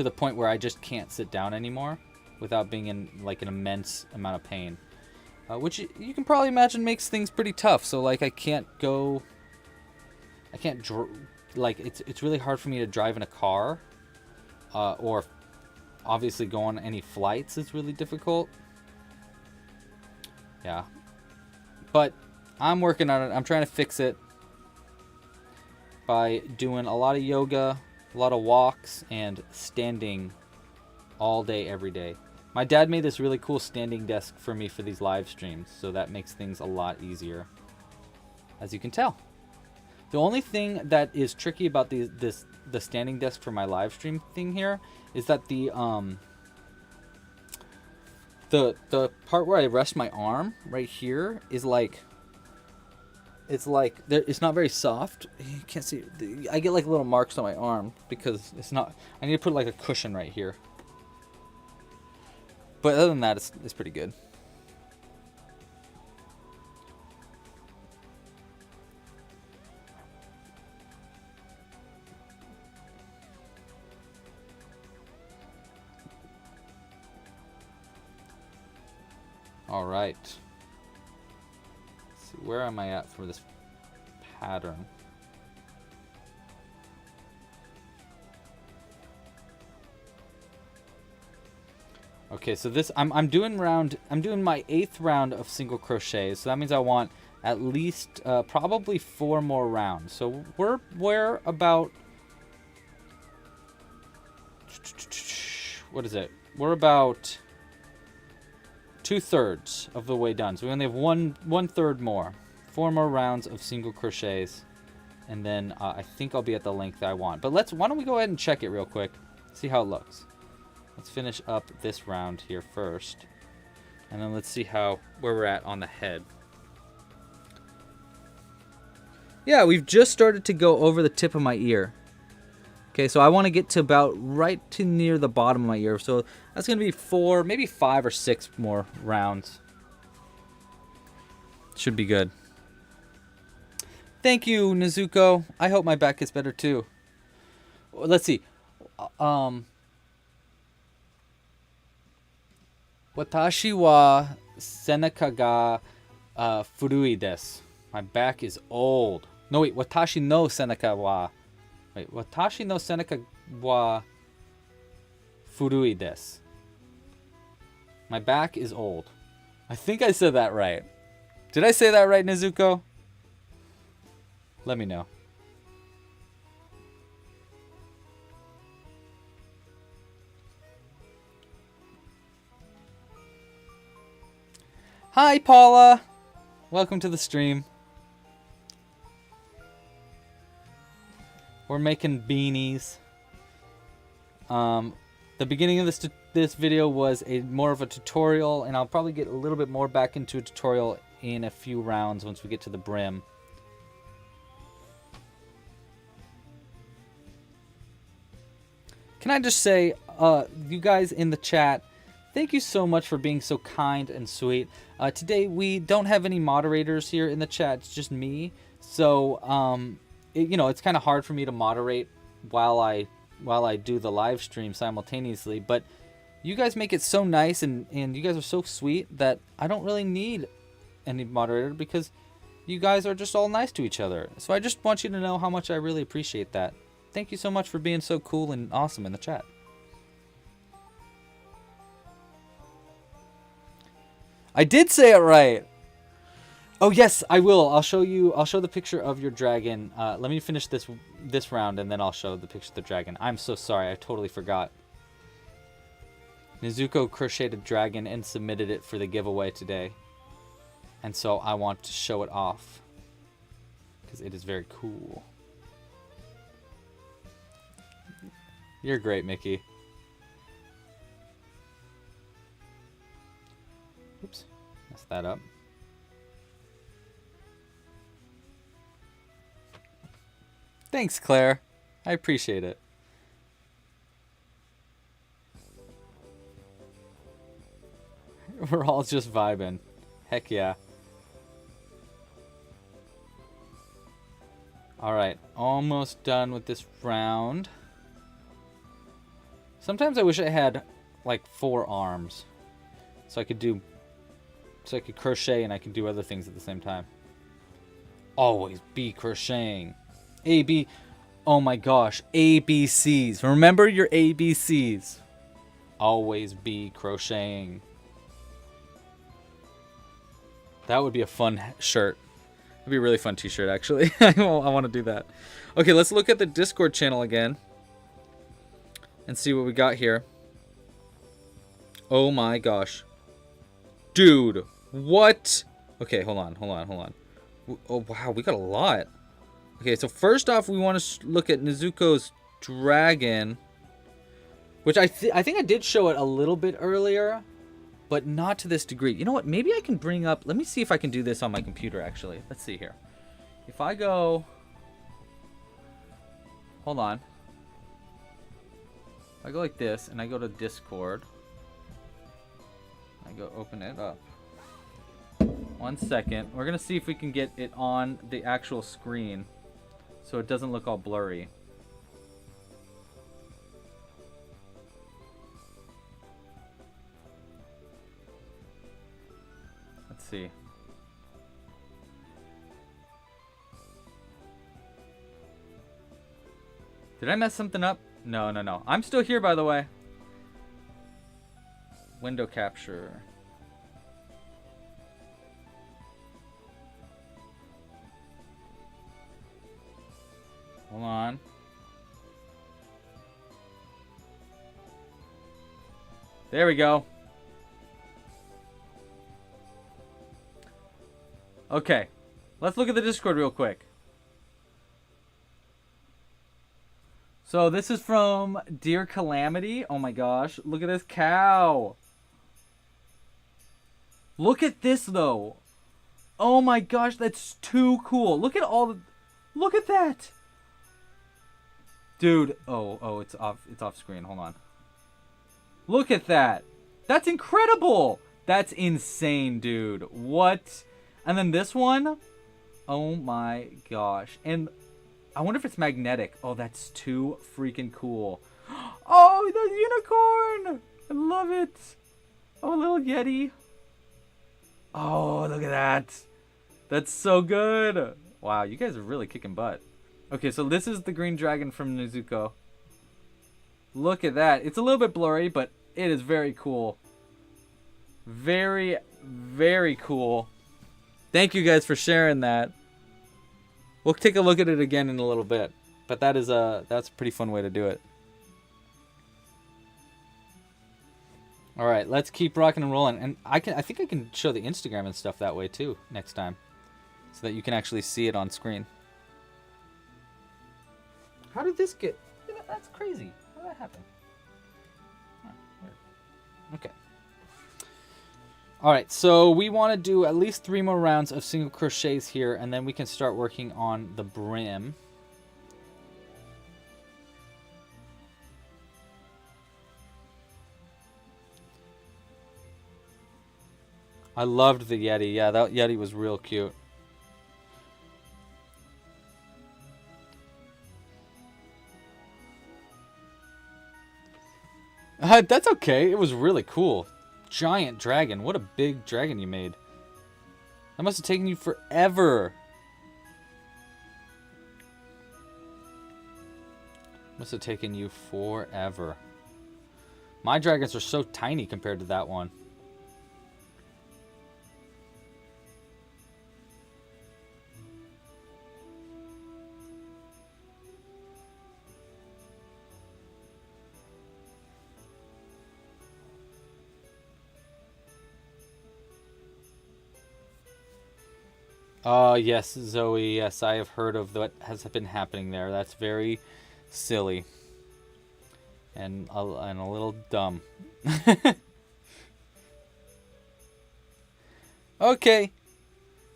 the point where I just can't sit down anymore without being in like an immense amount of pain, which you can probably imagine makes things pretty tough. So like it's really hard for me to drive in a car, or obviously go on any flights is really difficult. Yeah, but I'm working on it. I'm trying to fix it by doing a lot of yoga, a lot of walks, and standing all day, every day. My dad made this really cool standing desk for me for these live streams, so that makes things a lot easier, as you can tell. The only thing that is tricky about the standing desk for my live stream thing here is that the part where I rest my arm right here is like, it's not very soft. You can't see. I get like little marks on my arm because it's not. I need to put like a cushion right here. But other than that, it's pretty good. All right. Let's see, where am I at for this pattern. Okay, so this I'm doing my 8th round of single crochets, so that means I want at least probably 4 more rounds. So we're about, what is it? We're about 2/3 of the way done. So we only have one third more. 4 more rounds of single crochets, and then I think I'll be at the length I want. But why don't we go ahead and check it real quick, see how it looks. Let's finish up this round here first, and then let's see where we're at on the head. Yeah, we've just started to go over the tip of my ear. Okay, so I want to get to about right to near the bottom of my ear. So that's going to be 4, maybe 5 or 6 more rounds. Should be good. Thank you, Nezuko. I hope my back gets better too. Let's see. Watashi wa senaka ga furui desu. My back is old. No, wait. Watashi no senaka wa furui desu. My back is old. I think I said that right. Did I say that right, Nezuko? Let me know. Hi, Paula. Welcome to the stream. We're making beanies. The beginning of this video was more of a tutorial, and I'll probably get a little bit more back into a tutorial in a few rounds once we get to the brim. Can I just say, you guys in the chat, thank you so much for being so kind and sweet. Today we don't have any moderators here in the chat. It's just me. So, it's kind of hard for me to moderate while I do the live stream simultaneously. But you guys make it so nice, and you guys are so sweet that I don't really need any moderator because you guys are just all nice to each other. So I just want you to know how much I really appreciate that. Thank you so much for being so cool and awesome in the chat. I did say it right. Oh yes, I will. I'll show the picture of your dragon. Let me finish this round, and then I'll show the picture of the dragon. I'm so sorry. I totally forgot. Nezuko crocheted a dragon and submitted it for the giveaway today. And so I want to show it off because it is very cool. You're great, Mickey. Oops, messed that up. Thanks, Claire. I appreciate it. We're all just vibing. Heck yeah. Alright, almost done with this round. Sometimes I wish I had like 4 arms. So I could crochet and I could do other things at the same time. Always be crocheting. Oh my gosh, ABCs. Remember your ABCs. Always be crocheting. That would be a fun shirt. It'd be a really fun t-shirt, actually. I want to do that. Okay, let's look at the Discord channel again and see what we got here. Oh my gosh. Dude, what? Okay, hold on. Oh, wow, we got a lot. Okay, so first off, we want to look at Nezuko's dragon, which I think I did show it a little bit earlier, but not to this degree. You know what? Maybe I can bring up... Let me see if I can do this on my computer, actually. Let's see here. If I go... Hold on. If I go like this, and I go to Discord. I go open it up. 1 second. We're going to see if we can get it on the actual screen so it doesn't look all blurry. Let's see. Did I mess something up? No, no, no. I'm still here, by the way. Window capture. Hold on. There we go. Okay. Let's look at the Discord real quick. So this is from Dear Calamity. Oh my gosh. Look at this cow. Look at this though. Oh my gosh, that's too cool. Look at all the... Look at that. Dude. Oh, it's off screen. Hold on. Look at that. That's incredible. That's insane, dude. What? And then this one. Oh my gosh. And I wonder if it's magnetic. Oh, that's too freaking cool. Oh, the unicorn. I love it. Oh, little Yeti. Oh, look at that. That's so good. Wow, you guys are really kicking butt. Okay, so this is the green dragon from Nezuko. Look at that. It's a little bit blurry, but it is very cool. Very, very cool. Thank you guys for sharing that. We'll take a look at it again in a little bit. But that's a pretty fun way to do it. All right, let's keep rocking and rolling. And I think I can show the Instagram and stuff that way too next time, so that you can actually see it on screen. How did this get? That's crazy. How did that happen? Oh, weird. Okay. All right, so we want to do at least 3 more rounds of single crochets here, and then we can start working on the brim. I loved the Yeti. Yeah, that Yeti was real cute. That's okay. It was really cool. Giant dragon. What a big dragon you made. That must have taken you forever. Must have taken you forever. My dragons are so tiny compared to that one. Oh, yes, Zoe. Yes, I have heard of what has been happening there. That's very silly. And a little dumb. Okay.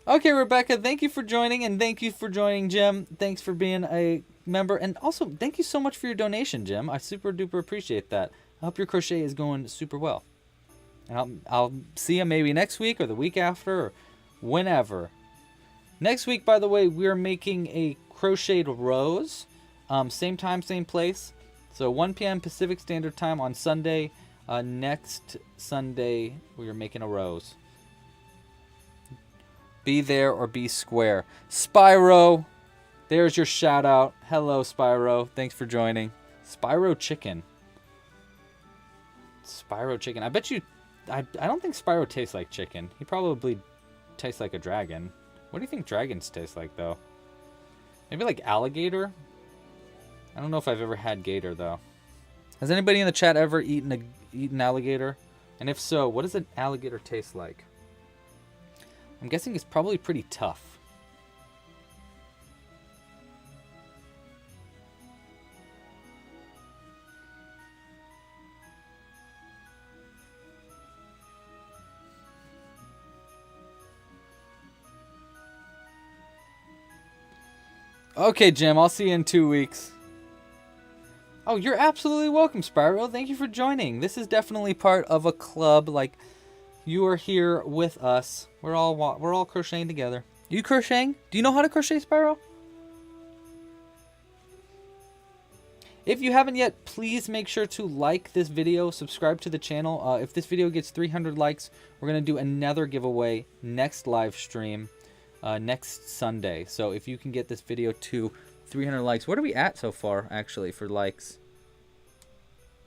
Okay, Rebecca, thank you for joining, and thank you for joining, Jim. Thanks for being a member. And also, thank you so much for your donation, Jim. I super duper appreciate that. I hope your crochet is going super well. And I'll see you maybe next week or the week after or whenever. Next week, by the way, we're making a crocheted rose. Same time, same place. So 1 p.m. Pacific Standard Time on Sunday. Next Sunday, we are making a rose. Be there or be square. Spyro, there's your shout out. Hello, Spyro. Thanks for joining. Spyro Chicken. Spyro Chicken. I bet you... I don't think Spyro tastes like chicken. He probably tastes like a dragon. What do you think dragons taste like, though? Maybe like alligator? I don't know if I've ever had gator, though. Has anybody in the chat ever eaten alligator? And if so, what does an alligator taste like? I'm guessing it's probably pretty tough. Okay, Jim, I'll see you in 2 weeks. Oh, you're absolutely welcome, Spyro. Thank you for joining. This is definitely part of a club. Like, you are here with us. We're all crocheting together. You crocheting? Do you know how to crochet, Spyro? If you haven't yet, please make sure to like this video, subscribe to the channel. If this video gets 300 likes, we're going to do another giveaway next live stream. Next Sunday. So if you can get this video to 300 likes. What are we at so far, actually, for likes?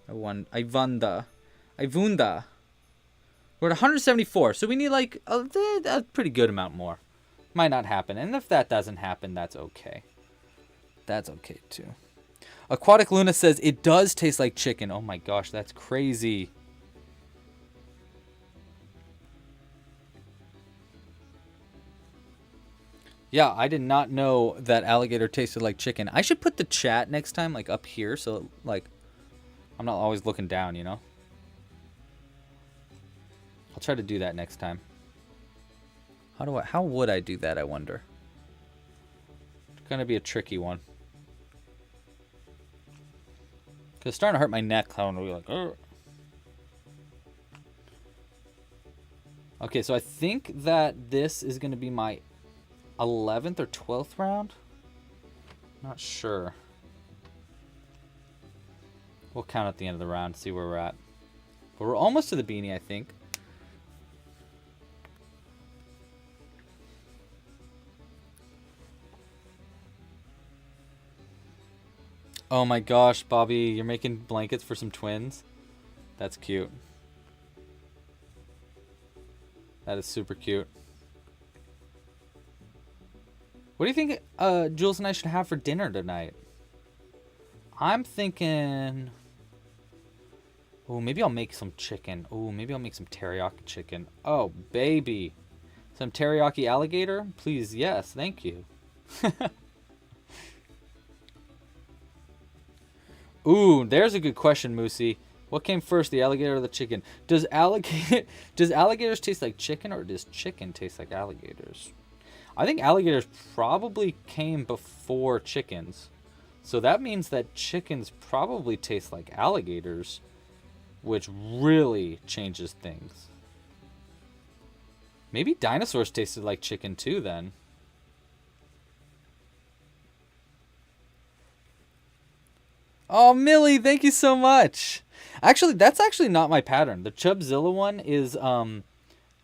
Ivunda. We're at 174, so we need like a pretty good amount more. Might not happen, and if that doesn't happen, that's okay. That's okay too. Aquatic Luna says it does taste like chicken. Oh my gosh, that's crazy. Yeah, I did not know that alligator tasted like chicken. I should put the chat next time like up here, so like I'm not always looking down, you know? I'll try to do that next time. How would I do that, I wonder? It's gonna be a tricky one. Cause it's starting to hurt my neck. I don't know, be like, ugh. Okay, so I think that this is gonna be my 11th or 12th round. Not sure. We'll count at the end of the round, see where we're at. But we're almost to the beanie, I think. Oh my gosh, Bobby, you're making blankets for some twins? That's cute. That is super cute. What do you think Jules and I should have for dinner tonight? I'm thinking... Oh, maybe I'll make some chicken. Oh, maybe I'll make some teriyaki chicken. Oh, baby. Some teriyaki alligator? Please, yes, thank you. Ooh, there's a good question, Moosey. What came first, the alligator or the chicken? Does alligators taste like chicken, or does chicken taste like alligators? I think alligators probably came before chickens. So that means that chickens probably taste like alligators, which really changes things. Maybe dinosaurs tasted like chicken too then. Oh, Millie, thank you so much. Actually, that's actually not my pattern. The Chubzilla one is I'm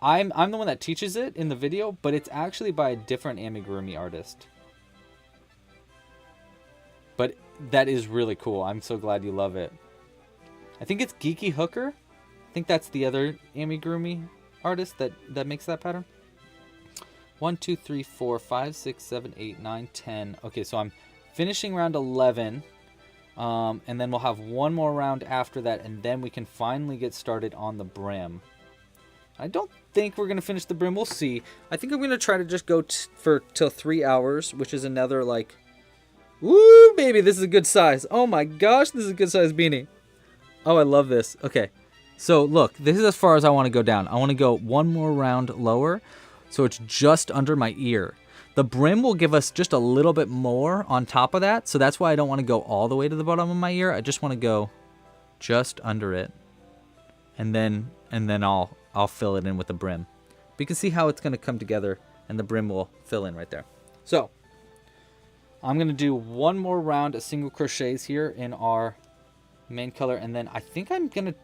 the one that teaches it in the video, but it's actually by a different amigurumi artist. But that is really cool. I'm so glad you love it. I think it's Geeky Hooker. I think that's the other amigurumi artist that makes that pattern. 1, 2, 3, 4, 5, 6, 7, 8, 9, 10. Okay, so I'm finishing round 11. And then we'll have one more round after that, and then we can finally get started on the brim. I don't think we're going to finish the brim. We'll see. I think I'm going to try to just go till 3 hours, which is another, like... Woo, baby, this is a good size. Oh my gosh, this is a good size beanie. Oh, I love this. Okay, so look, this is as far as I want to go down. I want to go one more round lower, so it's just under my ear. The brim will give us just a little bit more on top of that, so that's why I don't want to go all the way to the bottom of my ear. I just want to go just under it, and then I'll fill it in with the brim. But you can see how it's going to come together, and the brim will fill in right there. So I'm going to do one more round of single crochets here in our main color, and then I think I'm going to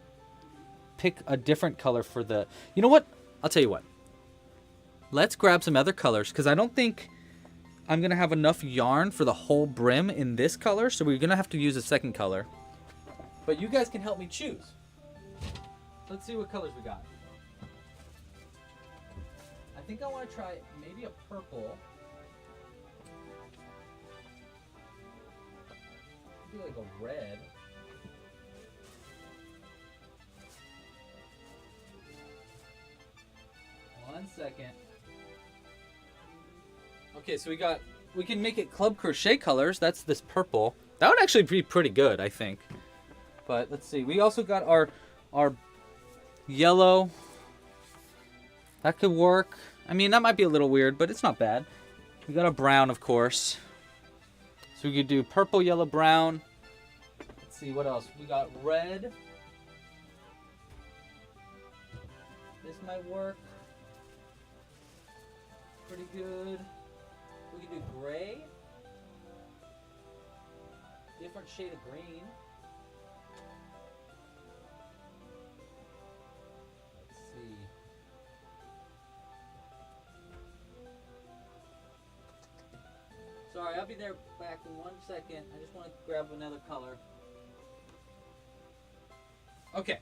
pick a different color for the... You know what? I'll tell you what. Let's grab some other colors, because I don't think I'm going to have enough yarn for the whole brim in this color, so we're going to have to use a second color. But you guys can help me choose. Let's see what colors we got. I think I want to try maybe a purple. Maybe like a red. One second. Okay, so we can make it club crochet colors. That's this purple. That would actually be pretty good, I think. But let's see. We also got our yellow. That could work. I mean, that might be a little weird, but it's not bad. We got a brown, of course. So we could do purple, yellow, brown. Let's see, what else? We got red. This might work. Pretty good. We could do gray. Different shade of green. Let's see. Sorry, I'll be there back in 1 second. I just want to grab another color. Okay.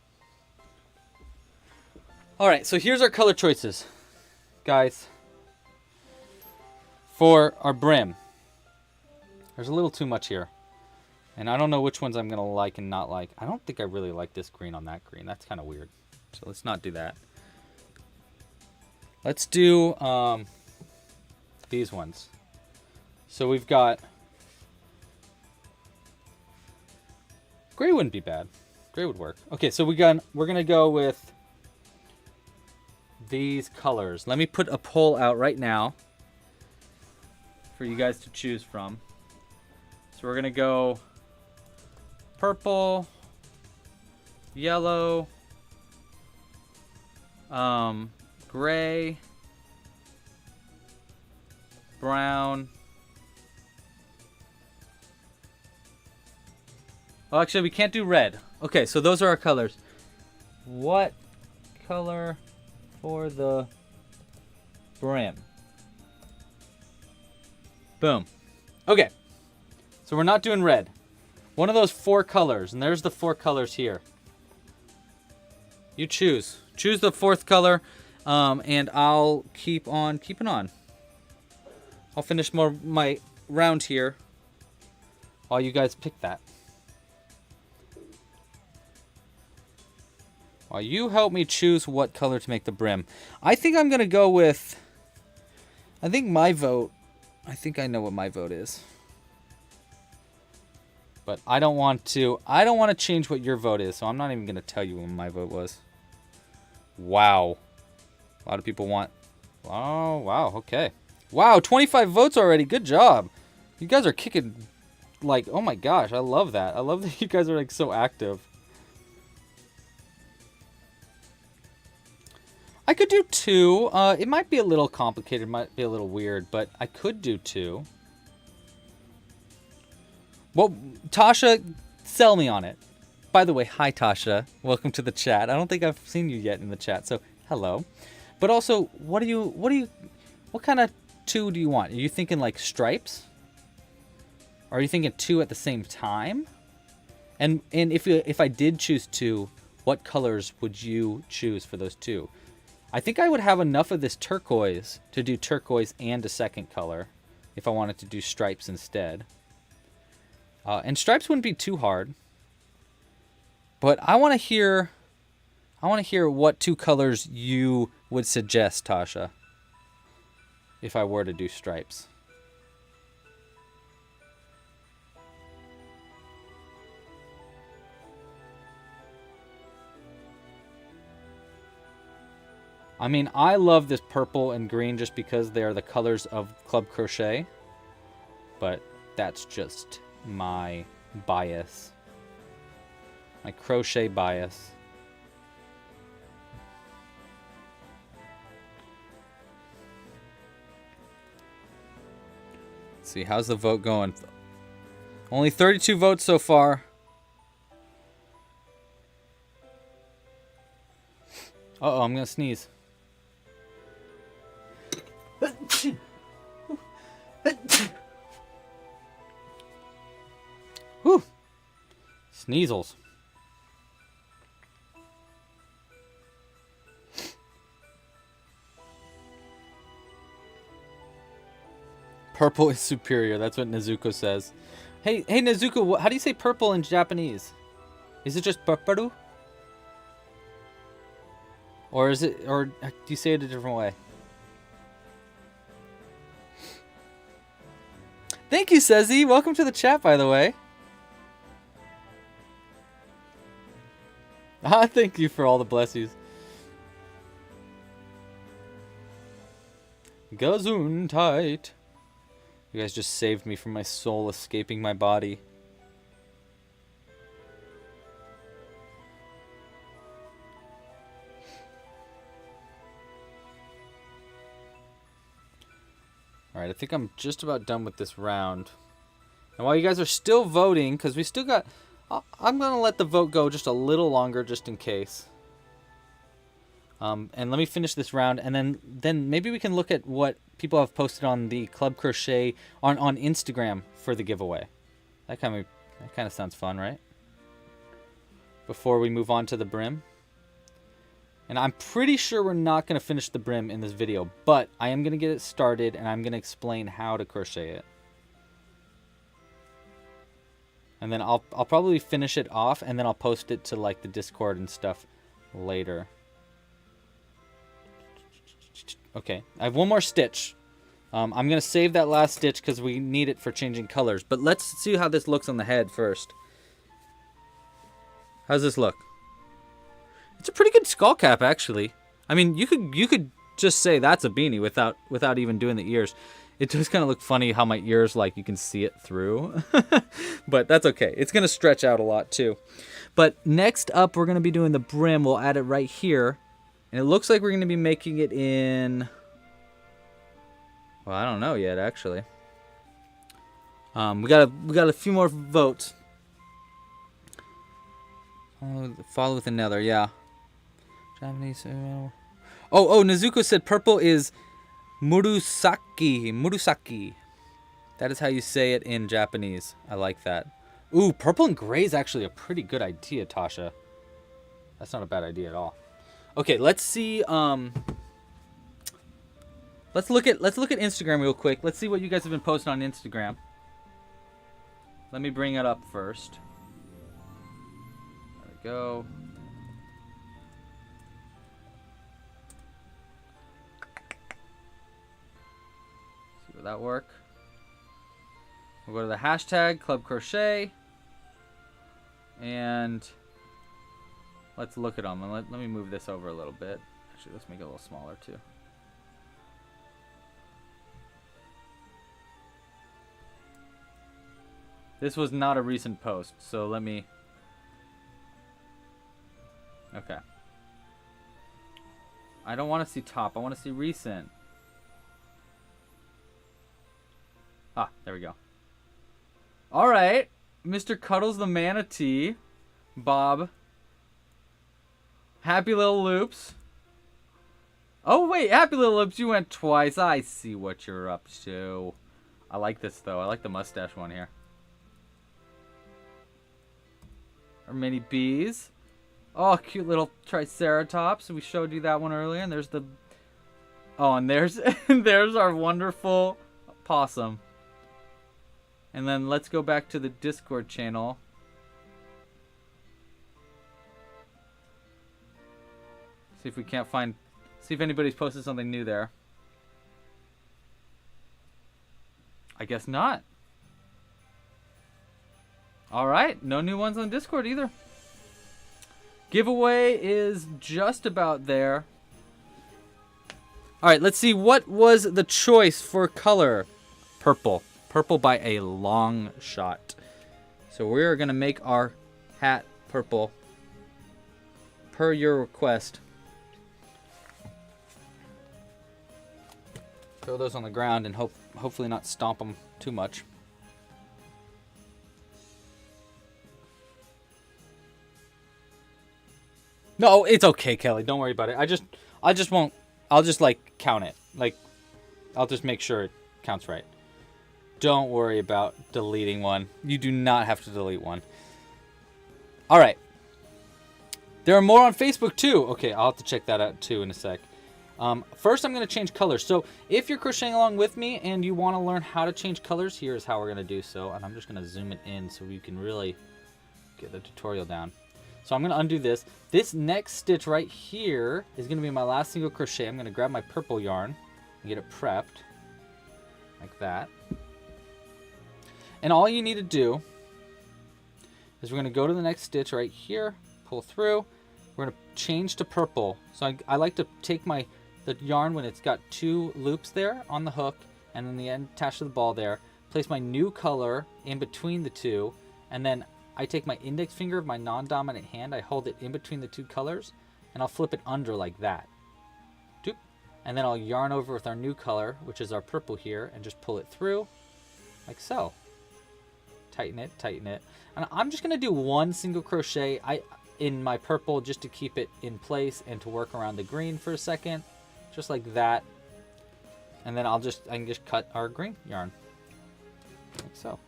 Alright, so here's our color choices, guys, for our brim. There's a little too much here. And I don't know which ones I'm going to like and not like. I don't think I really like this green on that green. That's kind of weird. So let's not do that. Let's do these ones. So we've got... Gray wouldn't be bad. Gray would work. Okay, so we're going to go with these colors. Let me put a poll out right now for you guys to choose from. So we're going to go purple, yellow, gray, brown. Oh, actually, we can't do red. Okay, so those are our colors. What color for the brim? Boom. Okay, so we're not doing red. One of those 4 colors, and there's the 4 colors here. You choose. Choose the 4th color, and I'll keep on keeping on. I'll finish my round here while you guys pick that. While you help me choose what color to make the brim. I think I'm going to go with... I think I know what my vote is. But I don't want to change what your vote is, so I'm not even going to tell you what my vote was. Wow. A lot of people want... Oh, wow, okay. Wow, 25 votes already. Good job. You guys are kicking... Like, oh my gosh, I love that. I love that you guys are like so active. I could do 2. It might be a little complicated, might be a little weird, but I could do 2. Well, Tasha, sell me on it. By the way, hi Tasha. Welcome to the chat. I don't think I've seen you yet in the chat, so hello. But also, what kind of 2 do you want? Are you thinking like stripes? Are you thinking 2 at the same time? And if I did choose 2, what colors would you choose for those 2? I think I would have enough of this turquoise to do turquoise and a second color if I wanted to do stripes instead. And stripes wouldn't be too hard. But I want to hear what 2 colors you would suggest, Tasha, if I were to do stripes. I mean, I love this purple and green just because they are the colors of Club Crochet. But that's just my bias. My crochet bias. Let's see, how's the vote going? Only 32 votes so far. Uh-oh, I'm gonna sneeze. Whew. Sneezels. Purple is superior. That's what Nezuko says. Hey Nezuko, how do you say purple in Japanese? Is it just purple? Or do you say it a different way? Thank you, Sezzy. Welcome to the chat, by the way. Thank you for all the bless-yous. Gesundheit. You guys just saved me from my soul escaping my body. Alright, I think I'm just about done with this round. And while you guys are still voting, because we still got... I'm going to let the vote go just a little longer just in case. And let me finish this round, and then maybe we can look at what people have posted on the Club Crochet on Instagram for the giveaway. That kind of sounds fun, right? Before we move on to the brim. And I'm pretty sure we're not going to finish the brim in this video, but I am going to get it started, and I'm going to explain how to crochet it. And then I'll probably finish it off, and then I'll post it to like the Discord and stuff later. Okay, I have one more stitch. I'm going to save that last stitch because we need it for changing colors. But let's see how this looks on the head first. How's this look? It's a pretty good skull cap, actually. I mean, you could just say that's a beanie without even doing the ears. It does kind of look funny how my ears, like, you can see it through. But that's okay. It's going to stretch out a lot, too. But next up, we're going to be doing the brim. We'll add it right here. And it looks like we're going to be making it in... Well, I don't know yet, actually. We got a few more votes. Follow with another, yeah. Japanese. Oh, Nezuko said purple is Murusaki. That is how you say it in Japanese. I like that. Ooh, purple and gray is actually a pretty good idea, Tasha. That's not a bad idea at all. Okay, let's see. Let's look at Instagram real quick. Let's see what you guys have been posting on Instagram. Let me bring it up first. There we go. See, will that work? We'll go to the hashtag Club Crochet, and let's look at them. And let me move this over a little bit. Actually, let's make it a little smaller too. This was not a recent post, so let me... Okay. I don't want to see top. I want to see recent. Ah, there we go. All right. Mr. Cuddles the Manatee. Bob. Happy Little Loops. Oh, wait. Happy Little Loops, you went twice. I see what you're up to. I like this, though. I like the mustache one here. Our mini bees. Oh, cute little triceratops. We showed you that one earlier. And there's the... Oh, and there's there's our wonderful possum. And then let's go back to the Discord channel. See if we can't find... See if anybody's posted something new there. I guess not. Alright, no new ones on Discord either. Giveaway is just about there. Alright, let's see. What was the choice for color? Purple. Purple by a long shot. So we're going to make our hat purple per your request. Throw those on the ground and hopefully not stomp them too much. No, it's okay, Kelly. Don't worry about it. I just won't. I'll just like count it. Like, I'll just make sure it counts right. Don't worry about deleting one. You do not have to delete one. All right. There are more on Facebook too. Okay, I'll have to check that out too in a sec. First, I'm going to change colors. So if you're crocheting along with me and you want to learn how to change colors, here's how we're going to do so. And I'm just going to zoom it in so you can really get the tutorial down. So I'm going to undo this. This next stitch right here is going to be my last single crochet. I'm going to grab my purple yarn and get it prepped like that. And all you need to do is we're going to go to the next stitch right here, pull through. We're going to change to purple. So I like to take the yarn when it's got two loops there on the hook and then the end attached to the ball there, place my new color in between the two, and then I take my index finger of my non-dominant hand, I hold it in between the two colors, and I'll flip it under like that. Doop. And then I'll yarn over with our new color, which is our purple here, and just pull it through, like so. Tighten it, tighten it. And I'm just going to do one single crochet. in my purple just to keep it in place and to work around the green for a second, just like that. And then I can just cut our green yarn, like so.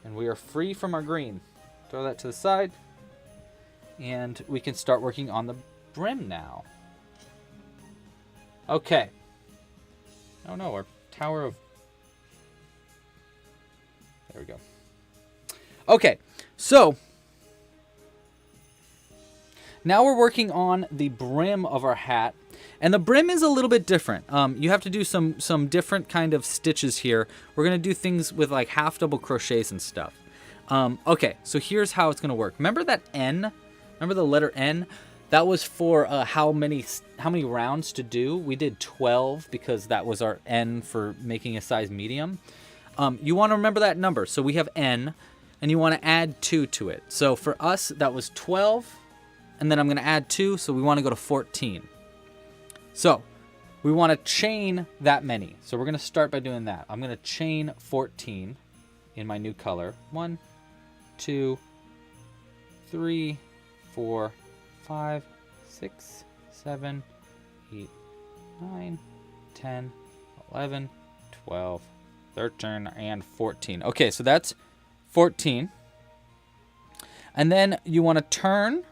And we are free from our green. Throw that to the side. And we can start working on the brim now. Okay. Oh no, our tower of... There we go. Okay, so now we're working on the brim of our hat. And the brim is a little bit different. You have to do some different kind of stitches here. We're going to do things with like half double crochets and stuff. Okay, so here's how it's going to work. Remember that N? Remember the letter N? That was for how many rounds to do. We did 12 because that was our N for making a size medium. You want to remember that number. So we have N, and you want to add 2 to it. So for us, that was 12, and then I'm going to add 2, so we want to go to 14. So we want to chain that many. So we're going to start by doing that. I'm going to chain 14 in my new color. 1, 2, 3, 4, 5, 6, 7, 8, 9, 10, 11, 12, 13, and 14. Okay, so that's 14. And then you want to turn.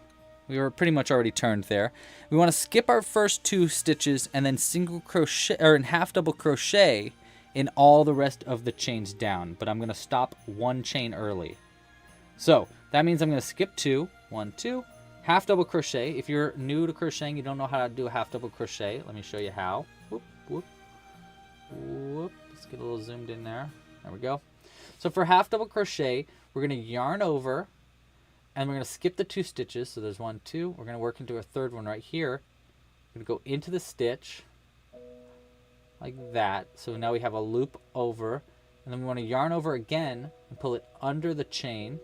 We were pretty much already turned there. We want to skip our first 2 stitches and then single crochet or in half double crochet in all the rest of the chains down. But I'm going to stop 1 chain early. So that means I'm going to skip 2, 1, 2, half double crochet. If you're new to crocheting, you don't know how to do a half double crochet. Let me show you how. Whoop, whoop, whoop. Let's get a little zoomed in there. There we go. So for half double crochet, we're going to yarn over. And we're going to skip the 2 stitches. So there's 1, 2. We're going to work into a third one right here. We're going to go into the stitch like that. So now we have a loop over. And then we want to yarn over again and pull it under the chain.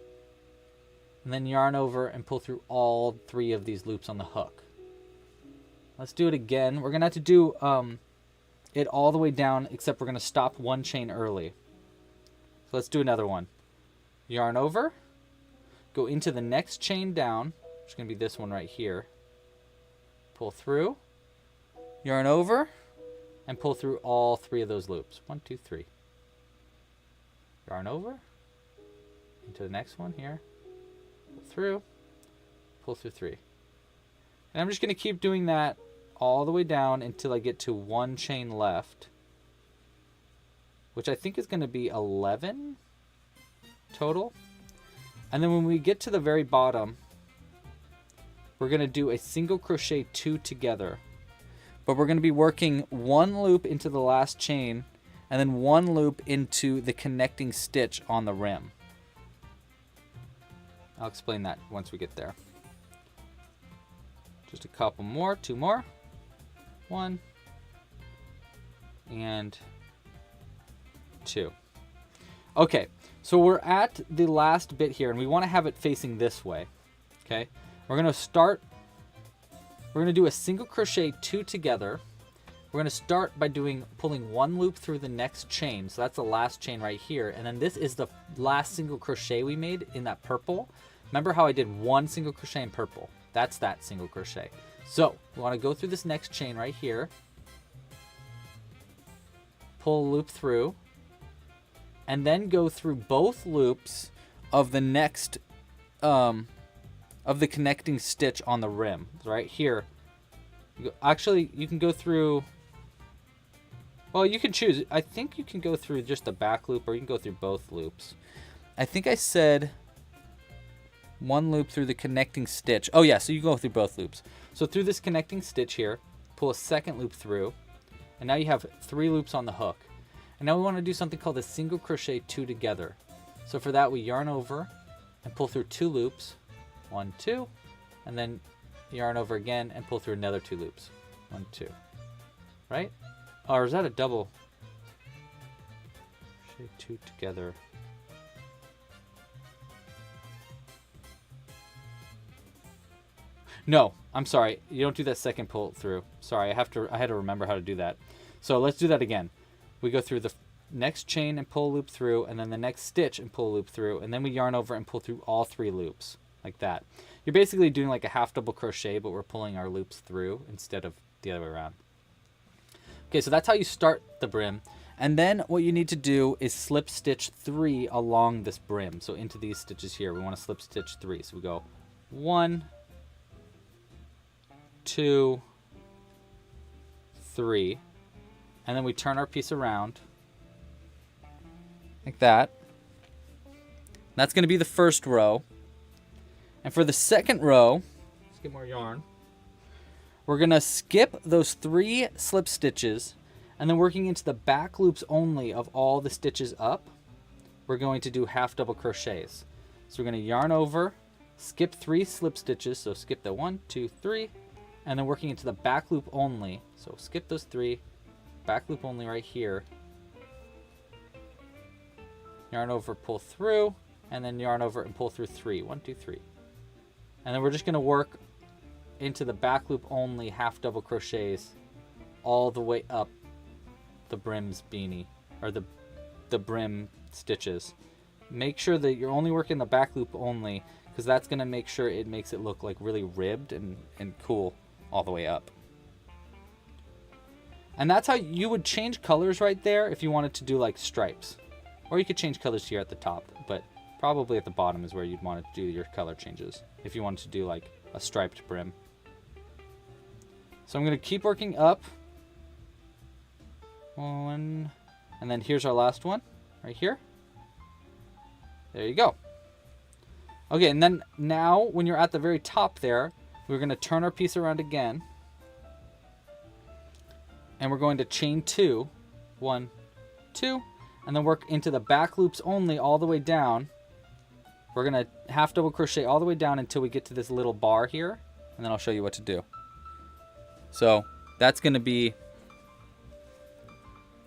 And then yarn over and pull through all 3 of these loops on the hook. Let's do it again. We're going to have to do it all the way down, except we're going to stop 1 chain early. So let's do another one. Yarn over. Go into the next chain down, which is going to be this one right here. Pull through, yarn over, and pull through all 3 of those loops. 1, 2, 3. Yarn over, into the next one here. Pull through 3. And I'm just going to keep doing that all the way down until I get to 1 chain left, which I think is going to be 11 total. And then when we get to the very bottom, we're going to do a single crochet 2 together. But we're going to be working 1 loop into the last chain and then 1 loop into the connecting stitch on the rim. I'll explain that once we get there. Just a couple more, 2 more. 1 and 2. Okay, so we're at the last bit here, and we want to have it facing this way. Okay, we're going to do a single crochet 2 together. We're going to start by pulling 1 loop through the next chain. So that's the last chain right here. And then this is the last single crochet we made in that purple. Remember how I did 1 single crochet in purple? That's that single crochet. So we want to go through this next chain right here. Pull a loop through. And then go through both loops of the next, of the connecting stitch on the rim. Right here. Actually, you can go through, well, you can choose. I think you can go through just the back loop, or you can go through both loops. I think I said 1 loop through the connecting stitch. Oh yeah, so you go through both loops. So through this connecting stitch here, pull a second loop through, and now you have 3 loops on the hook. And now we want to do something called a single crochet 2 together. So for that, we yarn over and pull through 2 loops. 1, 2, and then yarn over again and pull through another 2 loops. 1, 2. Right? Or is that a double? Crochet 2 together. No, I'm sorry. You don't do that second pull through. Sorry, I had to remember how to do that. So let's do that again. We go through the next chain and pull a loop through, and then the next stitch and pull a loop through, and then we yarn over and pull through all 3 loops. like that. You're basically doing like a half double crochet, but we're pulling our loops through instead of the other way around. Okay, so that's how you start the brim. And then what you need to do is slip stitch 3 along this brim. So into these stitches here, we want to slip stitch 3. So we go 1, 2, 3, and then we turn our piece around like that. That's going to be the first row. And for the second row, let's get more yarn. We're going to skip those 3 slip stitches, and then working into the back loops only of all the stitches up, we're going to do half double crochets. So we're going to yarn over, skip 3 slip stitches, so skip the 1, 2, 3, and then working into the back loop only. So skip those 3, back loop only right here. Yarn over, pull through, and then yarn over and pull through 3. 1, 2, 3. And then we're just going to work into the back loop only half double crochets all the way up the brim's beanie, or the brim stitches. Make sure that you're only working the back loop only, because that's going to make sure it makes it look like really ribbed and cool all the way up. And that's how you would change colors right there if you wanted to do like stripes. Or you could change colors here at the top, but probably at the bottom is where you'd want to do your color changes if you wanted to do like a striped brim. So I'm going to keep working up. 1, and then here's our last one right here. There you go. Okay, and then now when you're at the very top there, we're going to turn our piece around again, and we're going to chain 2, 1, 2, and then work into the back loops only all the way down. We're going to half double crochet all the way down until we get to this little bar here, and then I'll show you what to do. So that's going to be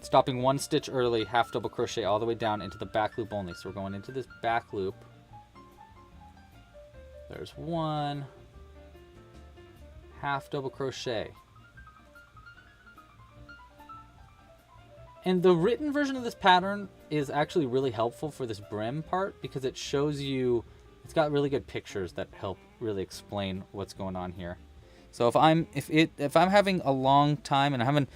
stopping 1 stitch early, half double crochet all the way down into the back loop only. So we're going into this back loop. There's 1, half double crochet. And the written version of this pattern is actually really helpful for this brim part, because it shows you, it's got really good pictures that help really explain what's going on here. So if I'm having a long time and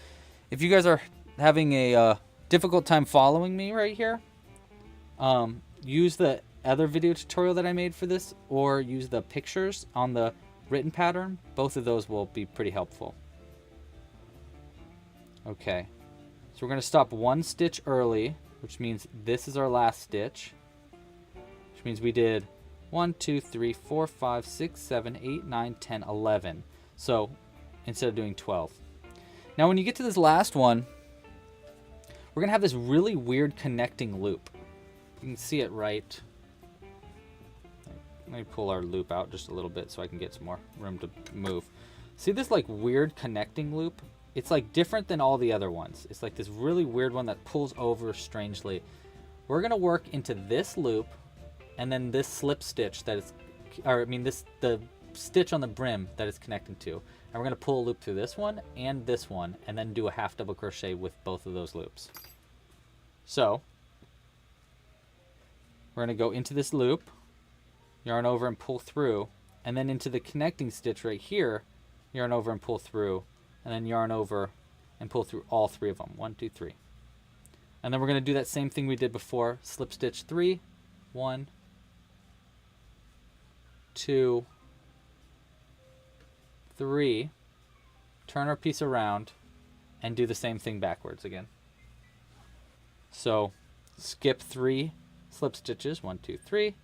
if you guys are having a difficult time following me right here, use the other video tutorial that I made for this, or use the pictures on the written pattern. Both of those will be pretty helpful. Okay, so we're going to stop 1 stitch early, which means this is our last stitch, which means we did 1, 2, 3, 4, 5, 6, 7, 8, 9, 10, 11. So instead of doing 12. Now when you get to this last one, we're going to have this really weird connecting loop. You can see it right. Let me pull our loop out just a little bit so I can get some more room to move. See this like weird connecting loop? It's like different than all the other ones. It's like this really weird one that pulls over strangely. We're going to work into this loop, and then this slip stitch that is, or I mean the stitch on the brim that it's connecting to. And we're going to pull a loop through this one and this one, and then do a half double crochet with both of those loops. So we're going to go into this loop, yarn over and pull through, and then into the connecting stitch right here, yarn over and pull through, and then yarn over and pull through all 3 of them. 1, 2, 3. And then we're going to do that same thing we did before. Slip stitch 3, 1, 2, 3, turn our piece around, and do the same thing backwards again. So skip 3 slip stitches, 1, 2, 3,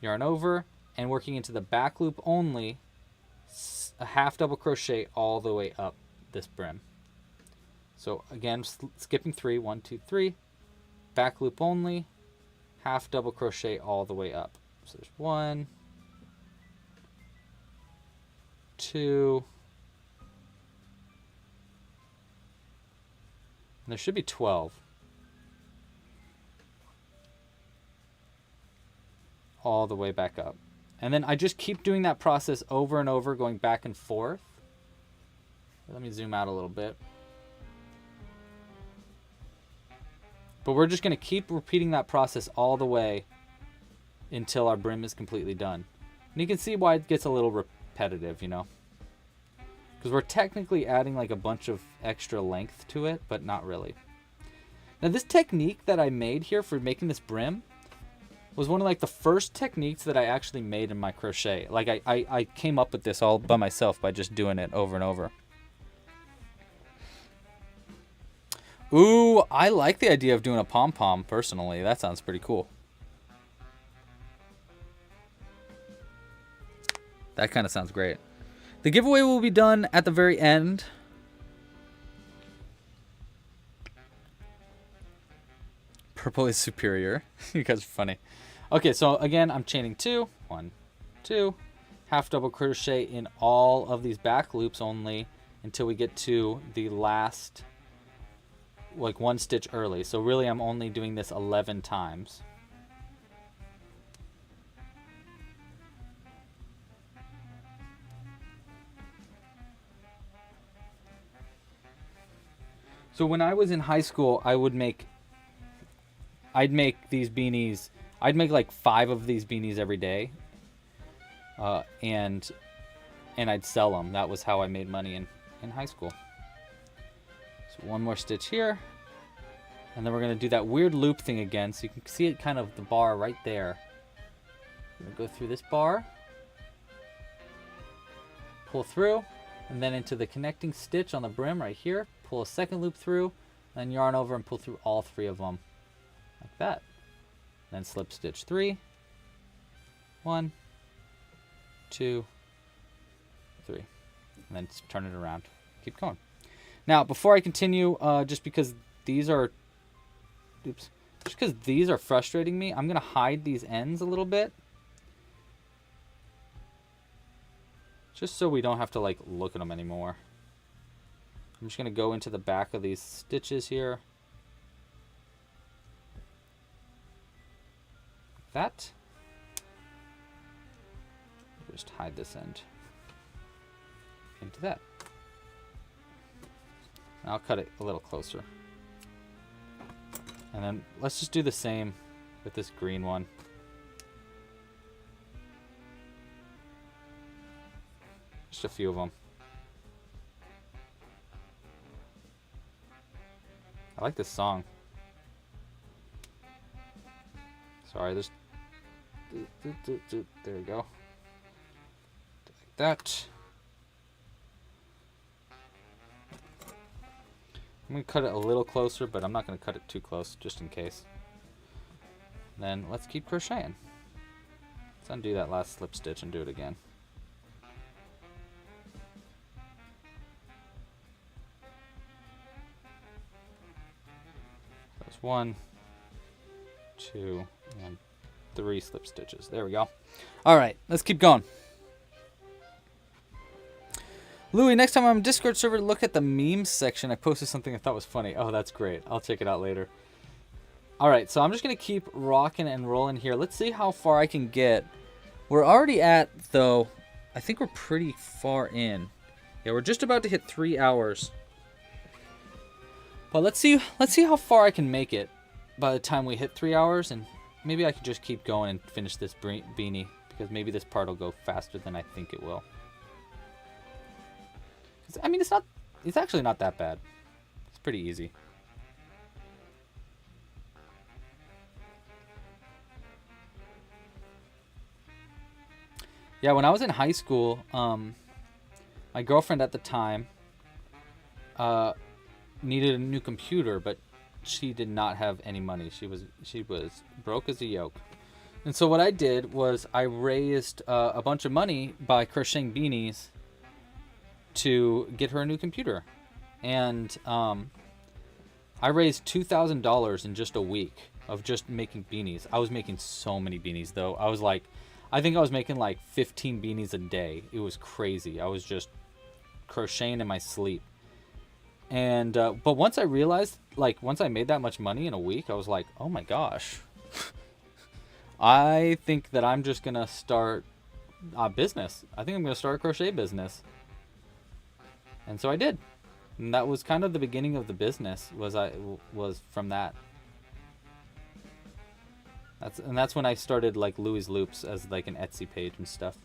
yarn over, and working into the back loop only, a half double crochet all the way up this brim. So again, skipping 3, 1, 2, 3, back loop only, half double crochet all the way up. So there's 1, 2, and there should be 12. All the way back up. And then I just keep doing that process over and over, going back and forth. Let me zoom out a little bit. But we're just going to keep repeating that process all the way until our brim is completely done. And you can see why it gets a little repetitive, you know, because we're technically adding like a bunch of extra length to it, but not really. Now this technique that I made here for making this brim was one of like the first techniques that I actually made in my crochet. Like I came up with this all by myself by just doing it over and over. Ooh, I like the idea of doing a pom-pom personally. That sounds pretty cool. That kind of sounds great. The giveaway will be done at the very end. Purple is superior. You guys are funny. Okay, so again, I'm chaining 2. 1, 2. Half double crochet in all of these back loops only until we get to the last, like 1 stitch early. So really I'm only doing this 11 times. So when I was in high school, I'd make these beanies. I'd make like 5 of these beanies every day, and I'd sell them. That was how I made money in high school. So 1 more stitch here, and then we're gonna do that weird loop thing again. So you can see it kind of the bar right there. I'm gonna go through this bar, pull through, and then into the connecting stitch on the brim right here. Pull a second loop through, then yarn over and pull through all 3 of them, like that. Then slip stitch 3, 1, 2, 3, and then turn it around. Keep going. Now, before I continue, just because these are frustrating me, I'm gonna hide these ends a little bit, just so we don't have to like look at them anymore. I'm just going to go into the back of these stitches here. Like that. Just hide this end into that. And I'll cut it a little closer. And then let's just do the same with this green one. Just a few of them. I like this song. Sorry, there's... There we go. Like that. I'm going to cut it a little closer, but I'm not going to cut it too close, just in case. Then let's keep crocheting. Let's undo that last slip stitch and do it again. There's 1, 2, and 3 slip stitches. There we go. All right, let's keep going. Louis, next time I'm on Discord server, look at the memes section. I posted something I thought was funny. Oh, that's great. I'll check it out later. All right, so I'm just going to keep rocking and rolling here. Let's see how far I can get. We're already at, though, I think we're pretty far in. Yeah, we're just about to hit 3 hours. But let's see how far I can make it by the time we hit 3 hours, and maybe I can just keep going and finish this beanie, because maybe this part will go faster than I think it will. I mean, it's actually not that bad. It's pretty easy. Yeah, when I was in high school, my girlfriend at the time needed a new computer, but she did not have any money. She was broke as a yoke. And so what I did was I raised a bunch of money by crocheting beanies to get her a new computer. And I raised $2,000 in just a week of just making beanies. I was making so many beanies, though. I think I was making like 15 beanies a day. It was crazy. I was just crocheting in my sleep. And but once I realized, like, once I made that much money in a week, I was like, oh my gosh. I think that I'm just gonna start a business. I think I'm gonna start a crochet business. And so I did. And that was kind of the beginning of the business, was from that. That's when I started like Louis Loops as like an Etsy page and stuff.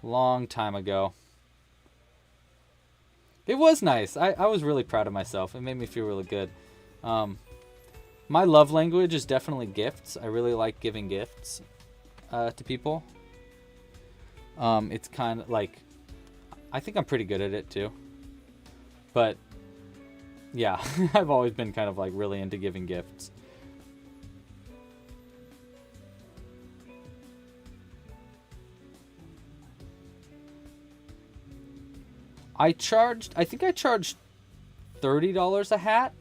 Long time ago. It was nice. I was really proud of myself. It made me feel really good. My love language is definitely gifts. I really like giving gifts to people. It's kind of like, I think I'm pretty good at it too. But yeah, I've always been kind of like really into giving gifts. I think I charged $30 a hat.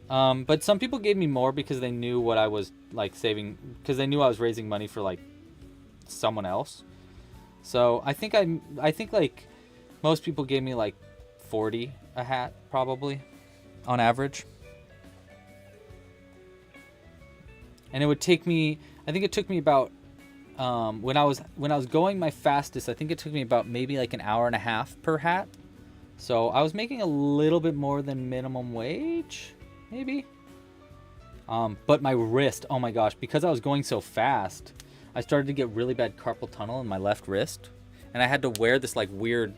But some people gave me more because they knew what I was like saving, because they knew I was raising money for like someone else. So I think like most people gave me like 40 a hat probably on average. And it would take me, I think it took me about when I was going my fastest, I think it took me about maybe like an hour and a half per hat. So I was making a little bit more than minimum wage, maybe. But my wrist, oh my gosh, because I was going so fast, I started to get really bad carpal tunnel in my left wrist, and I had to wear this like weird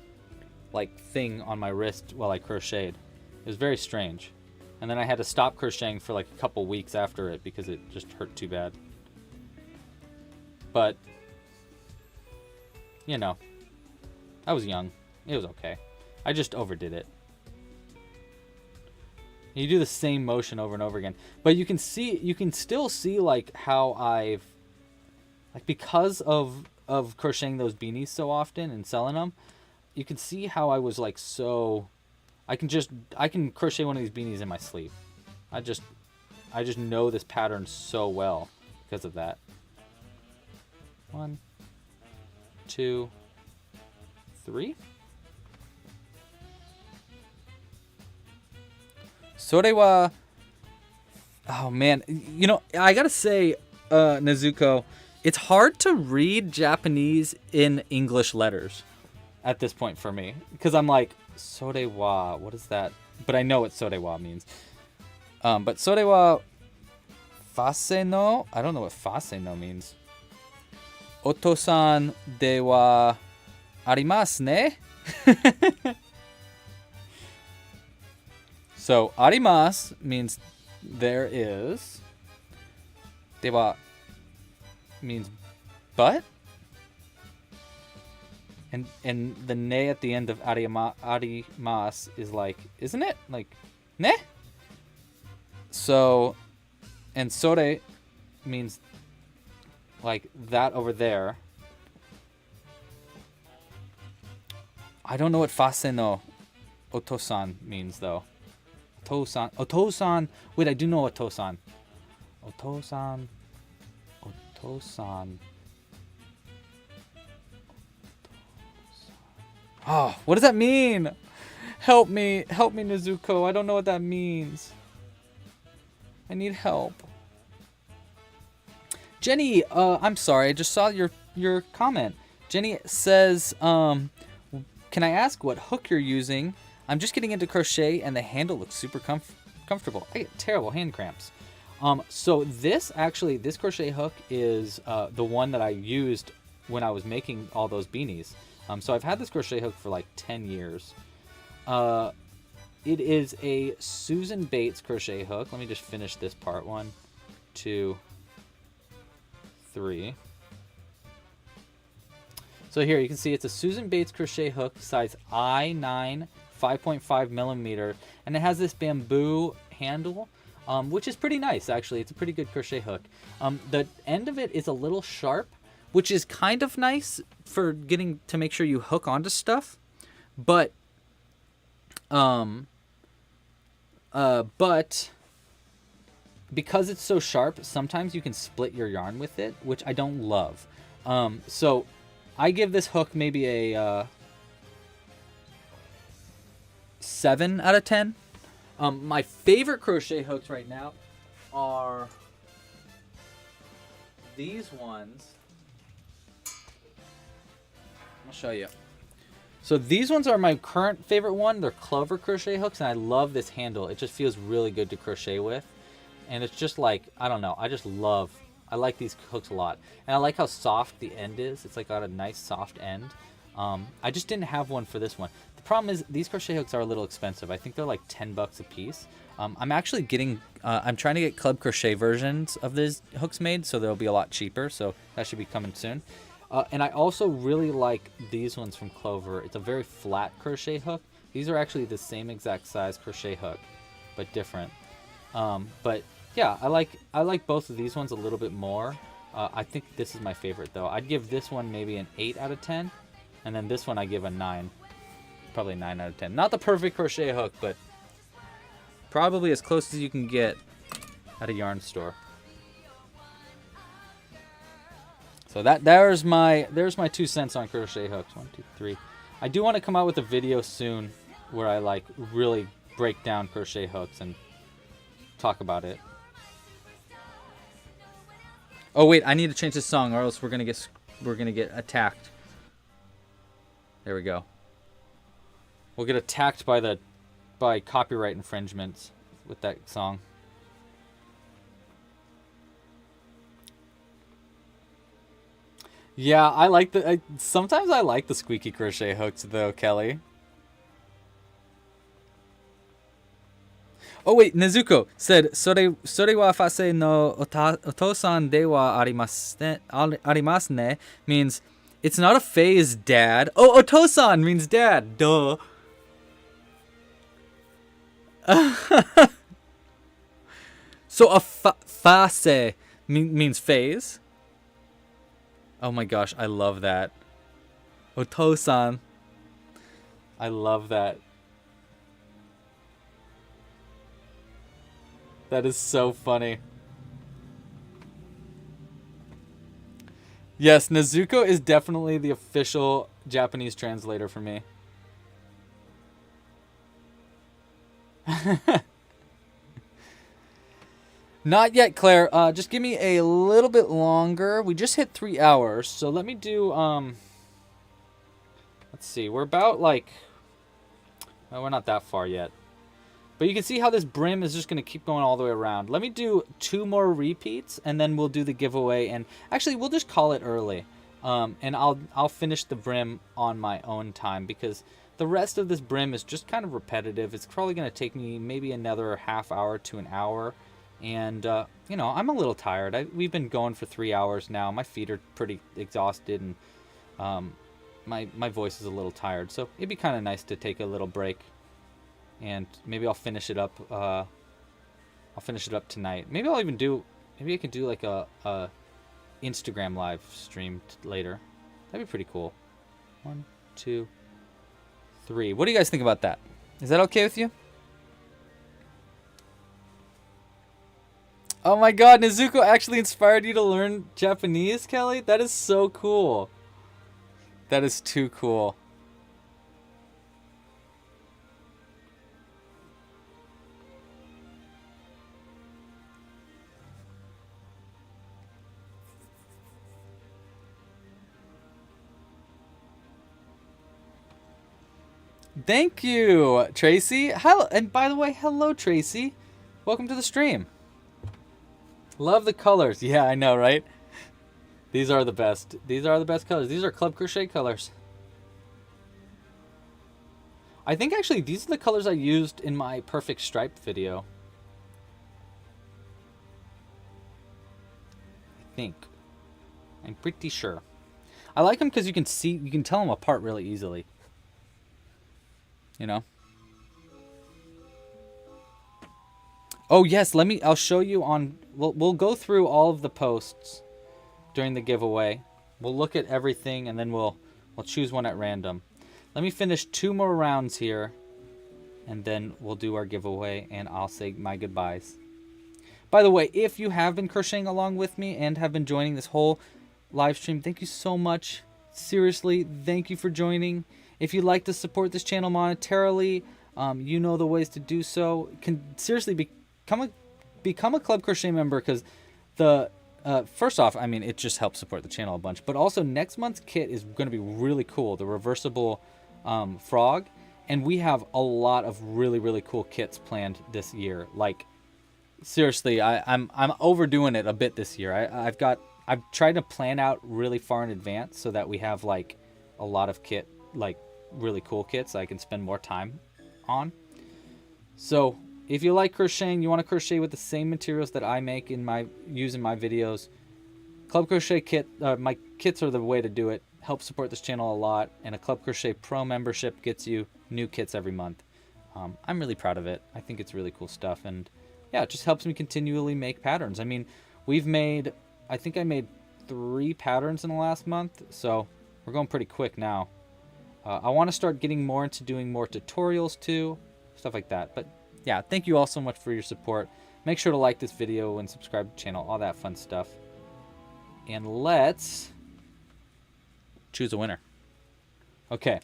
like thing on my wrist while I crocheted. It was very strange. And then I had to stop crocheting for like a couple weeks after it because it just hurt too bad. But, you know, I was young. It was okay. I just overdid it. You do the same motion over and over again. But you can still see like how I've, like because of crocheting those beanies so often and selling them, you can see how I was like so, I can crochet one of these beanies in my sleep. I just know this pattern so well because of that. 1, 2, 3. Sorewa. Oh man, you know, I gotta say, Nezuko, it's hard to read Japanese in English letters at this point for me, because I'm like, sorewa, what is that? But I know what sorewa means. But sorewa fase no, I don't know what fase no means. Otosan de wa arimasu ne. So, arimasu means there is. Dewa means but. And the ne at the end of arimasu is like, isn't it? Like, ne? So, and sore means like that over there. I don't know what fase no otosan means though. Otosan. Wait, I do know otosan. Otosan. Oh, what does that mean? Help me, Nezuko. I don't know what that means. I need help. Jenny, I'm sorry, I just saw your comment. Jenny says, can I ask what hook you're using? I'm just getting into crochet and the handle looks super comfortable. I get terrible hand cramps. So this crochet hook is the one that I used when I was making all those beanies. So I've had this crochet hook for like 10 years. It is a Susan Bates crochet hook. Let me just finish this part. 1, 2, 3. So here you can see it's a Susan Bates crochet hook, size I9, 5.5 millimeter, and it has this bamboo handle, which is pretty nice actually. It's a pretty good crochet hook. The end of it is a little sharp, which is kind of nice for getting to make sure you hook onto stuff, but because it's so sharp, sometimes you can split your yarn with it, which I don't love. So I give this hook maybe a 7 out of 10. My favorite crochet hooks right now are these ones. I'll show you. So these ones are my current favorite one. They're Clover crochet hooks, and I love this handle. It just feels really good to crochet with. And it's just like, I don't know, I like these hooks a lot. And I like how soft the end is. It's like got a nice soft end. I just didn't have one for this one. The problem is these crochet hooks are a little expensive. I think they're like 10 bucks a piece. I'm actually getting, I'm trying to get Club Crochet versions of these hooks made, so they'll be a lot cheaper. So that should be coming soon. And I also really like these ones from Clover. It's a very flat crochet hook. These are actually the same exact size crochet hook, but different. But yeah, I like both of these ones a little bit more. I think this is my favorite though. I'd give this one maybe an 8 out of 10. And then this one I give a 9. Probably 9 out of 10. Not the perfect crochet hook, but probably as close as you can get at a yarn store. So there's my 2 cents on crochet hooks. 1, 2, 3. I do want to come out with a video soon where I like really break down crochet hooks and talk about it. Oh wait, I need to change this song or else we're gonna get attacked. There we go. We'll get attacked by copyright infringements with that song. Yeah, sometimes I like the squeaky crochet hooks though, Kelly. Oh wait, Nezuko said, それは fase no otosan de wa arimasu ne means it's not a phase, Dad. Oh, otosan means dad. Duh. So a fase means phase. Oh my gosh, I love that. Otosan. I love that. That is so funny. Yes, Nezuko is definitely the official Japanese translator for me. Not yet, Claire. Just give me a little bit longer. We just hit 3 hours, so let me do, let's see. We're about, like, well, we're not that far yet. But you can see how this brim is just going to keep going all the way around. Let me do 2 more repeats, and then we'll do the giveaway. And actually, we'll just call it early. And I'll finish the brim on my own time, because the rest of this brim is just kind of repetitive. It's probably going to take me maybe another half hour to an hour. And, you know, I'm a little tired. We've been going for 3 hours now. My feet are pretty exhausted, and my voice is a little tired. So it'd be kind of nice to take a little break. And maybe I'll finish it up. I'll finish it up tonight. Maybe I can do like a Instagram live stream later. That'd be pretty cool. 1, 2, 3. What do you guys think about that? Is that okay with you? Oh my god, Nezuko actually inspired you to learn Japanese, Kelly? That is so cool. That is too cool. Thank you, Tracy. Hello, and by the way, hello, Tracy. Welcome to the stream. Love the colors. Yeah, I know, right? These are the best. These are the best colors. These are Club Crochet colors. I think actually these are the colors I used in my perfect stripe video. I think. I'm pretty sure. I like them because you can tell them apart really easily. You know? Oh yes, I'll show you on, we'll go through all of the posts during the giveaway. We'll look at everything and then we'll choose one at random. Let me finish 2 more rounds here and then we'll do our giveaway and I'll say my goodbyes. By the way, if you have been crocheting along with me and have been joining this whole live stream, thank you so much. Seriously, thank you for joining. If you'd like to support this channel monetarily, you know the ways to do so. Seriously become a Club Crochet member, because first off, I mean, it just helps support the channel a bunch. But also, next month's kit is going to be really cool. The reversible frog, and we have a lot of really, really cool kits planned this year. Like, seriously, I'm overdoing it a bit this year. I've tried to plan out really far in advance so that we have like a lot of kit, like really cool kits I can spend more time on. So if you like crocheting, you want to crochet with the same materials that I make use in my videos, Club Crochet kit, my kits are the way to do it. Help support this channel a lot, and a Club Crochet Pro membership gets you new kits every month. I'm really proud of it. I think it's really cool stuff, and yeah, it just helps me continually make patterns. I mean, I think I made 3 patterns in the last month, so we're going pretty quick now. I want to start getting more into doing more tutorials too, stuff like that. But yeah, thank you all so much for your support. Make sure to like this video and subscribe to the channel, all that fun stuff. And let's choose a winner. Okay,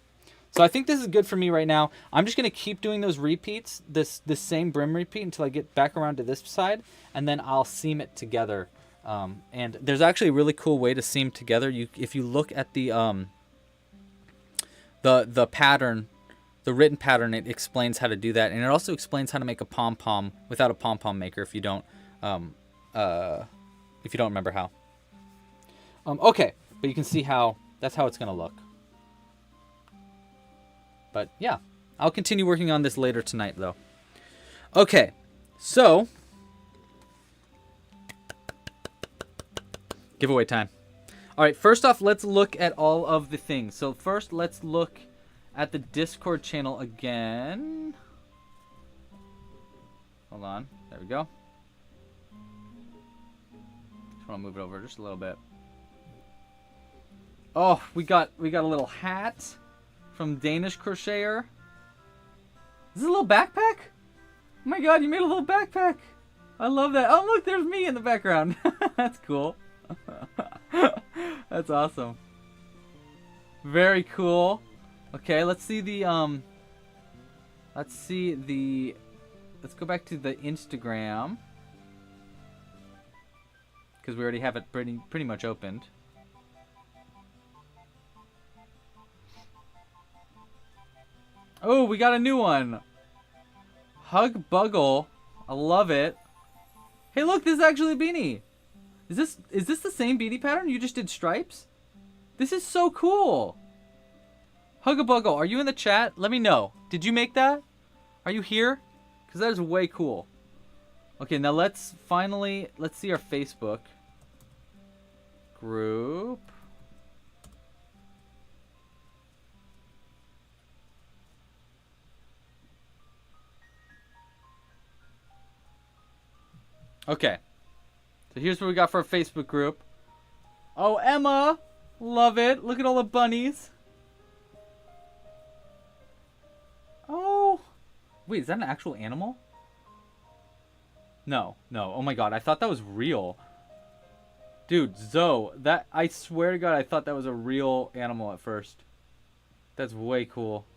so I think this is good for me right now. I'm just going to keep doing those repeats, this same brim repeat until I get back around to this side, and then I'll seam it together. And there's actually a really cool way to seam together. If you look at the pattern, the written pattern, it explains how to do that, and it also explains how to make a pom-pom without a pom-pom maker if you don't remember how. Okay, but you can see that's how it's gonna look. But yeah, I'll continue working on this later tonight though. Okay, so giveaway time. All right, first off, let's look at all of the things. So first, let's look at the Discord channel again. Hold on, there we go. Just want to move it over just a little bit. Oh, we got a little hat from Danish Crocheter. Is this a little backpack? Oh my god, you made a little backpack. I love that. Oh look, there's me in the background. That's cool. That's awesome. Very cool. Okay, let's see the let's go back to the Instagram, because we already have it pretty much opened. Oh, we got a new one. Hug Buggle. I love it. Hey, look, this is actually a beanie. Is this the same beanie pattern? You just did stripes? This is so cool. Hugabuggle, are you in the chat? Let me know. Did you make that? Are you here? Because that is way cool. Okay, now let's see our Facebook group. Okay. So here's what we got for our Facebook group. Oh, Emma! Love it. Look at all the bunnies. Oh. Wait, is that an actual animal? No. Oh my god, I thought that was real. Dude, Zoe, I swear to god, I thought that was a real animal at first. That's way cool.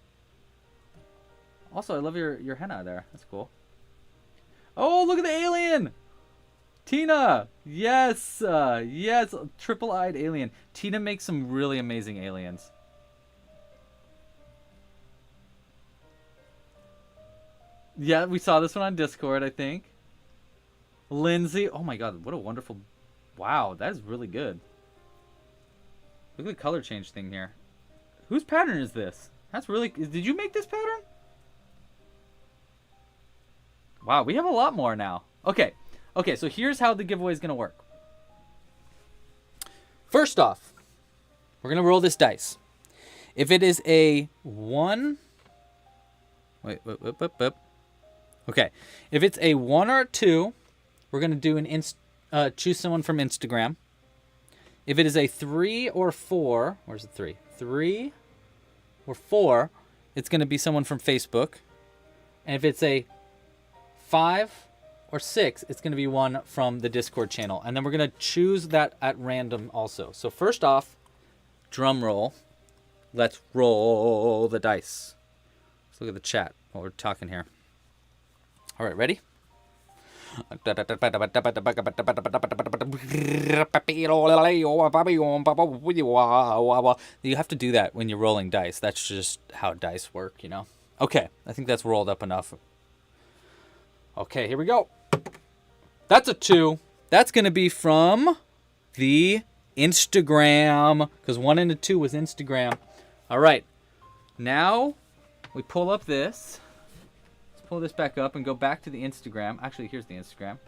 Also, I love your henna there. That's cool. Oh, look at the alien! Tina! Yes! Yes! Triple-eyed alien. Tina makes some really amazing aliens. Yeah, we saw this one on Discord, I think. Lindsay. Oh my god, what a wonderful... Wow, that is really good. Look at the color change thing here. Whose pattern is this? That's really... Did you make this pattern? Wow, we have a lot more now. Okay. Okay, so here's how the giveaway is going to work. First off, we're going to roll this dice. If it is a 1... Wait. Okay. If it's a 1 or a 2, we're going to do choose someone from Instagram. If it is a 3 or 4... Where's the 3? 3 or 4, it's going to be someone from Facebook. And if it's a 5... or 6, it's going to be one from the Discord channel. And then we're going to choose that at random also. So first off, drum roll. Let's roll the dice. Let's look at the chat while we're talking here. All right, ready? You have to do that when you're rolling dice. That's just how dice work, you know? Okay, I think that's rolled up enough. Okay, here we go. That's a 2. That's going to be from the Instagram, because 1 and a 2 was Instagram. All right, now we pull up this. Let's pull this back up and go back to the Instagram. Actually, here's the Instagram.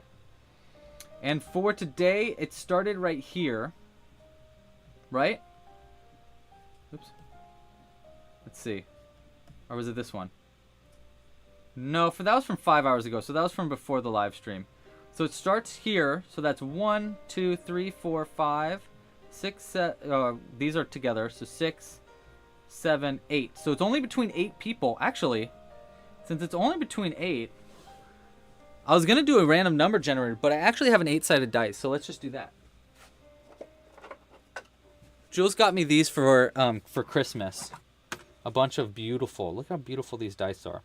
And for today, it started right here. Right? Oops. Let's see. Or was it this one? No, that was from 5 hours ago. So that was from before the live stream. So it starts here. So that's 1, 2, 3, 4, 5, 6, 7. These are together. So 6, 7, 8. So it's only between 8 people. Actually, since it's only between 8, I was going to do a random number generator, but I actually have an 8-sided dice. So let's just do that. Jules got me these for Christmas. A bunch of beautiful. Look how beautiful these dice are.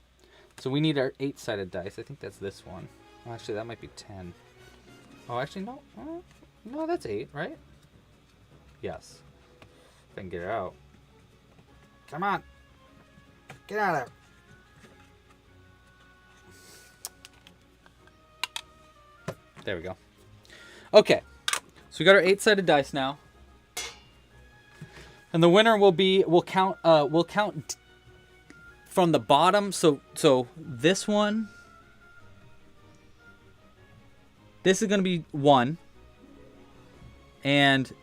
So we need our 8-sided dice. I think that's this one. Oh, actually, that might be 10. Oh, actually, no. No, that's 8, right? Yes. If I can get it out. Come on. Get out of there. There we go. Okay. So we got our 8-sided dice now. And the winner we'll count from the bottom. So this one, this is going to be 1, and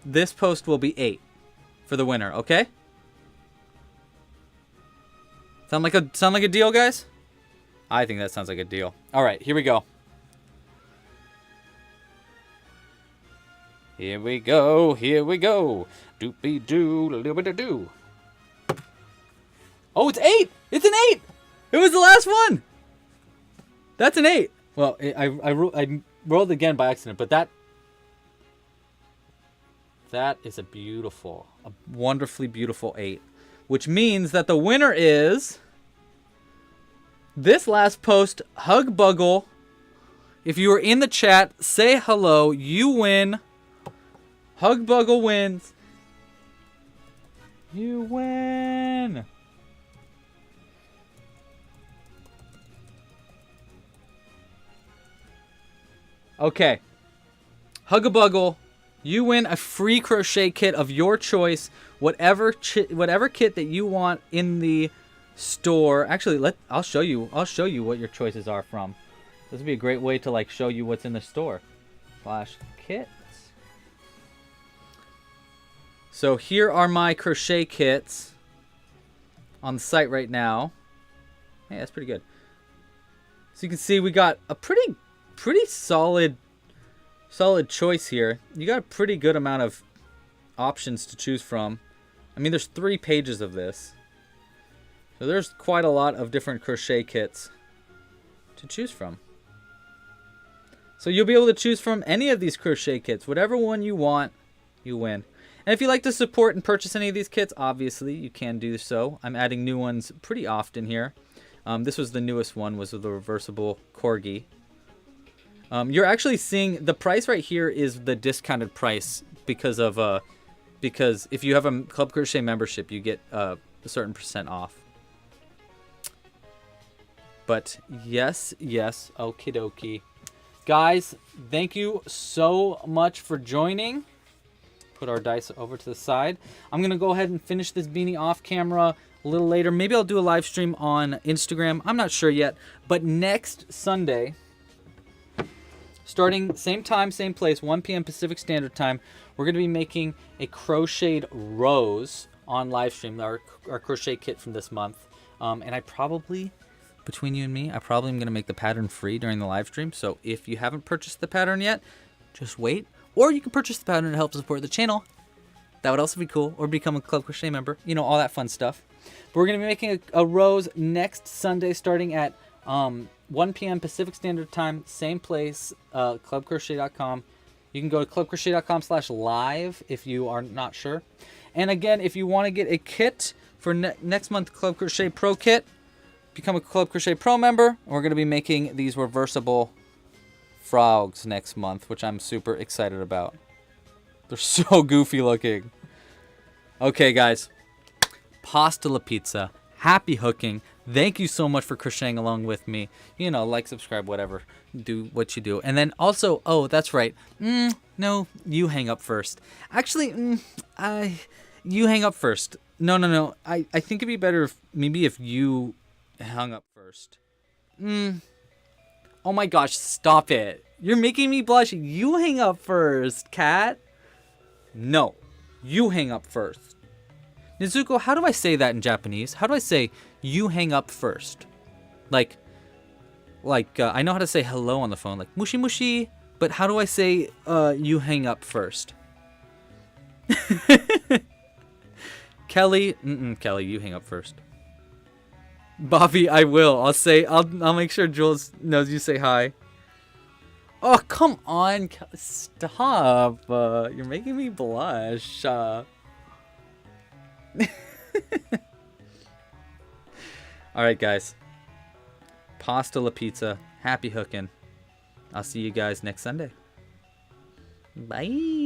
this post will be 8 for the winner. Okay? Sound like a deal, guys? I think that sounds like a deal. All right, here we go. Here we go. Here we go. Doopy doo, a little bit of doo. Oh, it's 8. It's an 8. It was the last one. That's an 8. Well, I rolled again by accident, but that is a wonderfully beautiful 8, which means that the winner is this last post, Hug Buggle. If you were in the chat, say hello. You win. Hug Buggle wins. You win. Okay. Hug-a-Buggle, you win a free crochet kit of your choice. Whatever kit that you want in the store. Actually, I'll show you what your choices are from. This would be a great way to show you what's in the store. /kits. So here are my crochet kits on the site right now. Hey, that's pretty good. So you can see we got a pretty solid choice here. You got a pretty good amount of options to choose from. I mean, there's 3 pages of this. So there's quite a lot of different crochet kits to choose from. So you'll be able to choose from any of these crochet kits. Whatever one you want, you win. And if you'd like to support and purchase any of these kits, obviously you can do so. I'm adding new ones pretty often here. This was the newest one, was the reversible corgi. You're actually seeing the price right here is the discounted price because if you have a Club Crochet membership, you get a certain % off. But yes, okie dokie. Guys, thank you so much for joining. Put our dice over to the side. I'm going to go ahead and finish this beanie off camera a little later. Maybe I'll do a live stream on Instagram. I'm not sure yet. But next Sunday, starting same time, same place, 1 p.m. Pacific Standard Time, we're going to be making a crocheted rose on live stream, our crochet kit from this month. And I probably, between you and me, I probably am going to make the pattern free during the live stream. So if you haven't purchased the pattern yet, just wait. Or you can purchase the pattern to help support the channel. That would also be cool. Or become a Club Crochet member. You know, all that fun stuff. But we're going to be making a rose next Sunday starting at 1 p.m. Pacific Standard Time. Same place, clubcrochet.com. You can go to clubcrochet.com/live if you are not sure. And again, if you want to get a kit for next month Club Crochet Pro Kit, become a Club Crochet Pro member. We're going to be making these reversible frogs next month, which I'm super excited about. They're so goofy looking. Okay, guys. Pasta la pizza. Happy hooking. Thank you so much for crocheting along with me. You know, like, subscribe, whatever. Do what you do. And then also, oh, that's right. No, you hang up first. Actually, you hang up first. No. I think it'd be better if you hung up first. Oh my gosh, stop it. You're making me blush. You hang up first, cat. No, you hang up first. Nezuko, how do I say that in Japanese? How do I say you hang up first? Like I know how to say hello on the phone, like mushi mushi, but how do I say you hang up first? Kelly, Kelly, you hang up first. Bobby, I will. I'll make sure Jules knows you say hi. Oh, come on. Stop. You're making me blush. Alright, guys. Pasta la pizza. Happy hooking. I'll see you guys next Sunday. Bye.